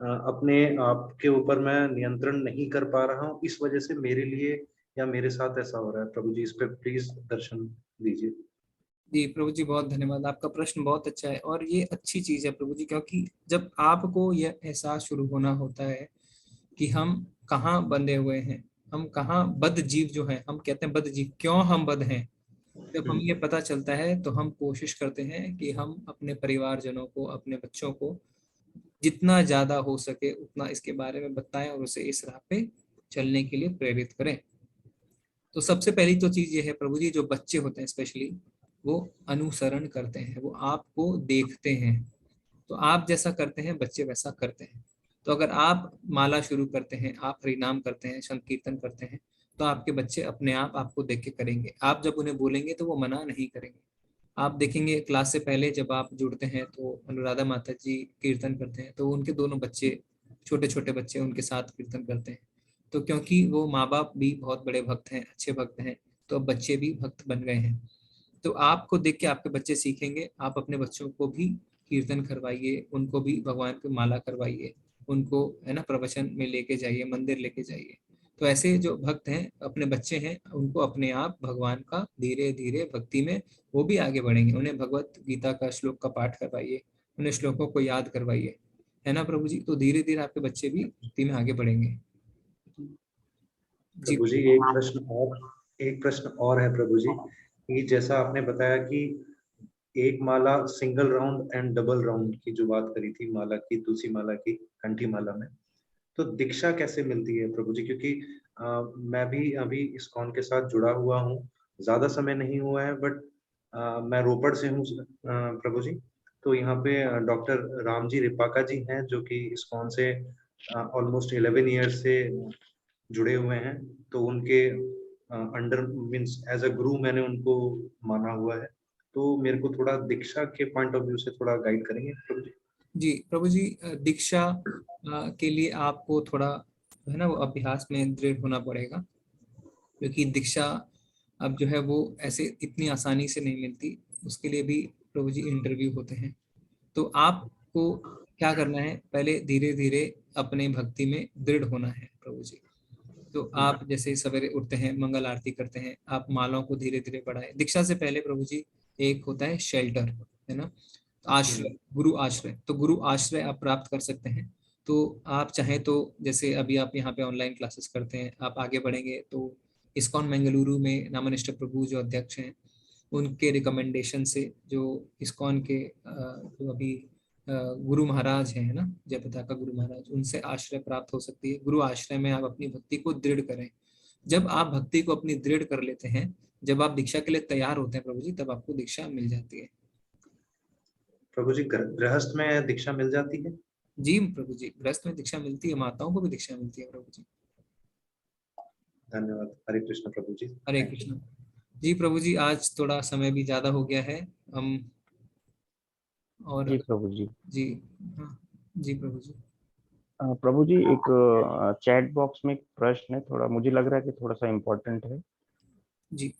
अपने आप के ऊपर मैं नियंत्रण नहीं कर पा रहा हूँ, इस वजह से मेरे लिए या मेरे साथ ऐसा हो रहा है? प्रभु जी इस पे प्लीज दर्शन दीजिए। जी प्रभु जी बहुत धन्यवाद। आपका प्रश्न बहुत अच्छा है और ये अच्छी चीज है प्रभु जी, क्योंकि जब आपको यह एहसास शुरू होना होता है कि हम कहाँ बंधे हुए हैं, हम कहाँ बद्ध जीव जो है, हम कहते हैं बद्ध जीव, क्यों हम बद्ध हैं, जब हमें ये पता चलता है तो हम कोशिश करते हैं कि हम अपने परिवारजनों को, अपने बच्चों को जितना ज्यादा हो सके उतना इसके बारे में बताएं और उसे इस राह पे चलने के लिए प्रेरित करें। तो सबसे पहली तो चीज ये है प्रभु जी, जो बच्चे होते हैं स्पेशली, वो अनुसरण करते हैं, वो आपको देखते हैं, तो आप जैसा करते हैं बच्चे वैसा करते हैं। तो अगर आप माला शुरू करते हैं, आप हरिनाम करते हैं, संकीर्तन करते हैं, तो आपके बच्चे अपने आप आपको देख के करेंगे। आप जब उन्हें बोलेंगे तो वो मना नहीं करेंगे। आप देखेंगे क्लास से पहले जब आप जुड़ते हैं तो अनुराधा माता जी कीर्तन करते हैं, तो उनके दोनों बच्चे, छोटे छोटे बच्चे उनके साथ कीर्तन करते हैं। तो क्योंकि वो माँ बाप भी बहुत बड़े भक्त हैं, अच्छे भक्त हैं, तो अब बच्चे भी भक्त बन गए हैं। तो आपको देख के आपके बच्चे सीखेंगे। आप अपने बच्चों को भी कीर्तन करवाइए, उनको भी भगवान की माला करवाइए, उनको है ना प्रवचन में लेके जाइए, मंदिर लेके जाइए। तो ऐसे जो भक्त हैं, अपने बच्चे हैं, उनको अपने आप भगवान का धीरे धीरे भक्ति में वो भी आगे बढ़ेंगे। उन्हें भगवत गीता का श्लोक का पाठ करवाइए, उन्हें श्लोकों को याद करवाइए, है ना प्रभु जी। तो धीरे धीरे आपके बच्चे भी भक्ति में आगे बढ़ेंगे। जी प्रभु जी एक प्रश्न और है प्रभु जी, कि जैसा आपने बताया कि एक माला single round and double round की जो बात करी थी, माला की, तुलसी माला की, कंठी माला में, तो दीक्षा कैसे मिलती है प्रभु जी? क्योंकि मैं भी अभी इस्कॉन के साथ जुड़ा हुआ हूँ, ज्यादा समय नहीं हुआ है, बट मैं रोपड़ से हूँ प्रभु जी। तो यहाँ पे डॉक्टर रामजी रिपाका जी हैं, जो कि इस्कॉन से ऑलमोस्ट 11 ईयर्स से जुड़े हुए हैं। तो उनके अंडर मीन्स एज अ गुरु मैंने उनको माना हुआ है। तो मेरे को थोड़ा दीक्षा के पॉइंट ऑफ व्यू से थोड़ा गाइड करेंगे प्रभु जी? जी प्रभु जी, दीक्षा के लिए आपको थोड़ा है ना वो अभ्यास में दृढ़ होना पड़ेगा, क्योंकि दीक्षा अब जो है वो ऐसे इतनी आसानी से नहीं मिलती। उसके लिए भी प्रभु जी इंटरव्यू होते हैं। तो आपको क्या करना है, पहले धीरे धीरे अपने भक्ति में दृढ़ होना है प्रभु जी। तो आप जैसे सवेरे उठते हैं, मंगल आरती करते हैं, आप मालाओं को धीरे धीरे बढ़ाएं। दीक्षा से पहले प्रभु जी एक होता है शेल्टर, है ना, आश्रय, गुरु आश्रय। तो गुरु आश्रय आप प्राप्त कर सकते हैं। तो आप चाहें तो जैसे अभी आप यहाँ पे ऑनलाइन क्लासेस करते हैं, आप आगे बढ़ेंगे तो इस्कॉन बेंगलुरु में नामनिष्ठ प्रभु जो अध्यक्ष हैं, उनके रिकमेंडेशन से जो इस्कॉन के जो अभी गुरु महाराज हैं, है ना, जयपताका गुरु महाराज, उनसे आश्रय प्राप्त हो सकती है। गुरु आश्रय में आप अपनी भक्ति को दृढ़ करें। जब आप भक्ति को अपनी दृढ़ कर लेते हैं, जब आप दीक्षा के लिए तैयार होते हैं प्रभु जी, तब आपको दीक्षा मिल जाती है। प्रभु जी गृहस्थ में दीक्षा मिल जाती है? जी प्रभु जी, गृहस्थ में दीक्षा मिलती है, माताओं को भी दीक्षा मिलती है प्रभु जी। धन्यवाद। हरे कृष्ण प्रभु जी। हरे कृष्ण। जी प्रभु जी, आज थोड़ा समय भी ज्यादा हो गया है हम, और जी प्रभु जी। जी हाँ, जी प्रभु जी। प्रभु जी, एक चैट बॉक्स में एक प्रश्न है, थोड़ा मुझे लग रहा है कि थोड़ा सा इम्पोर्टेंट है। जी।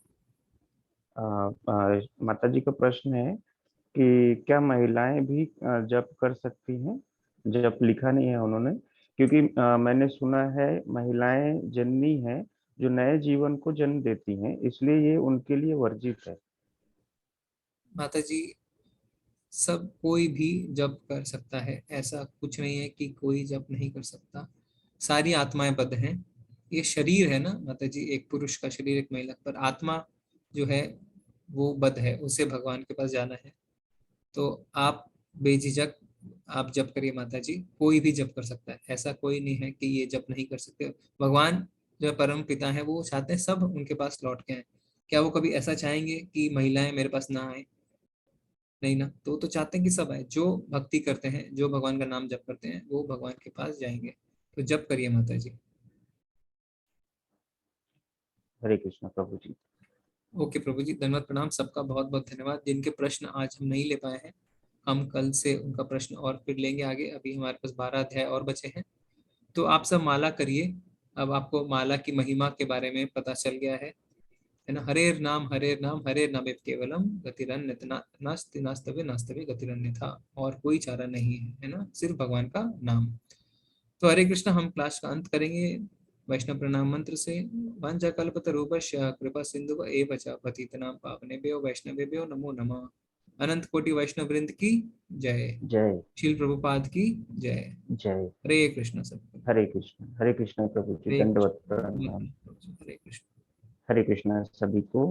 माता जी का प्रश्न है कि क्या महिलाएं भी जप कर सकती हैं? जप लिखा नहीं है उन्होंने, क्योंकि मैंने सुना है महिलाएं जननी हैं जो नए जीवन को जन्म देती हैं, इसलिए ये उनके लिए वर्जित है। माता जी, सब कोई भी जप कर सकता है, ऐसा कुछ नहीं है कि कोई जप नहीं कर सकता। सारी आत्माएं बद्ध हैं। ये शरीर है ना माता जी, एक पुरुष का शरीर, एक महिला, पर आत्मा जो है वो बद्ध है, उसे भगवान के पास जाना है। तो आप बेझिझक आप जप करिए माता जी, कोई भी जप कर सकता है, ऐसा कोई नहीं है कि ये जप नहीं कर सकते। भगवान जो परम पिता है वो चाहते हैं सब उनके पास लौट के आए। क्या वो कभी ऐसा चाहेंगे कि महिलाएं मेरे पास ना आए? नहीं ना। तो चाहते हैं कि सब आए, जो भक्ति करते हैं, जो भगवान का नाम जप करते हैं, वो भगवान के पास जाएंगे। तो जप करिए माता जी। हरे कृष्ण प्रभु जी। ओके प्रभु जी, धन्यवाद, प्रणाम सबका, बहुत बहुत धन्यवाद। जिनके प्रश्न आज हम नहीं ले पाए हैं, हम कल से उनका प्रश्न और फिर लेंगे आगे। अभी हमारे पास 12 अध्याय और बचे हैं। तो आप सब माला करिए। अब आपको माला की महिमा के बारे में पता चल गया है ना। हरेर नाम हरे नाम केवलम गतिरन्य नास्ति नास्तवे नास्तवे गतिरन्यथा। और कोई चारा नहीं है ना, सिर्फ भगवान का नाम। तो हरे कृष्ण, हम क्लास का अंत करेंगे वैष्णव प्रणाम मंत्र से। वांछा कल्पतरूपस्य कृपा सिंधु एव च पतितनां पावनेभ्यो वैष्णवेभ्यो नमो नमः। अनंत कोटि वैष्णव वृंद की जय। जय। शील प्रभुपाद की जय। जय। हरे कृष्ण सबको। हरे कृष्ण प्रभु जी, हरे दंडवत कृष्ण। प्रणाम। हरे कृष्ण। हरे कृष्ण सभी को।